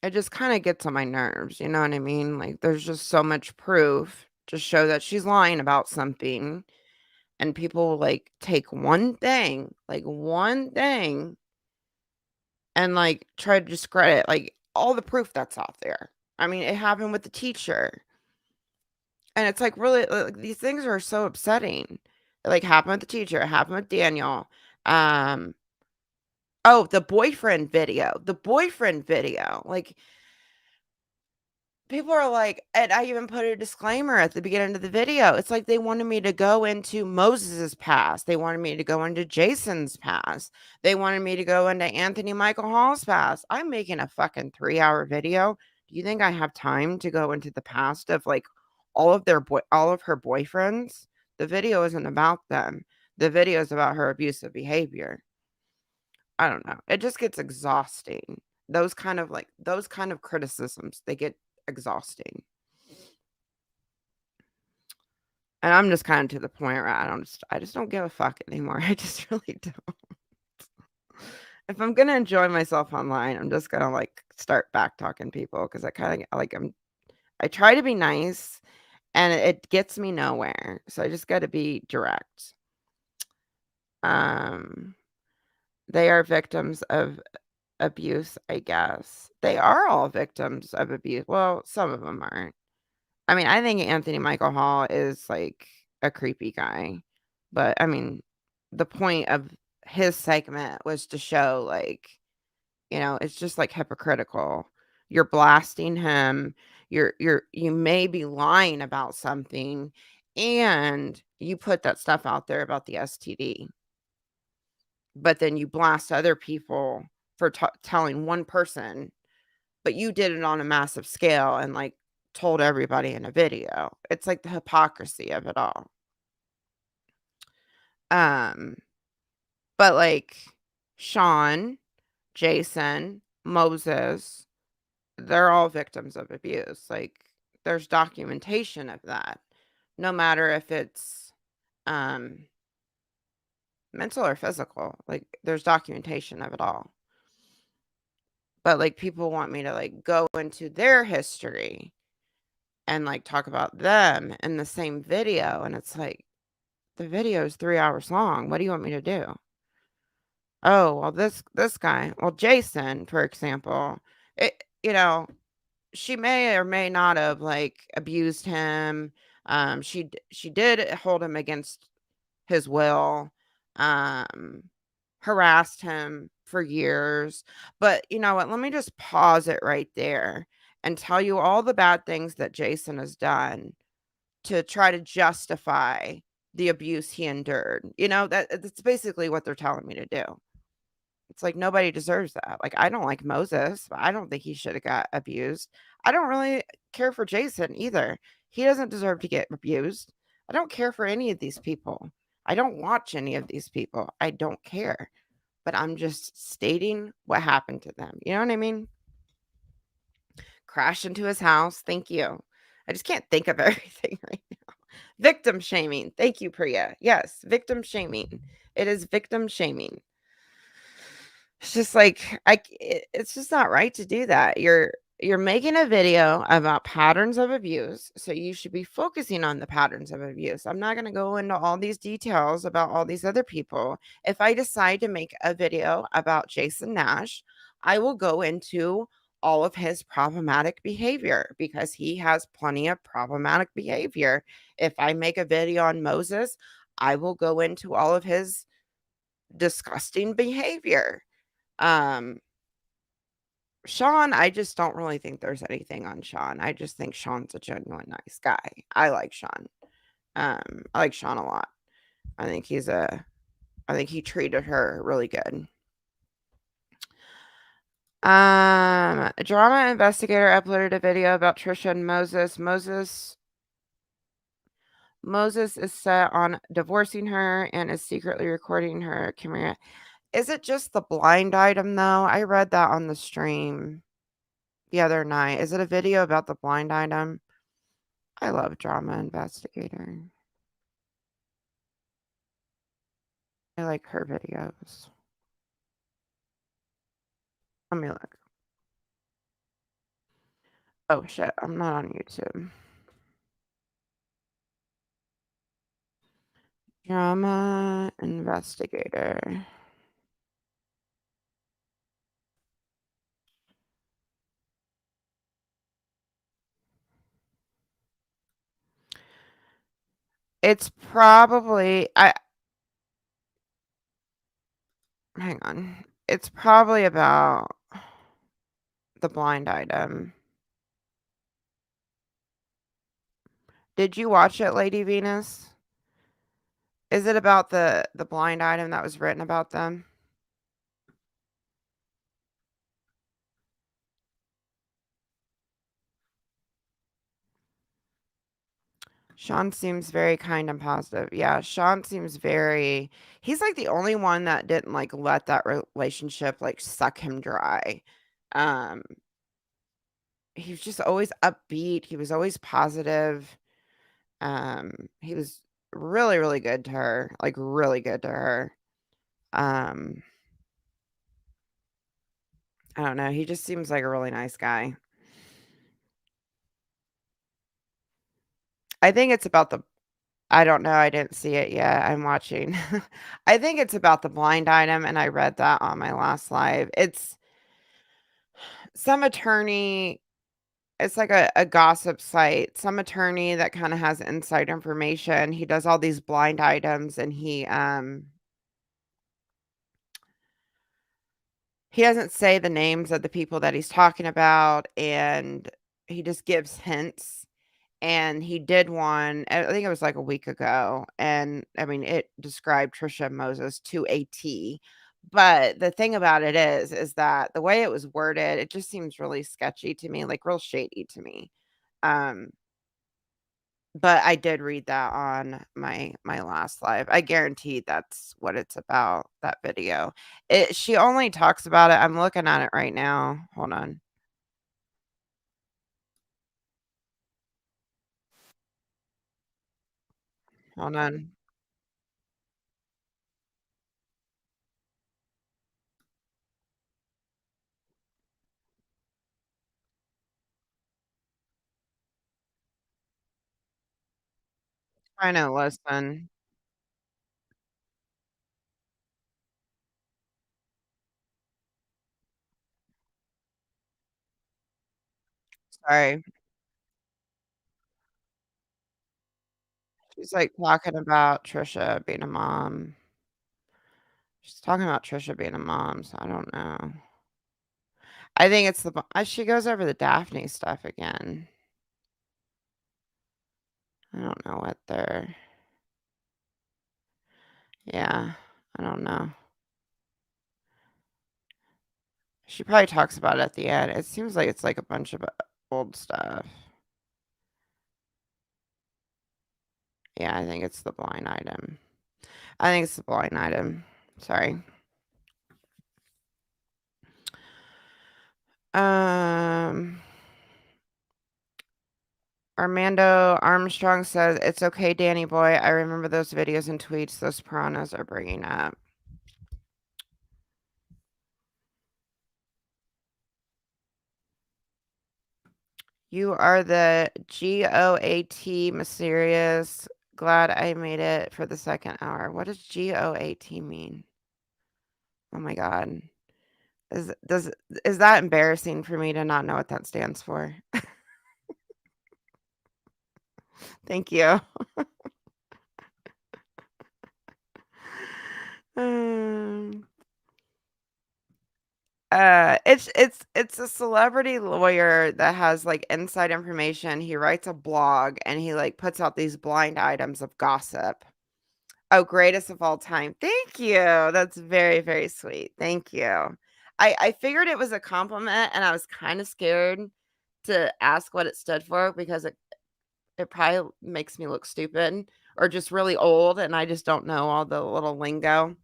It just kind of gets on my nerves, you know what I mean? Like there's just so much proof to show that she's lying about something. And people will, like, take one thing, and, like, try to discredit, like, all the proof that's out there. I mean, it happened with the teacher, and it's, like, really, like, these things are so upsetting. It, like, happened with the teacher, it happened with Daniel. Um, oh, the boyfriend video, like, people are like and I even put a disclaimer at the beginning of the video. It's like they wanted me to go into Moses's past. They wanted me to go into Jason's past. They wanted me to go into Anthony Michael Hall's past. I'm making a fucking 3-hour video. Do you think I have time to go into the past of like all of her boyfriends? The video isn't about them. The video is about her abusive behavior. I don't know. It just gets exhausting. Those kind of criticisms, they get exhausting. And I'm just kind of to the point where I just don't give a fuck anymore. I just really don't. If I'm gonna enjoy myself online, I'm just gonna like start back talking people because I kind of like I try to be nice and it gets me nowhere. So I just got to be direct. Um, they are victims of abuse, I guess. They are all victims of abuse. Well, some of them aren't. I mean, I think Anthony Michael Hall is, like, a creepy guy, but, I mean, the point of his segment was to show, like, it's just, like, hypocritical. You're blasting him, you may be lying about something, and you put that stuff out there about the STD, but then you blast other people for telling one person, but you did it on a massive scale and, like, told everybody in a video. It's like the hypocrisy of it all. Um, but, like, Sean, Jason, Moses, they're all victims of abuse. Like, there's documentation of that. No matter if it's, um, mental or physical, like, there's documentation of it all. But, like, people want me to, like, go into their history and, like, talk about them in the same video, and it's like, the video is 3 hours long. What do you want me to do? Oh, well, this guy, well, Jason, for example, it she may or may not have, like, abused him. She did hold him against his will, um, harassed him for years. But you know what? Let me just pause it right there and tell you all the bad things that Jason has done to try to justify the abuse he endured. That's basically what they're telling me to do. It's like nobody deserves that. Like I don't like Moses, but I don't think he should have got abused. I don't really care for Jason either. He doesn't deserve to get abused. I don't care for any of these people. I don't watch any of these people. I don't care. But I'm just stating what happened to them. You know what I mean? Crash into his house. Thank you. I just can't think of everything right now. Victim shaming. Thank you, Priya. Yes, victim shaming. It is victim shaming. It's just like it's just not right to do that. You're making a video about patterns of abuse, so you should be focusing on the patterns of abuse. I'm not going to go into all these details about all these other people. If I decide to make a video about Jason Nash, I will go into all of his problematic behavior because he has plenty of problematic behavior. If I make a video on Moses, I will go into all of his disgusting behavior. Um, Sean, I just don't really think there's anything on Sean. I just think Sean's a genuine nice guy. I like Sean. I like Sean a lot. I think I think he treated her really good. A drama investigator uploaded a video about Trisha and Moses. Moses is set on divorcing her and is secretly recording her camera. Is it just the blind item though? I read that on the stream the other night. Is it a video about the blind item? I love drama investigator. I like her videos. Let me look. Oh shit, I'm not on YouTube. Drama investigator. It's probably I hang on. It's probably about the blind item. Did you watch it, Lady Venus? Is it about the blind item that was written about them? Sean seems very kind and positive. Yeah, Sean seems very he's like the only one that didn't like let that relationship like suck him dry. Um he was just always upbeat. He was always positive. He was really, really good to her, like really good to her. Um, I don't know. He just seems like a really nice guy. I think it's about the I don't know. I didn't see it yet. I'm watching. I think it's about the blind item, and I read that on my last live. It's some attorney. It's like a gossip site. Some attorney that kind of has inside information. He does all these blind items, and he doesn't say the names of the people that he's talking about, and he just gives hints. And he did one, I think it was like a week ago, and I mean, it described Trisha and Moses to a T. But the thing about it is that the way it was worded, it just seems really sketchy to me, like real shady to me. Um, but I did read that on my last live. I guarantee that's what it's about, that video. She only talks about it. I'm looking at it right now. Hold on. Hold on. Trying to listen. Sorry. She's, like, talking about Trisha being a mom. She's talking about Trisha being a mom, so I don't know. I think it's she goes over the Daphne stuff again. I don't know what they're yeah, I don't know. She probably talks about it at the end. It seems like it's, like, a bunch of, old stuff. Yeah, I think it's the blind item. I think it's the blind item. Sorry. Um Armando Armstrong says, "It's okay, Danny boy. I remember those videos and tweets those piranhas are bringing up." You are the GOAT mysterious. Glad I made it for the second hour. What does GOAT mean? Oh my god. Is that embarrassing for me to not know what that stands for? Thank you. Um, it's a celebrity lawyer that has, like, inside information. He writes a blog, and he, like, puts out these blind items of gossip. Oh, greatest of all time. Thank you. That's very, very sweet. Thank you. I figured it was a compliment, and I was kinda scared to ask what it stood for because it probably makes me look stupid or just really old, and I just don't know all the little lingo.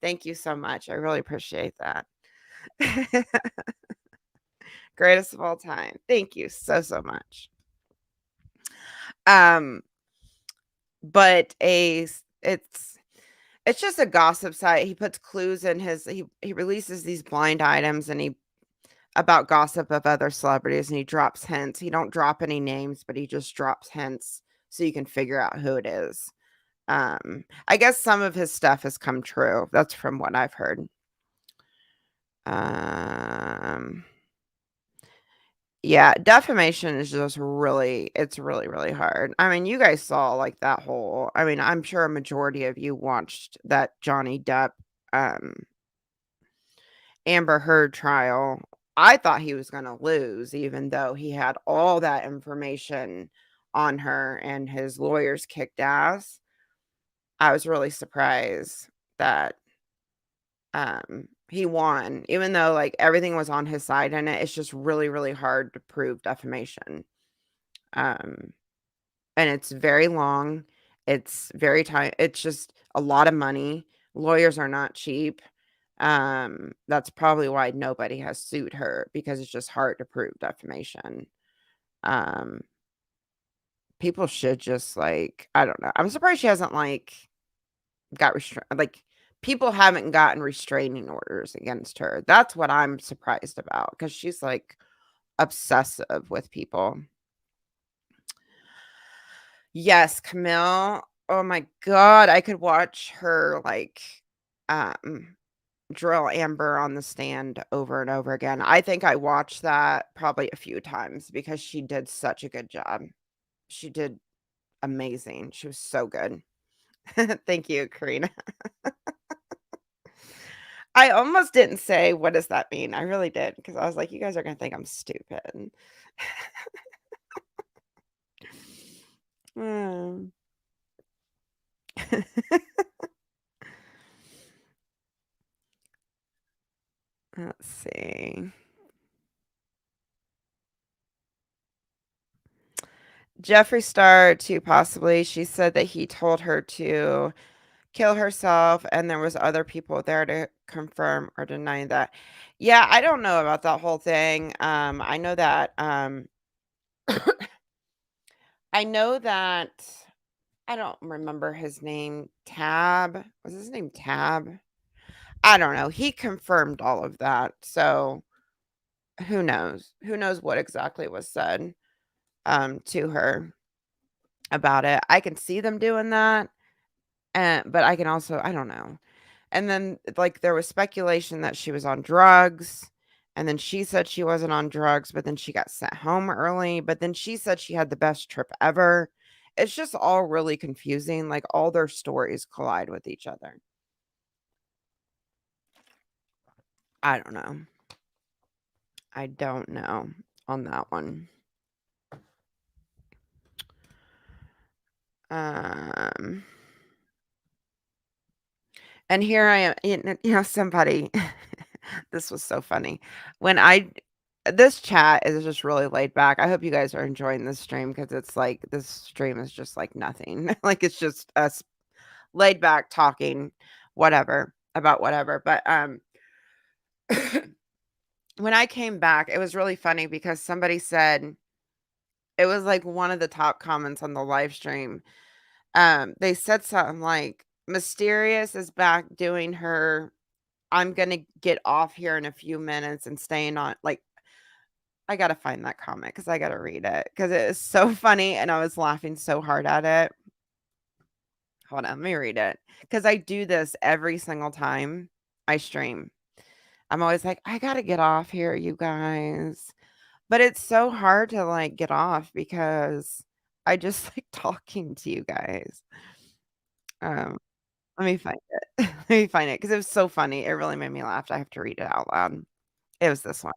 Thank you so much. I really appreciate that. Greatest of all time. Thank you so, so much. Um, but it's just a gossip site. He puts clues in he releases these blind items and he about gossip of other celebrities and he drops hints. He don't drop any names, but he just drops hints so you can figure out who it is. I guess some of his stuff has come true. That's from what I've heard. Um Yeah, defamation is just it's really, really hard. I mean, you guys saw like that whole I'm sure a majority of you watched that Johnny Depp um Amber Heard trial. I thought he was going to lose even though he had all that information on her and his lawyers kicked ass. I was really surprised that he won even though like everything was on his side in it. It's just really, really hard to prove defamation. Um and it's very long. It's very time it's just a lot of money. Lawyers are not cheap. That's probably why nobody has sued her because it's just hard to prove defamation. Um, People should just like, I don't know. I'm surprised she hasn't like got like people haven't gotten restraining orders against her. That's what I'm surprised about because she's like obsessive with people. Yes, Camille. Oh my god, I could watch her like um drill Amber on the stand over and over again. I think I watched that probably a few times because she did such a good job. She did amazing. She was so good. Thank you, Karina. I almost didn't say, "What does that mean?" I really did because I was like, "You guys are gonna think I'm stupid." Mm. Let's see. Jeffree Star too, possibly. She said that he told her to kill herself, and there was other people there to confirm or deny that. Yeah, I don't know about that whole thing. I know that, I know that I don't remember his name. Tab? Was his name Tab? I don't know. He confirmed all of that. So who knows? Who knows what exactly was said to her about it. I can see them doing that. But I can also I don't know. And then, like, there was speculation that she was on drugs, and then she said she wasn't on drugs, but then she got sent home early, but then she said she had the best trip ever. It's just all really confusing, like, all their stories collide with each other. I don't know. I don't know on that one. Um, and here I am, somebody this was so funny. When I This chat is just really laid back. I hope you guys are enjoying this stream because it's like this stream is just like nothing. Like it's just us laid back talking whatever about whatever. But when I came back, it was really funny because somebody said it was like one of the top comments on the live stream. They said something like Mysterious is back doing her I'm gonna get off here in a few minutes and staying on like I gotta find that comment because I gotta read it because it is so funny and I was laughing so hard at it. Hold on, let me read it because I do this every single time I stream. I'm always like, "I gotta get off here, you guys." But it's so hard to, like, get off because I just like talking to you guys. Um, let me find it. Let me find it because it was so funny. It really made me laugh. I have to read it out loud. It was this one.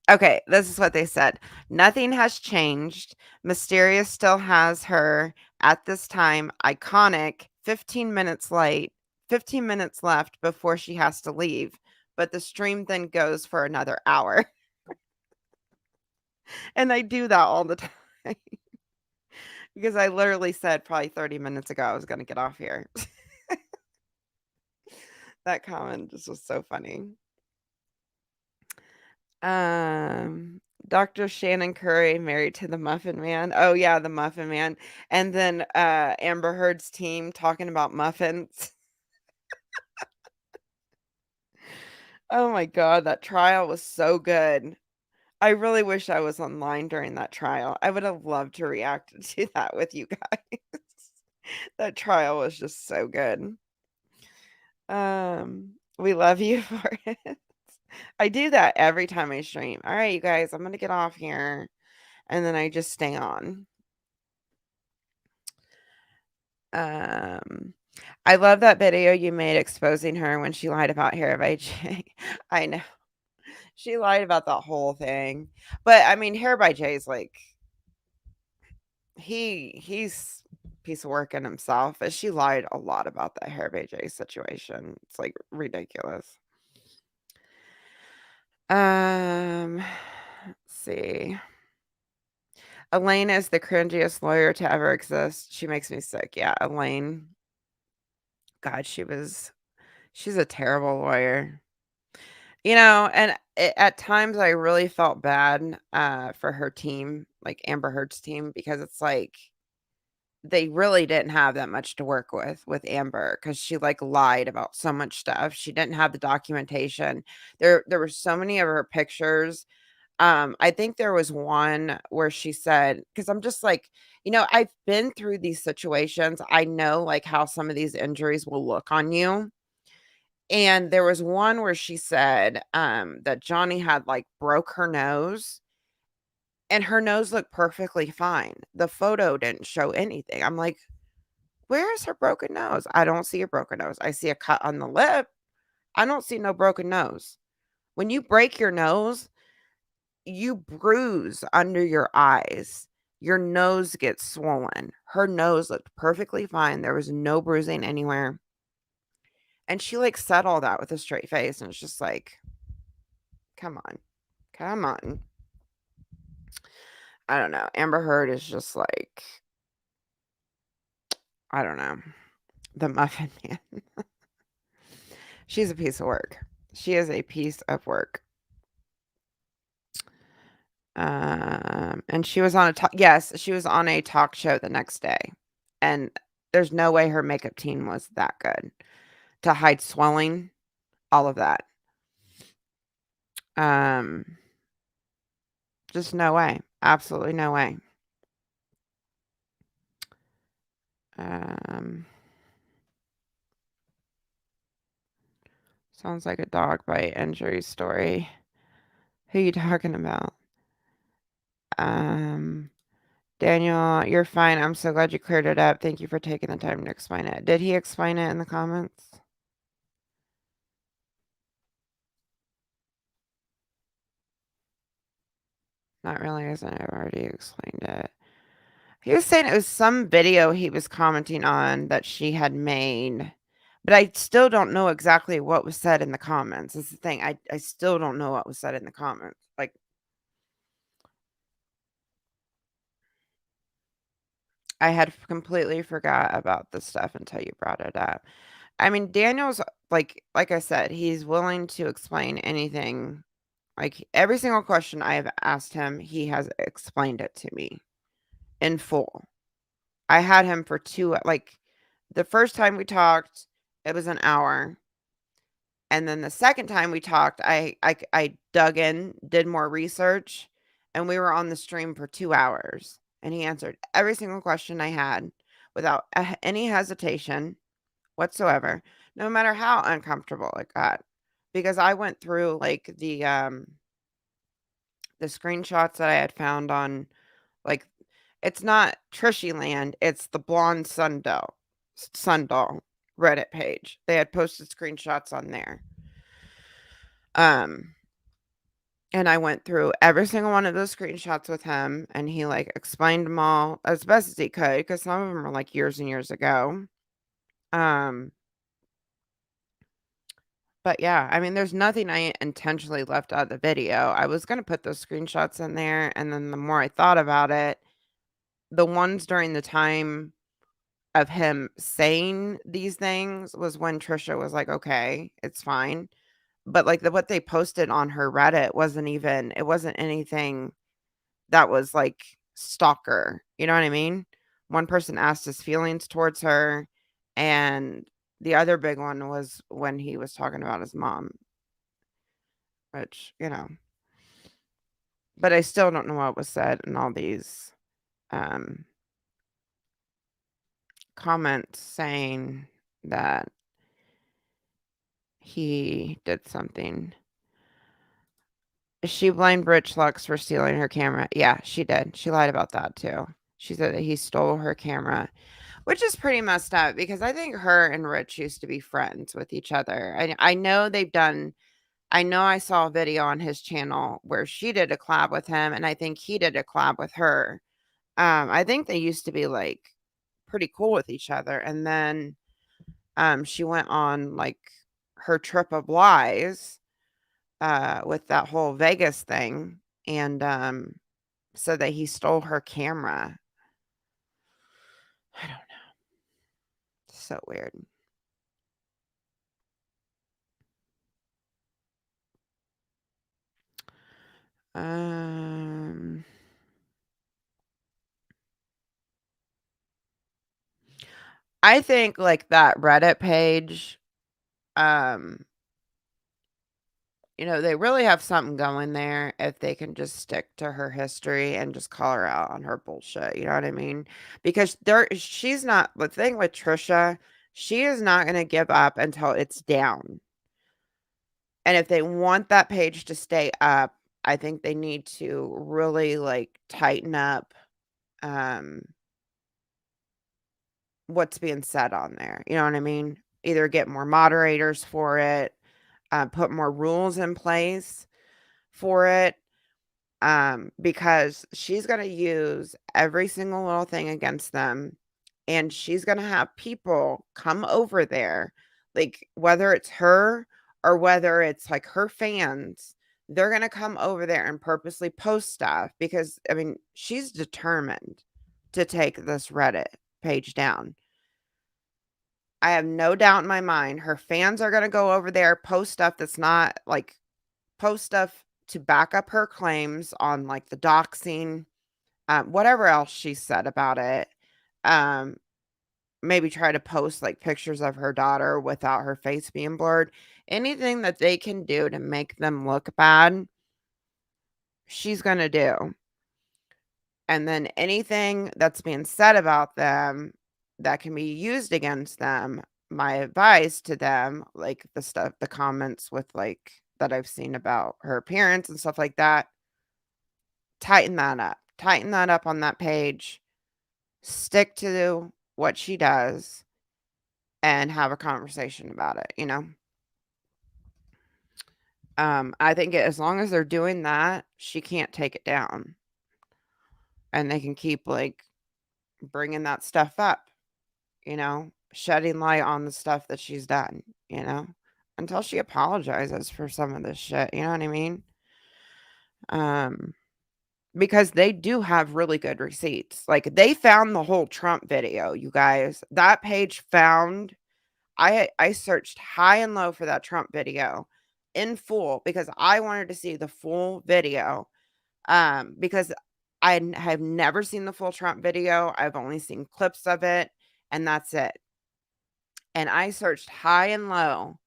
Okay, this is what they said. "Nothing has changed. Mysterious still has her, at this time, iconic 15 minutes late, 15 minutes left before she has to leave, but the stream then goes for another hour." And I do that all the time because I literally said probably 30 minutes ago I was gonna get off here. That comment just was so funny. Um, Dr. Shannon Curry married to the Muffin Man. Oh, yeah, the Muffin Man. And then, Amber Heard's team talking about muffins. Oh my god, that trial was so good. I really wish I was online during that trial. I would have loved to react to that with you guys. That trial was just so good. We love you for it. I do that every time I stream. All right, you guys, I'm gonna get off here, and then I just stay on. Um, I love that video you made exposing her when she lied about Hair by Jay. I know. She lied about the whole thing. But I mean, Hair by Jay is like he's a piece of work in himself, but she lied a lot about that Hair by Jay situation. It's like ridiculous. Let's see. Elaine is the cringiest lawyer to ever exist. She makes me sick. Yeah, Elaine. God, she's a terrible lawyer. And at times I really felt bad for her team, like Amber Heard's team, because it's like they really didn't have that much to work with Amber because she like lied about so much stuff. She didn't have the documentation. There were so many of her pictures. I think there was one where she said, because I'm just like, I've been through these situations. I know like how some of these injuries will look on you. And there was one where she said, that Johnny had, like, broke her nose, and her nose looked perfectly fine. The photo didn't show anything. I'm like, "Where's her broken nose?" I don't see a broken nose. I see a cut on the lip. I don't see no broken nose. When you break your nose, you bruise under your eyes. Your nose gets swollen. Her nose looked perfectly fine. There was no bruising anywhere. And she, like, said all that with a straight face, and it's just like, "Come on. Come on." I don't know. Amber Heard is just like, I don't know, the Muffin Man. She's a piece of work. She is a piece of work. And she was on a talk yes, she was on a talk show the next day, and there's no way her makeup team was that good to hide swelling, all of that. Um, just no way. Absolutely no way. Um, sounds like a dog bite injury story. Who you talking about? Um Daniel, you're fine. I'm so glad you cleared it up. Thank you for taking the time to explain it. Did he explain it in the comments? Not really, isn't it? I've already explained it. He was saying it was some video he was commenting on that she had made, but I still don't know exactly what was said in the comments. Is the thing. I still don't know what was said in the comments. Like, I had completely forgot about the stuff until you brought it up. I mean, Daniel's like I said, he's willing to explain anything. Like, every single question I have asked him, he has explained it to me in full. I had him for the first time we talked, it was an hour, and then the second time we talked, I dug in, did more research, and we were on the stream for 2 hours, and he answered every single question I had without any hesitation. whatsoever, no matter how uncomfortable it got. Because I went through, like, the screenshots that I had found on, like, it's not Trishy Land, it's the Blonde Sundoll Reddit page. They had posted screenshots on there. Um, and I went through every single one of those screenshots with him, and he, like, explained them all as best as he could, because some of them were, like, years and years ago. Um, but yeah, I mean, there's nothing I intentionally left out of the video. I was gonna put those screenshots in there, and then the more I thought about it, the ones during the time of him saying these things was when Trisha was like, "Okay, it's fine." But, like, what they posted on her Reddit it wasn't anything that was, like, stalker, you know what I mean? One person asked his feelings towards her, and the other big one was when he was talking about his mom, which, but I still don't know what was said in all these, um, comments saying that he did something. She blamed Rich Lux for stealing her camera. Yeah, she did. She lied about that too. She said that he stole her camera, which is pretty messed up because I think her and Rich used to be friends with each other. I know they've done I know I saw a video on his channel where she did a collab with him, and I think he did a collab with her. I think they used to be, like, pretty cool with each other, and then, she went on, like, her trip of lies, with that whole Vegas thing, and, said that he stole her camera. I don't know. So weird. Um, I think, like, that Reddit page, um, they really have something going there if they can just stick to her history and just call her out on her bullshit, you know what I mean? Because she's not the thing with Trisha, she is not gonna give up until it's down. And if they want that page to stay up, I think they need to really, like, tighten up, um, what's being said on there, you know what I mean? Either get more moderators for it, put more rules in place for it, because she's gonna use every single little thing against them, and she's gonna have people come over there, like, whether it's her or whether it's, like, her fans, they're gonna come over there and purposely post stuff because, I mean, she's determined to take this Reddit page down. I have no doubt in my mind her fans are gonna go over there, post stuff that's not, like, post stuff to back up her claims on, like, the doxing, whatever else she said about it. Um, Maybe try to post, like, pictures of her daughter without her face being blurred. Anything that they can do to make them look bad, she's gonna do. And then anything that's being said about them that can be used against them, my advice to them, like the comments with, like, that I've seen about her appearance and stuff like that, tighten that up. Tighten that up on that page. Stick to what she does and have a conversation about it. I think as long as they're doing that, she can't take it down. And they can keep, like, bringing that stuff up, shedding light on the stuff that she's done, until she apologizes for some of this shit, you know what I mean? Um, because they do have really good receipts. Like, they found the whole Trump video, you guys. That page found I searched high and low for that Trump video in full because I wanted to see the full video. Because have never seen the full Trump video. I've only seen clips of it, and that's it. And I searched high and low,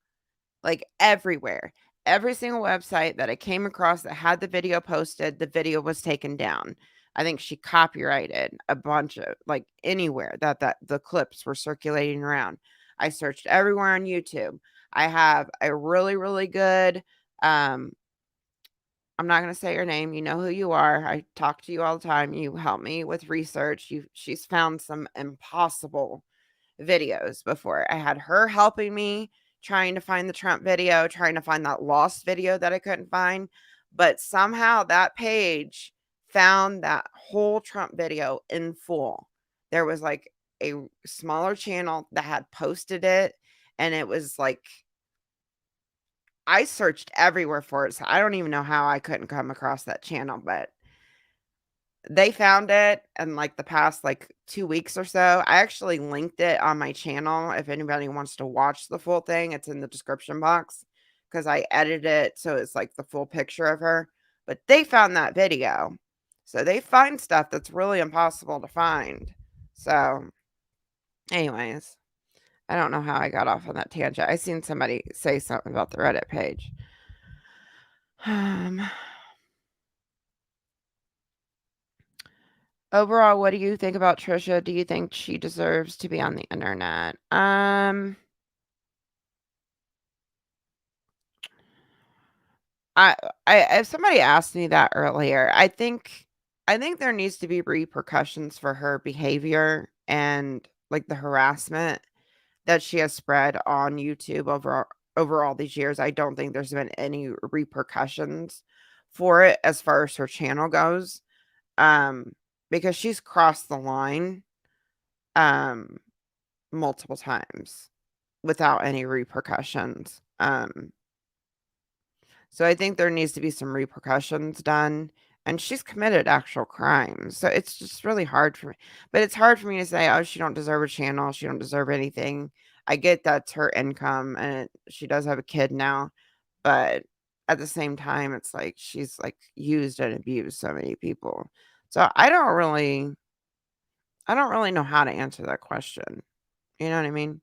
like, everywhere. Every single website that I came across that had the video posted, the video was taken down. I think she copyrighted a bunch of, like, anywhere that the clips were circulating around. I searched everywhere on YouTube. I have a really, really good, I'm not gonna say your name, you know who you are. I talk to you all the time. You help me with research. She's found some impossible videos before. I had her helping me trying to find the Trump video, trying to find that lost video that I couldn't find, but somehow that page found that whole Trump video in full. There was like a smaller channel that had posted it, and it was like I searched everywhere for it, so I don't even know how I couldn't come across that channel, but they found it in, like, the past, like, 2 weeks or so. I actually linked it on my channel if anybody wants to watch the full thing, it's in the description box because I edited it so it's, like, the full picture of her, but they found that video. So they find stuff that's really impossible to find. So, anyways, I don't know how I got off on that tangent. I seen somebody say something about the Reddit page. Um Overall, what do you think about Trisha? Do you think she deserves to be on the internet? I if somebody asked me that earlier, I think there needs to be repercussions for her behavior and like the harassment that she has spread on YouTube over all these years. I don't think there's been any repercussions for it as far as her channel goes. Um, because she's crossed the line um multiple times without any repercussions. So I think there needs to be some repercussions done, and she's committed actual crimes. So it's just really hard for me. But it's hard for me to say, "Oh, she don't deserve a channel. She don't deserve anything." I get that's her income, and she does have a kid now, but at the same time, it's like she's like used and abused so many people. So I don't really know how to answer that question. You know what I mean?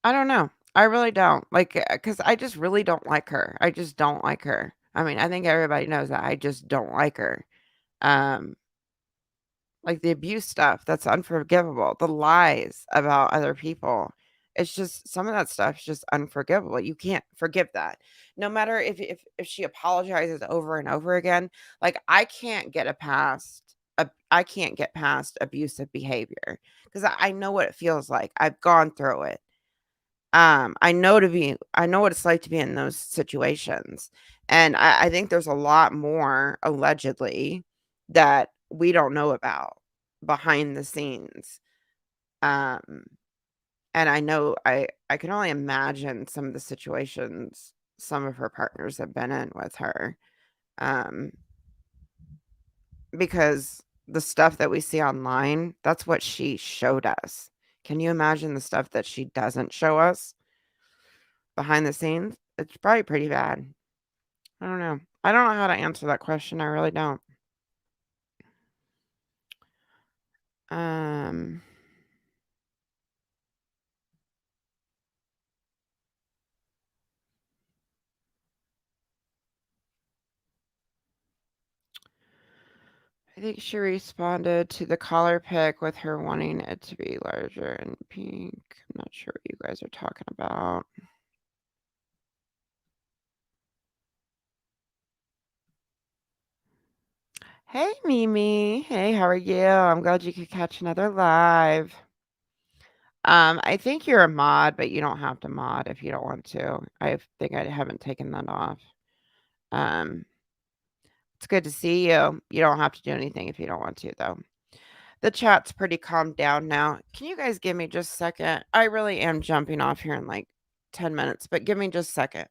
I don't know. I really don't. Like, cause I just really don't like her. I just don't like her. I mean, I think everybody knows that I just don't like her. Um, like the abuse stuff, that's unforgivable. The lies about other people. It's just some of that stuff is just unforgivable. You can't forgive that. No matter if she apologizes over and over again, like I can't get past abusive behavior because I know what it feels like. I've gone through it. I know what it's like to be in those situations, and I think there's a lot more allegedly that we don't know about behind the scenes, um, and I can only imagine some of the situations some of her partners have been in with her, um, because the stuff that we see online, that's what she showed us. Can you imagine the stuff that she doesn't show us? Behind the scenes, it's probably pretty bad. I don't know. I don't know how to answer that question, I really don't. Um, I think she responded to the collar pic with her wanting it to be larger and pink. I'm not sure what you guys are talking about. Hey, Mimi. Hey, how are you? I'm glad you could catch another live. I think you're a mod, but you don't have to mod if you don't want to. I think I haven't taken that off. Um, it's good to see you. You don't have to do anything if you don't want to, though. The chat's pretty calmed down now. Can you guys give me just a second? I really am jumping off here in like 10 minutes, but give me just a second.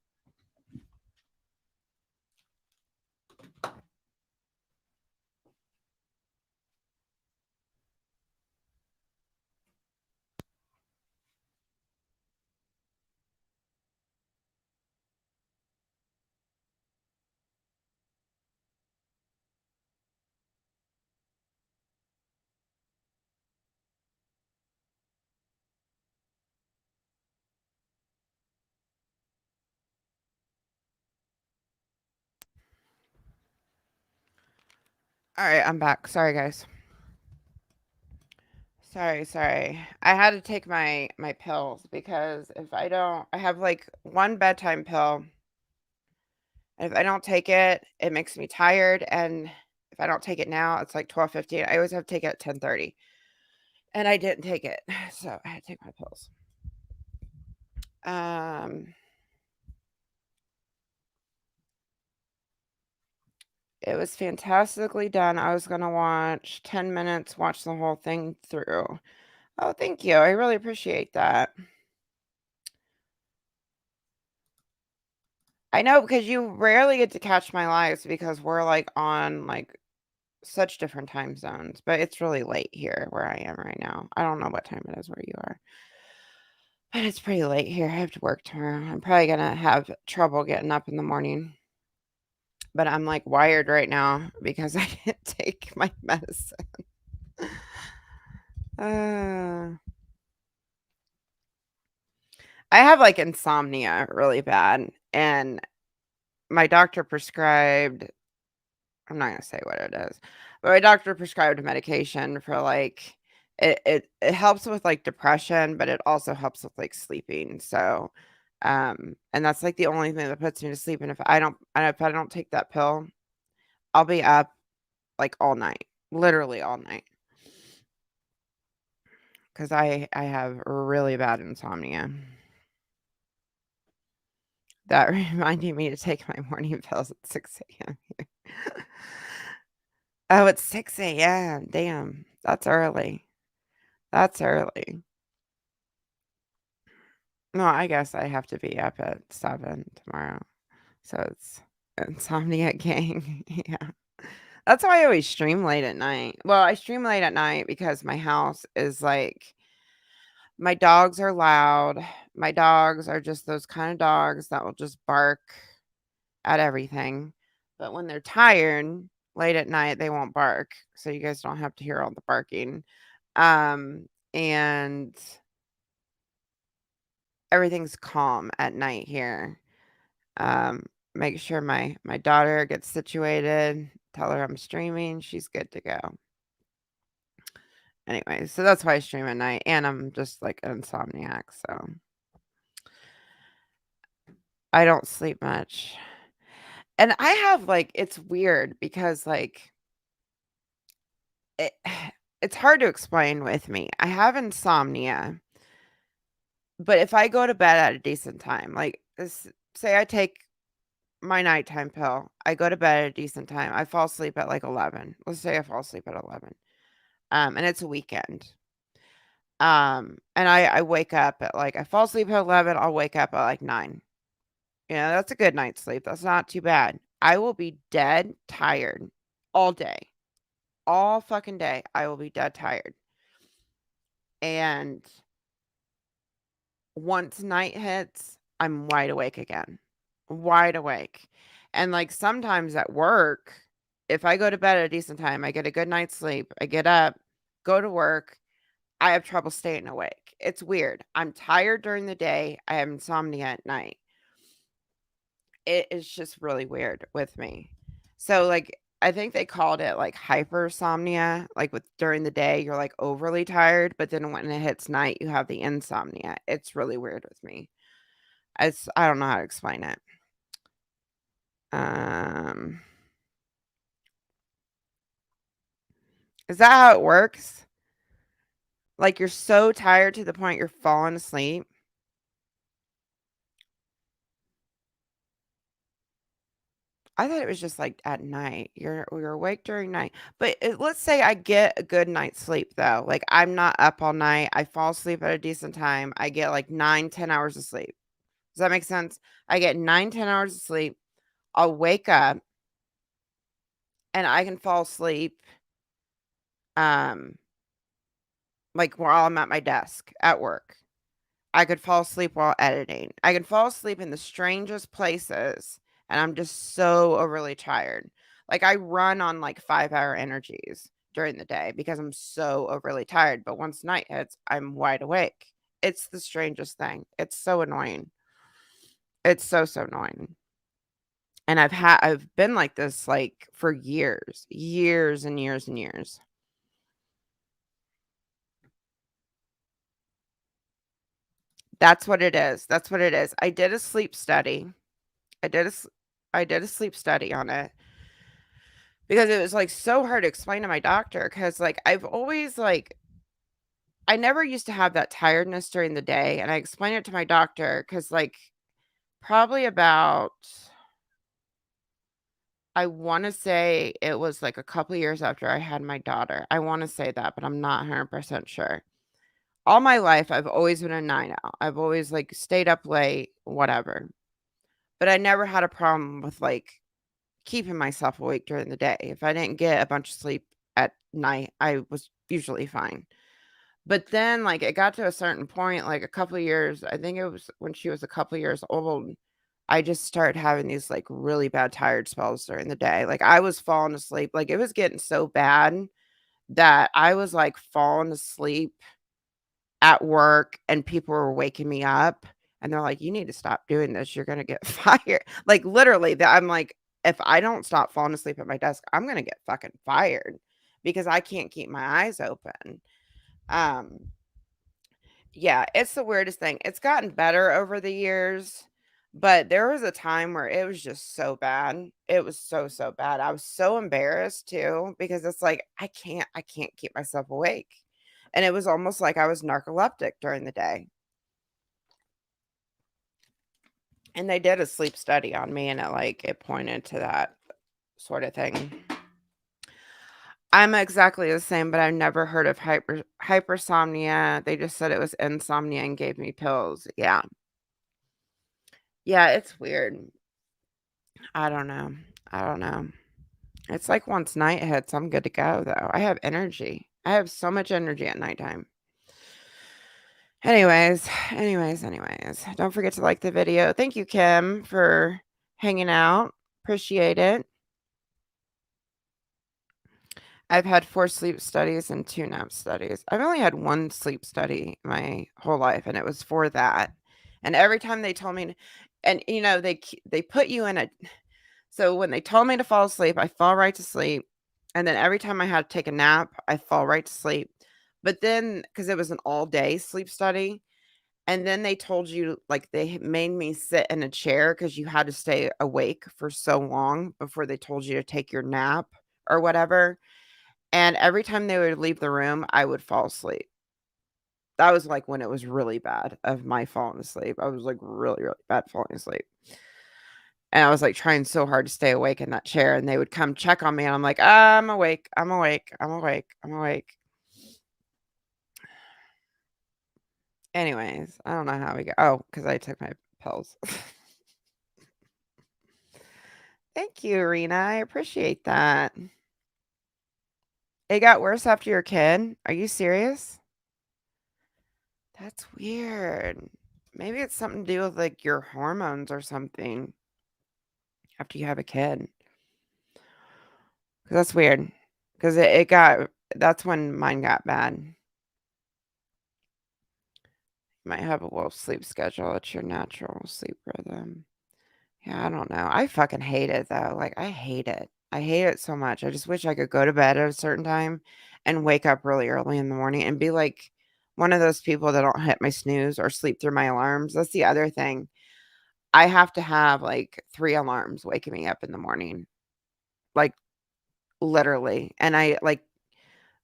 All right, I'm back. Sorry, guys. Sorry. I had to take my pills because if I don't, I have like one bedtime pill. And if I don't take it, it makes me tired. And if I don't take it now, it's like 12:15. I always have to take it at 10:30. And I didn't take it. So I had to take my pills. It was fantastically done. I was gonna watch 10 minutes, watch the whole thing through. Oh, thank you. I really appreciate that. I know because you rarely get to catch my lives because we're like on like such different time zones, but it's really late here where I am right now. I don't know what time it is where you are, but it's pretty late here. I have to work tomorrow. I'm probably gonna have trouble getting up in the morning, but I'm like wired right now because I didn't take my medicine. I have like insomnia really bad, and my doctor prescribed, I'm not gonna say what it is, but my doctor prescribed a medication for like it helps with like depression, but it also helps with like sleeping. So and that's like the only thing that puts me to sleep. And if I don't take that pill, I'll be up like all night, literally all night. Because I have really bad insomnia. That reminded me to take my morning pills at 6 a.m. Oh, it's 6 a.m. Damn, that's early. That's early. No, I guess I have to be up at 7 tomorrow. So it's insomnia gang. Yeah. That's why I always stream late at night. Well, I stream late at night because my house is like my dogs are loud. My dogs are just those kind of dogs that will just bark at everything. But when they're tired late at night, they won't bark. So you guys don't have to hear all the barking. And everything's calm at night here. Um, make sure my daughter gets situated, tell her I'm streaming, she's good to go. Anyway, so that's why I stream at night, and I'm just like an insomniac, so I don't sleep much. And I have like it's weird because like it, it's hard to explain with me. I have insomnia, but if I go to bed at a decent time, like say I take my nighttime pill, I go to bed at a decent time. I fall asleep at like 11. Let's say I fall asleep at 11. And it's a weekend. And I wake up at like I fall asleep at 11, I'll wake up at like 9. That's a good night's sleep. That's not too bad. I will be dead tired all day. All fucking day. I will be dead tired. And once night hits, I'm wide awake again. Wide awake. And like sometimes at work, if I go to bed at a decent time, I get a good night's sleep, I get up, go to work, I have trouble staying awake. It's weird. I'm tired during the day, I have insomnia at night. It is just really weird with me. So, like, I think they called it like hypersomnia. Like with during the day, you're like overly tired, but then when it hits night, you have the insomnia. It's really weird with me. I don't know how to explain it. Um, is that how it works? Like you're so tired to the point you're falling asleep? I thought it was just like at night. You're awake during night. But let's say I get a good night's sleep though. Like I'm not up all night. I fall asleep at a decent time. I get like 9, 10 hours of sleep. Does that make sense? I get 9, 10 hours of sleep. I'll wake up and I can fall asleep um like while I'm at my desk at work. I could fall asleep while editing. I can fall asleep in the strangest places, and I'm just so overly tired. Like, I run on, like, 5-hour energies during the day because I'm so overly tired, but once night hits, I'm wide awake. It's the strangest thing. It's so annoying. It's so, so annoying. And I've been like this, like, for years. Years and years and years. That's what it is. That's what it is. I did a sleep study. I did a s I did a sleep study on it because it was, like, so hard to explain to my doctor because, like, I've always, like I never used to have that tiredness during the day, and I explained it to my doctor because, like, probably about I wanna say it was, like, a couple years after I had my daughter. I wanna say that, but I'm not 100% sure. All my life, I've always been a night owl. I've always, like, stayed up late, whatever, but I never had a problem with, like, keeping myself awake during the day. If I didn't get a bunch of sleep at night, I was usually fine. But then, like, it got to a certain point, like, a couple of years I think it was when she was a couple years old, I just started having these, like, really bad tired spells during the day. Like, I was falling asleep, like, it was getting so bad that I was, like, falling asleep at work, and people were waking me up, and they're like, "You need to stop doing this, you're gonna get fired." Like, literally, that I'm like, "If I don't stop falling asleep at my desk, I'm gonna get fucking fired because I can't keep my eyes open." Um, yeah, it's the weirdest thing. It's gotten better over the years, but there was a time where it was just so bad. It was so, so bad. I was so embarrassed too because it's like I can't keep myself awake. And it was almost like I was narcoleptic during the day. And they did a sleep study on me and it pointed to that sort of thing. I'm exactly the same, but I've never heard of hypersomnia. They just said it was insomnia and gave me pills. Yeah. Yeah, it's weird. I don't know. I don't know. It's like once night hits, I'm good to go though. I have energy. I have so much energy at nighttime. Anyways. Don't forget to like the video. Thank you, Kim, for hanging out. Appreciate it. I've had 4 sleep studies and 2 nap studies. I've only had 1 sleep study my whole life, and it was for that. And every time they told me and, they put you in a so when they told me to fall asleep, I fall right to sleep, and then every time I had to take a nap, I fall right to sleep. But then, because it was an all-day sleep study, and then they told you like, they made me sit in a chair because you had to stay awake for so long before they told you to take your nap or whatever. And every time they would leave the room, I would fall asleep. That was, like, when it was really bad of my falling asleep. I was, like, really, really bad falling asleep. And I was, like, trying so hard to stay awake in that chair, and they would come check on me, and I'm like, I'm awake, I'm awake, I'm awake, I'm awake." Anyways, I don't know how we got because I took my pills. Thank you, Rena, I appreciate that. It got worse after your kid? Are you serious? That's weird. Maybe it's something to do with, like, your hormones or something after you have a kid. 'Cause that's weird. 'Cause it got that's when mine got bad. Might have a wolf sleep schedule. It's your natural sleep rhythm. Yeah, I don't know. I fucking hate it though. Like, I hate it. I hate it so much. I just wish I could go to bed at a certain time and wake up really early in the morning and be like one of those people that don't hit my snooze or sleep through my alarms. That's the other thing. I have to have like 3 alarms waking me up in the morning. Like, literally. And I like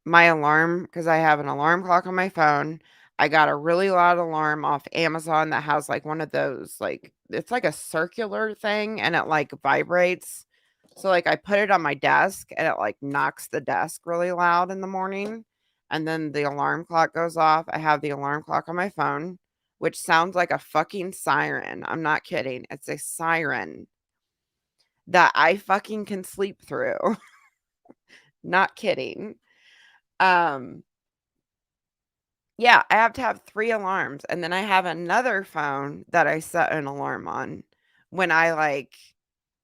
my alarm, because I have an alarm clock on my phone. I got a really loud alarm off Amazon that has, like, one of those, like it's like a circular thing, and it, like, vibrates. So, like, I put it on my desk, and it, like, knocks the desk really loud in the morning, and then the alarm clock goes off. I have the alarm clock on my phone, which sounds like a fucking siren. I'm not kidding. It's a siren that I fucking can sleep through. Not kidding. Um Yeah, I have to have 3 alarms, and then I have another phone that I set an alarm on when I, like,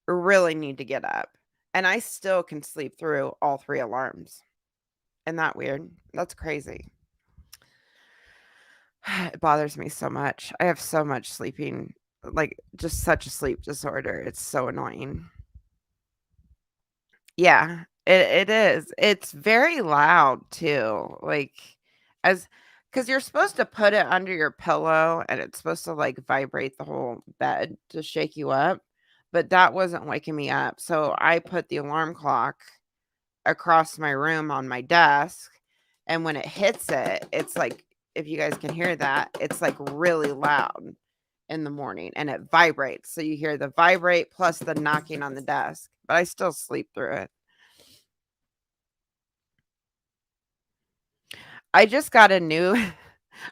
really need to get up, and I still can sleep through all 3 alarms. Isn't that weird? That's crazy. It bothers me so much. I have so much sleeping like, just such a sleep disorder. It's so annoying. Yeah, it is. It's very loud too, like, as 'Cause you're supposed to put it under your pillow, and it's supposed to, like, vibrate the whole bed to shake you up, but that wasn't waking me up, so I put the alarm clock across my room on my desk, and when it hits it, it's like if you guys can hear that, it's, like, really loud in the morning, and it vibrates, so you hear the vibrate plus the knocking on the desk, but I still sleep through it. I just got a new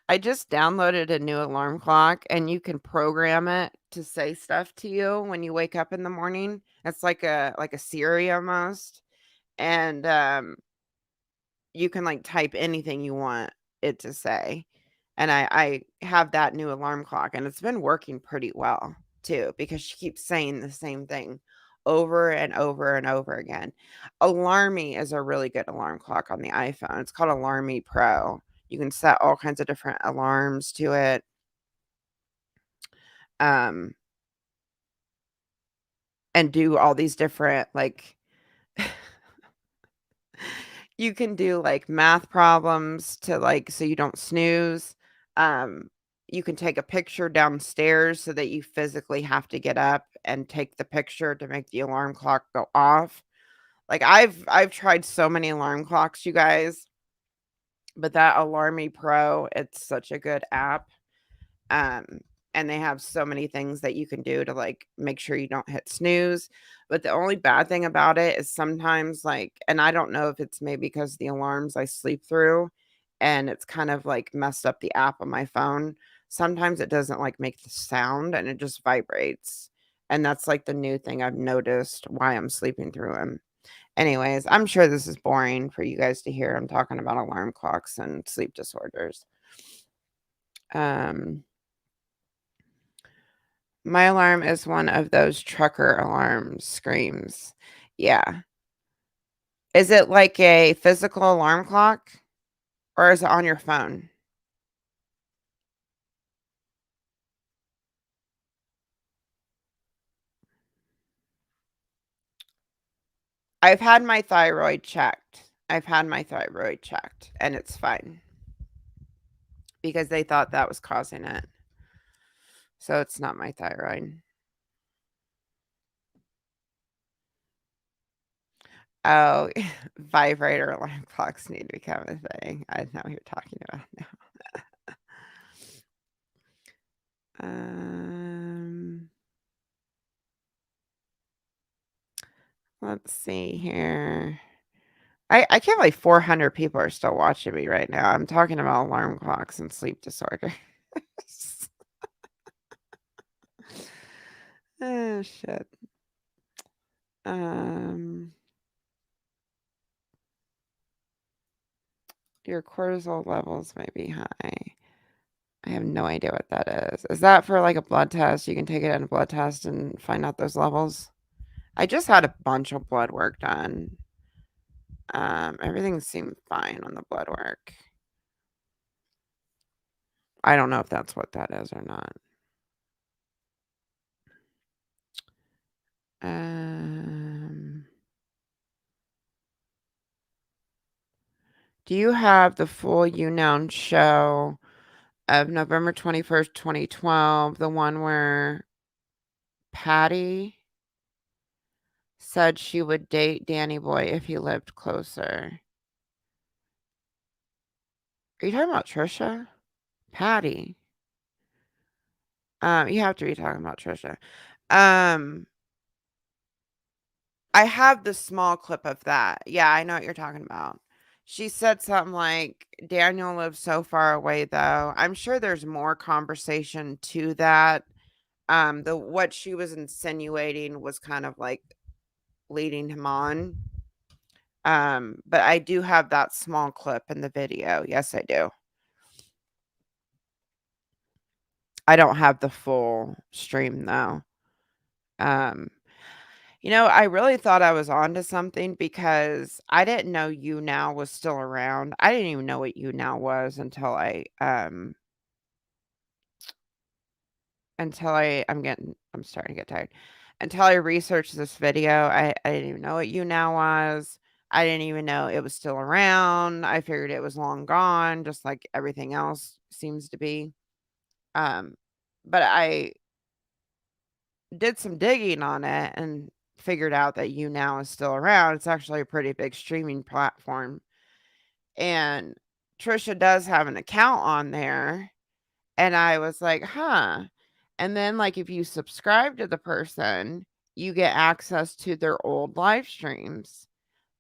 I just downloaded a new alarm clock, and you can program it to say stuff to you when you wake up in the morning. It's like a Siri almost, and, you can, like, type anything you want it to say, and I have that new alarm clock, and it's been working pretty well too because she keeps saying the same thing over and over and over again. Alarmy is a really good alarm clock on the iPhone. It's called Alarmy Pro. You can set all kinds of different alarms to it. Um, and do all these different, like you can do, like, math problems to, like so you don't snooze. Um, you can take a picture downstairs so that you physically have to get up and take the picture to make the alarm clock go off. Like, I've tried so many alarm clocks, you guys, but that Alarmy Pro, it's such a good app. Um, and they have so many things that you can do to, like, make sure you don't hit snooze, but the only bad thing about it is sometimes, like and I don't know if it's maybe because the alarms I sleep through, and it's kind of, like, messed up the app on my phone. Sometimes it doesn't, like, make the sound, and it just vibrates, and that's, like, the new thing I've noticed why I'm sleeping through them. Anyways, I'm sure this is boring for you guys to hear. I'm talking about alarm clocks and sleep disorders. Um My alarm is one of those trucker alarm screams. Yeah. Is it like a physical alarm clock, or is it on your phone? I've had my thyroid checked, and it's fine because they thought that was causing it. So it's not my thyroid. Oh, vibrator alarm clocks need to become a thing. I know what you're talking about now. Um, let's see here. I can't believe 400 people are still watching me right now. I'm talking about alarm clocks and sleep disorders. Oh, shit. Um, your cortisol levels may be high. I have no idea what that is. Is that for, like, a blood test? You can take it in a blood test and find out those levels? I just had a bunch of blood work done. Everything seemed fine on the blood work. I don't know if that's what that is or not. Um, do you have the full YouNow show of November 21st, 2012, the one where Patty said she would date Danny Boy if he lived closer? Are you talking about Trisha? Patty. You have to be talking about Trisha. Um, I have the small clip of that. Yeah, I know what you're talking about. She said something like, Daniel lives so far away though. I'm sure there's more conversation to that. The what she was insinuating was kind of like leading him on. But I do have that small clip in the video. Yes, I do. I don't have the full stream though. Um, I really thought I was onto something because I didn't know YouNow was still around. I didn't even know what YouNow was I'm starting to get tired. Until I researched this video, I didn't even know what YouNow was. I didn't even know it was still around. I figured it was long gone, just like everything else seems to be. Um, but I did some digging on it and figured out that YouNow is still around. It's actually a pretty big streaming platform. And Trisha does have an account on there. And I was like, huh. And then, like, if you subscribe to the person, you get access to their old live streams.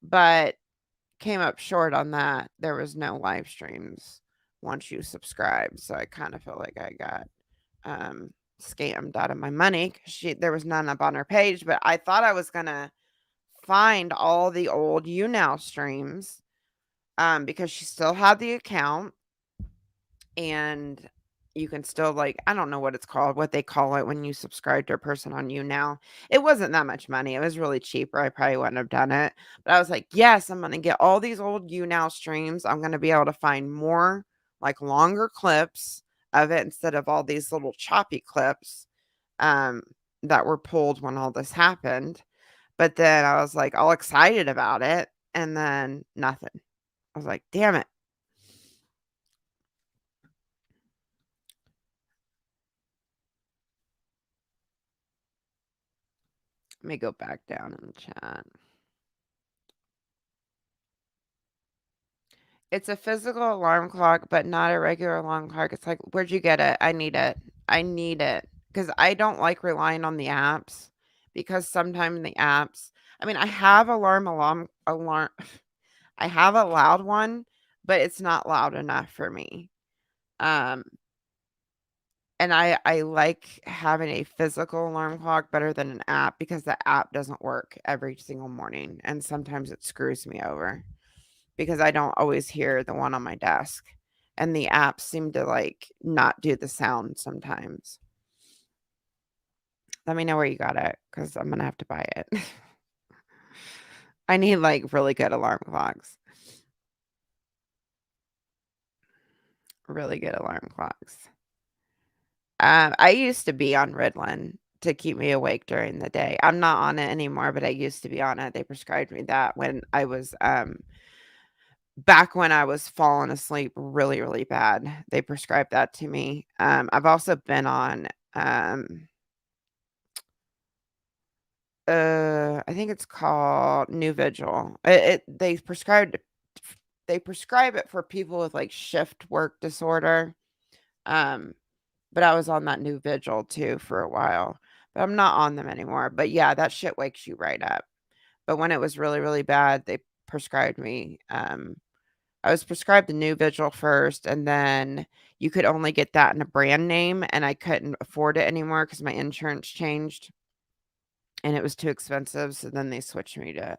But came up short on that. There was no live streams once you subscribe. So I kind of feel like I got scammed out of my money because there was none up on her page. But I thought I was gonna find all the old YouNow streams because she still had the account and you can still, like, I don't know what it's called, what they call it when you subscribe to a person on YouNow. It wasn't that much money. It was really cheap, or I probably wouldn't have done it. But I was like, yes, I'm gonna get all these old YouNow streams. I'm gonna be able to find more, like, longer clips of it instead of all these little choppy clips um that were pulled when all this happened. But then I was like all excited about it and then nothing. I was like, damn it. Let me go back down in the chat. It's a physical alarm clock, but not a regular alarm clock. It's like, where'd you get it? I need it. I need it. Because I don't like relying on the apps. Because sometimes the apps, I mean, I have alarm. I have a loud one, but it's not loud enough for me. Um, and I like having a physical alarm clock better than an app because the app doesn't work every single morning, and sometimes it screws me over because I don't always hear the one on my desk, and the apps seem to, like, not do the sound sometimes. Let me know where you got it because I'm gonna have to buy it. I need, like, really good alarm clocks. Really good alarm clocks. I used to be on Ritalin to keep me awake during the day. I'm not on it anymore, but I used to be on it. They prescribed me that when I was, back when I was falling asleep really, really bad. They prescribed that to me. I've also been on, I think it's called New Vigil. They prescribe it for people with, like, shift work disorder. Um, but I was on that New Vigil too for a while, but I'm not on them anymore. But yeah, that shit wakes you right up. But when it was really, really bad, they prescribed me, I was prescribed the New Vigil first, and then you could only get that in a brand name, and I couldn't afford it anymore because my insurance changed, and it was too expensive, so then they switched me to,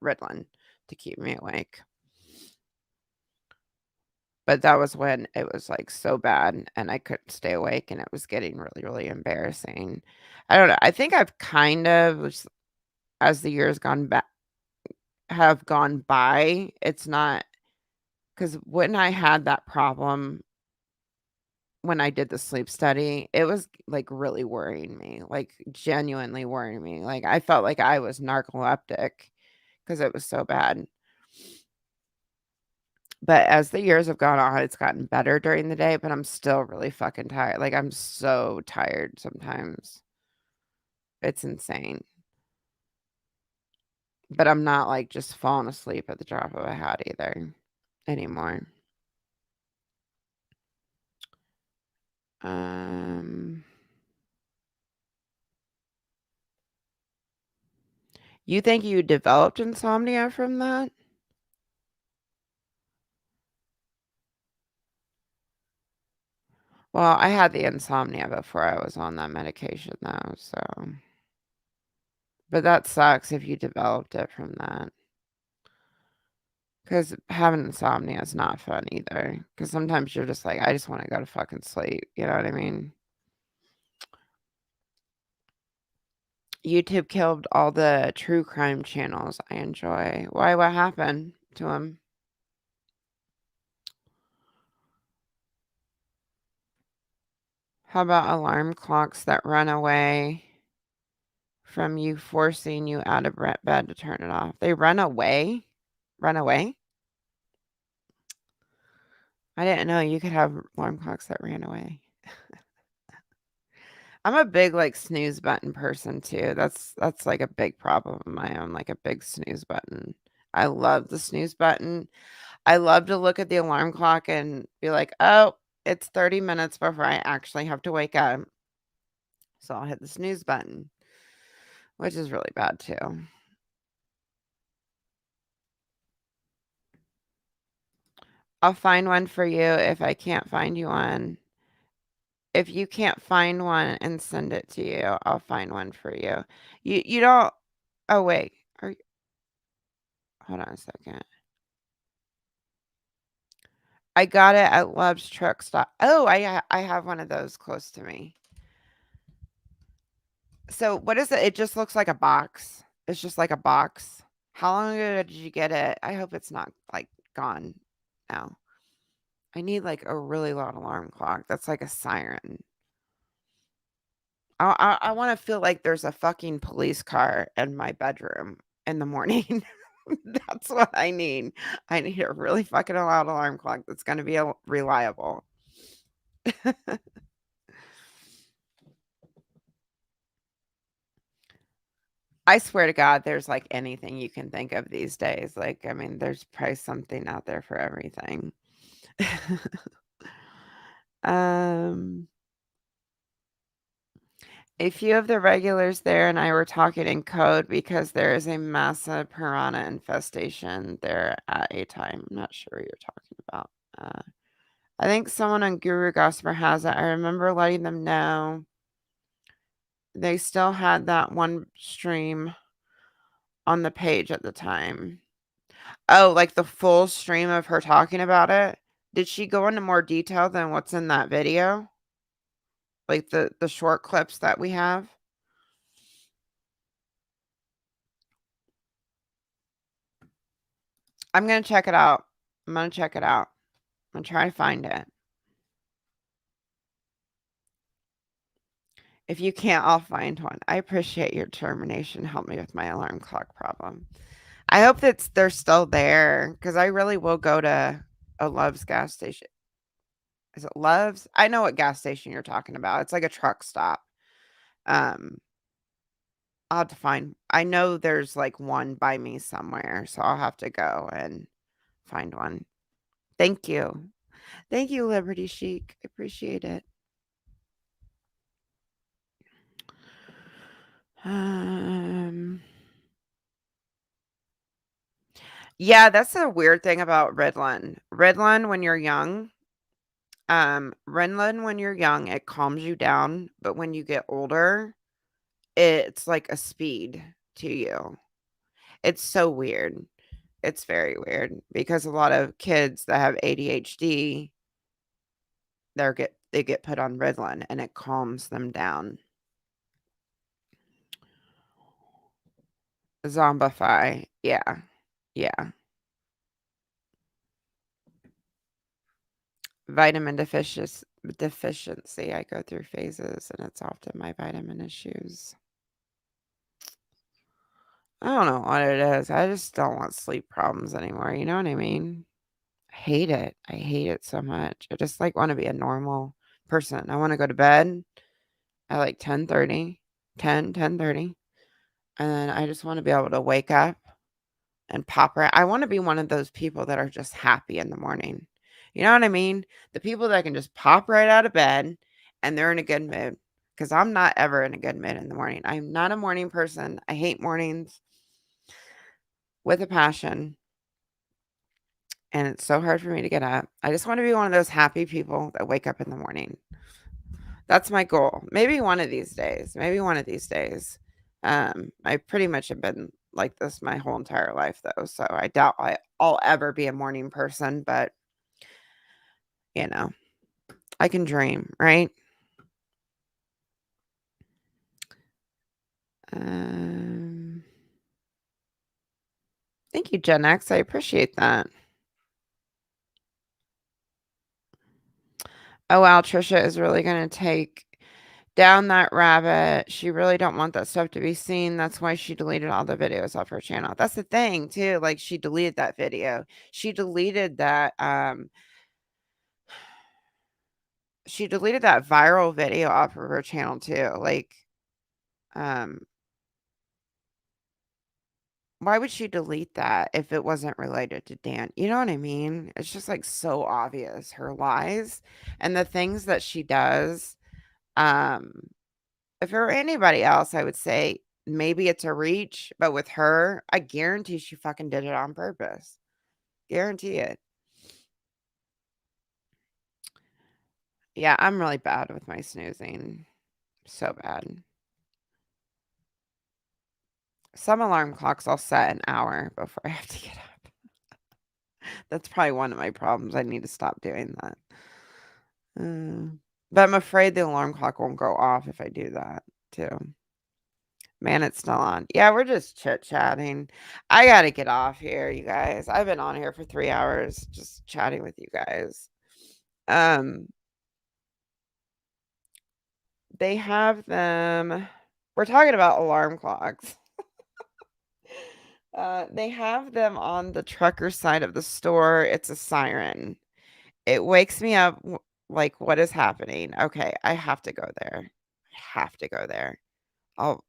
Ritalin to keep me awake. But that was when it was, like, so bad, and I couldn't stay awake, and it was getting really, really embarrassing. I don't know, I think I've kind of as the years have gone by, it's not because when I had that problem when I did the sleep study, it was, like, really worrying me, like, genuinely worrying me, like, I felt like I was narcoleptic because it was so bad. But as the years have gone on, it's gotten better during the day, but I'm still really fucking tired, like, I'm so tired sometimes. It's insane. But I'm not, like, just falling asleep at the drop of a hat either anymore. Um, you think you developed insomnia from that? Well, I had the insomnia before I was on that medication though, so but that sucks if you developed it from that. Because having insomnia is not fun either. Because sometimes you're just like, "I just wanna go to fucking sleep," you know what I mean? YouTube killed all the true crime channels I enjoy. Why? What happened to them? How about alarm clocks that run away from you forcing you out of bed to turn it off? They run away? run away? I didn't know you could have alarm clocks that ran away. I'm a big, like, snooze button person too. That's, like, a big problem of my own, like, a big snooze button. I love the snooze button. I love to look at the alarm clock and be like, "Oh, it's 30 minutes before I actually have to wake up." So I'll hit the snooze button, which is really bad too. I'll find one for you if I can't find you one. If you can't find one and send it to you, I'll find one for you. You don't oh, wait. Are hold on a second. I got it at Love's Truck Stop. Oh, I have one of those close to me. So, what is it? It just looks like a box. It's just like a box. How long ago did you get it? I hope it's not, like, gone now. I need, like, a really loud alarm clock that's like a siren. I wanna feel like there's a fucking police car in my bedroom in the morning. That's what I need. I need a really fucking loud alarm clock that's gonna be reliable. I swear to God, there's, like, anything you can think of these days. Like, I mean, there's probably something out there for everything. Um, a few of the regulars there and I were talking in code because there is a massive piranha infestation there at a time. I'm not sure what you're talking about. I think someone on Guru Gosper has it. I remember letting them know. They still had that one stream on the page at the time. Oh, like the full stream of her talking about it? Did she go into more detail than what's in that video? Like the short clips that we have? I'm gonna check it out. I'm gonna check it out. I'm gonna try to find it. If you can't, I'll find one. I appreciate your determination. Help me with my alarm clock problem. I hope that they're still there because I really will go to a Love's gas station. Is it Love's? I know what gas station you're talking about. It's like a truck stop. Um, I'll have to find. I know there's like one by me somewhere, so I'll have to go and find one. Thank you. Thank you, Liberty Chic. I appreciate it. Um, yeah, that's a weird thing about Ritalin. Ritalin when you're young, Ritalin when you're young, it calms you down, but when you get older, it's like a speed to you. It's so weird. It's very weird because a lot of kids that have ADHD, they get put on Ritalin and it calms them down. Zombify. Yeah. Yeah. Vitamin deficiency. I go through phases and it's often my vitamin issues. I don't know what it is. I just don't want sleep problems anymore. You know what I mean? I hate it. I hate it so much. I just like want to be a normal person. I want to go to bed at like 10:30, 10:30, and then I just want to be able to wake up and pop right. I want to be one of those people that are just happy in the morning. You know what I mean? The people that can just pop right out of bed and they're in a good mood. Because I'm not ever in a good mood in the morning. I'm not a morning person. I hate mornings with a passion. And it's so hard for me to get up. I just want to be one of those happy people that wake up in the morning. That's my goal. Maybe one of these days. Maybe one of these days. I pretty much have been like this my whole entire life, though. So I doubt I'll ever be a morning person, but you know, I can dream, right? Um, thank you, Gen X. I appreciate that. Oh wow, Trisha is really gonna take down that rabbit. She really don't want that stuff to be seen. That's why she deleted all the videos off her channel. That's the thing too. Like she deleted that video. She deleted that viral video off of her channel too. Like, um, why would she delete that if it wasn't related to Dan? You know what I mean? It's just like so obvious her lies and the things that she does. Um, if it were anybody else, I would say maybe it's a reach, but with her, I guarantee she fucking did it on purpose. Guarantee it. Yeah, I'm really bad with my snoozing. So bad. Some alarm clocks I'll set an hour before I have to get up. That's probably one of my problems. I need to stop doing that. But I'm afraid the alarm clock won't go off if I do that too. Man, it's still on. Yeah, we're just chit-chatting. I gotta get off here, you guys. I've been on here for 3 hours just chatting with you guys. Um, they have them we're talking about alarm clocks. They have them on the trucker side of the store. It's a siren. It wakes me up like, what is happening? Okay, I have to go there. I have to go there. I'll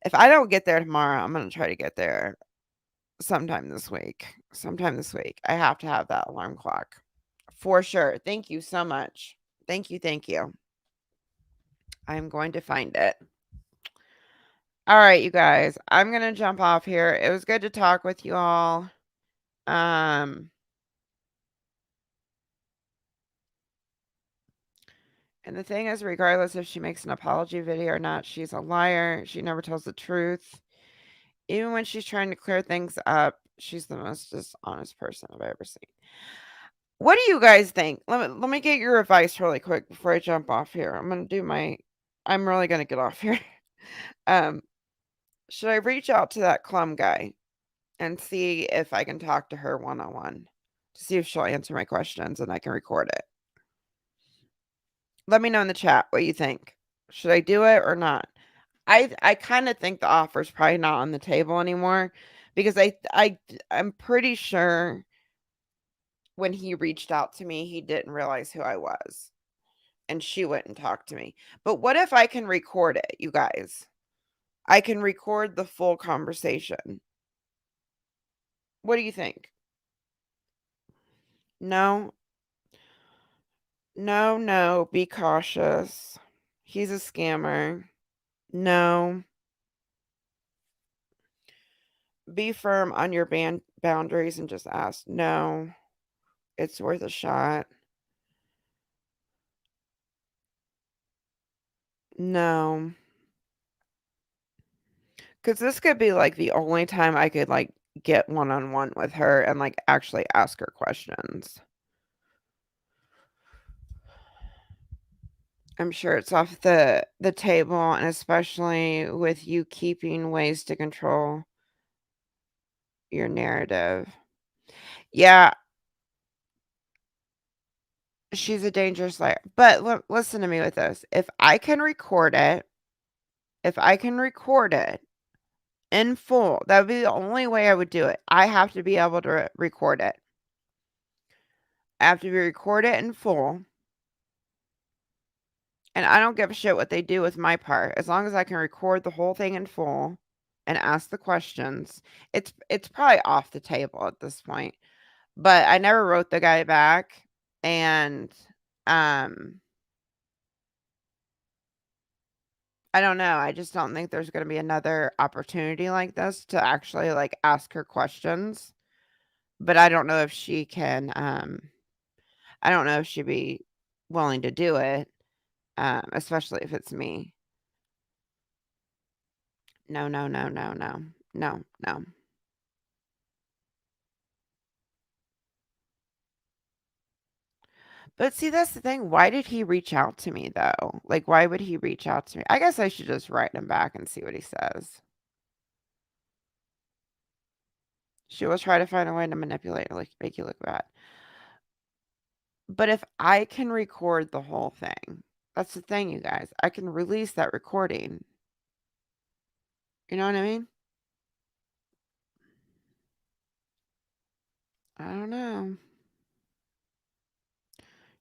if I don't get there tomorrow, I'm gonna try to get there sometime this week. Sometime this week. I have to have that alarm clock. For sure. Thank you so much. Thank you, thank you. I'm going to find it. Alright, you guys. I'm gonna jump off here. It was good to talk with you all. And the thing is, regardless if she makes an apology video or not, she's a liar. She never tells the truth. Even when she's trying to clear things up, she's the most dishonest person I've ever seen. What do you guys think? Let me get your advice really quick before I jump off here. I'm really gonna get off here. Um, should I reach out to that Clum guy and see if I can talk to her one-on-one to see if she'll answer my questions and I can record it? Let me know in the chat what you think. Should I do it or not? I kind of think the offer's probably not on the table anymore because I'm pretty sure when he reached out to me, he didn't realize who I was and she wouldn't talk to me. But what if I can record it, you guys? I can record the full conversation. What do you think? No, no, be cautious. He's a scammer. No. Be firm on your boundaries and just ask. No, it's worth a shot. No. Because this could be, like, the only time I could, like, get one-on-one with her and, like, actually ask her questions. I'm sure it's off the table, and especially with you keeping ways to control your narrative. Yeah, she's a dangerous liar. But listen to me with this. If I can record it in full, that would be the only way I would do it. I have to be able to record it. I have to record it in full. And I don't give a shit what they do with my part. As long as I can record the whole thing in full and ask the questions, it's probably off the table at this point. But I never wrote the guy back, and, I don't know, I just don't think there's gonna be another opportunity like this to actually, like, ask her questions, but I don't know if she can, I don't know if she'd be willing to do it, especially if it's me. No, no, no, no, no. No, no. But see, that's the thing. Why did he reach out to me though? Like, why would he reach out to me? I guess I should just write him back and see what he says. She will try to find a way to manipulate, like make you look bad. But if I can record the whole thing, That's the thing, you guys. I can release that recording. You know what I mean? I don't know.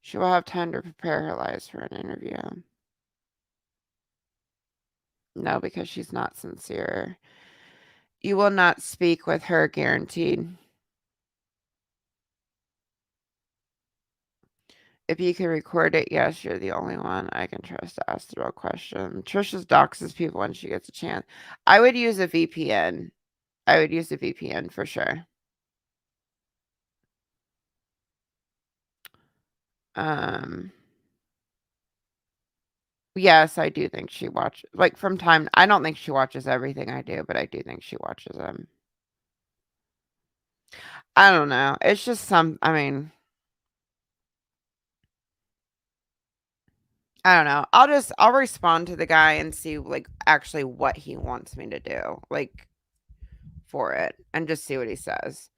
She will have time to prepare her lies for an interview. No, because she's not sincere. You will not speak with her, guaranteed. If you can record it, yes, you're the only one I can trust to ask the real question. Trisha doxes people when she gets a chance. I would use a VPN. I would use a VPN for sure. Yes, I do think she like, from time I don't think she watches everything I do, but I do think she watches them. I don't know. It's just I mean, I don't know. I'll respond to the guy and see, like, actually what he wants me to do, like, for it, and just see what he says.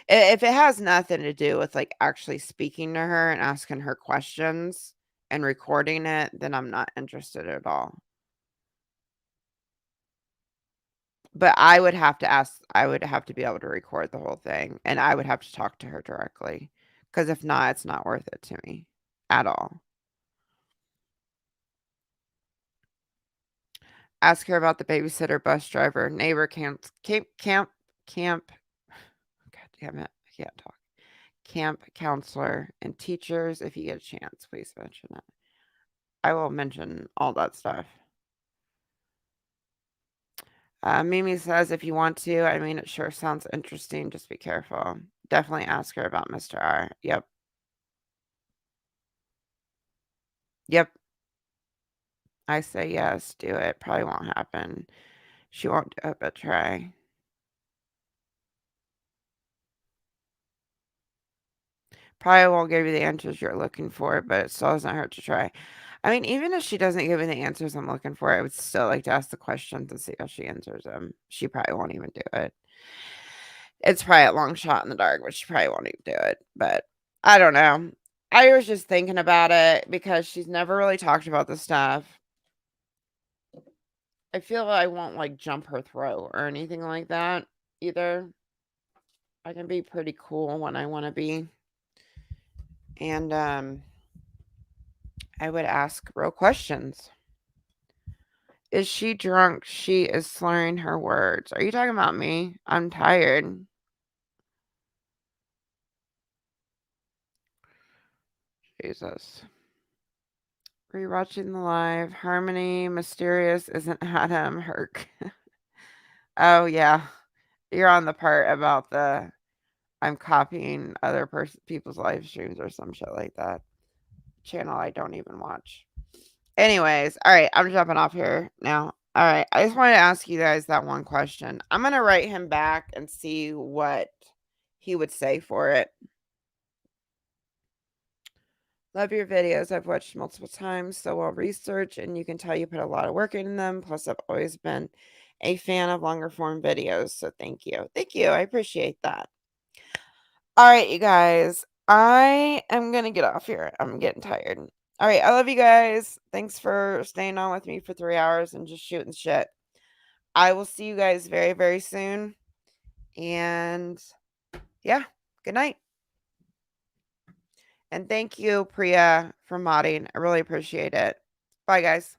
If it has nothing to do with, like, actually speaking to her and asking her questions and recording it, then I'm not interested at all. But I would have to be able to record the whole thing, and I would have to talk to her directly. Because if not, it's not worth it to me at all. Ask her about the babysitter, bus driver, neighbor, camp God damn it, I can't talk. Camp counselor and teachers. If you get a chance, please mention it. I will mention all that stuff. Mimmi says, if you want to, I mean, it sure sounds interesting. Just be careful. Definitely ask her about Mr. R. Yep. Yep. I say yes, do it. Probably won't happen. She won't do it, but try. Probably won't give you the answers you're looking for, but it still doesn't hurt to try. I mean, even if she doesn't give me the answers I'm looking for, I would still like to ask the questions and see how she answers them. She probably won't even do it. It's probably a long shot in the dark, but she probably won't even do it. But I don't know. I was just thinking about it because she's never really talked about this stuff. I feel I won't, like, jump her throat or anything like that either. I can be pretty cool when I want to be. And I would ask real questions. Is she drunk? She is slurring her words. Are you talking about me? I'm tired. Jesus. Rewatching the live. Harmony, mysterious, isn't Adam Herc. Oh, yeah. You're on the part about I'm copying other people's live streams or some shit like that. Channel I don't even watch. Anyways, all right, I'm jumping off here now. All right, I just wanted to ask you guys that one question. I'm going to write him back and see what he would say for it. Love your videos. I've watched multiple times, so well researched, and you can tell you put a lot of work in them. Plus, I've always been a fan of longer form videos, so thank you. Thank you. I appreciate that. All right, you guys. I am going to get off here. I'm getting tired. All right, I love you guys. Thanks for staying on with me for 3 hours and just shooting shit. I will see you guys very, very soon. And yeah, good night. And thank you, Priya, for modding. I really appreciate it. Bye, guys.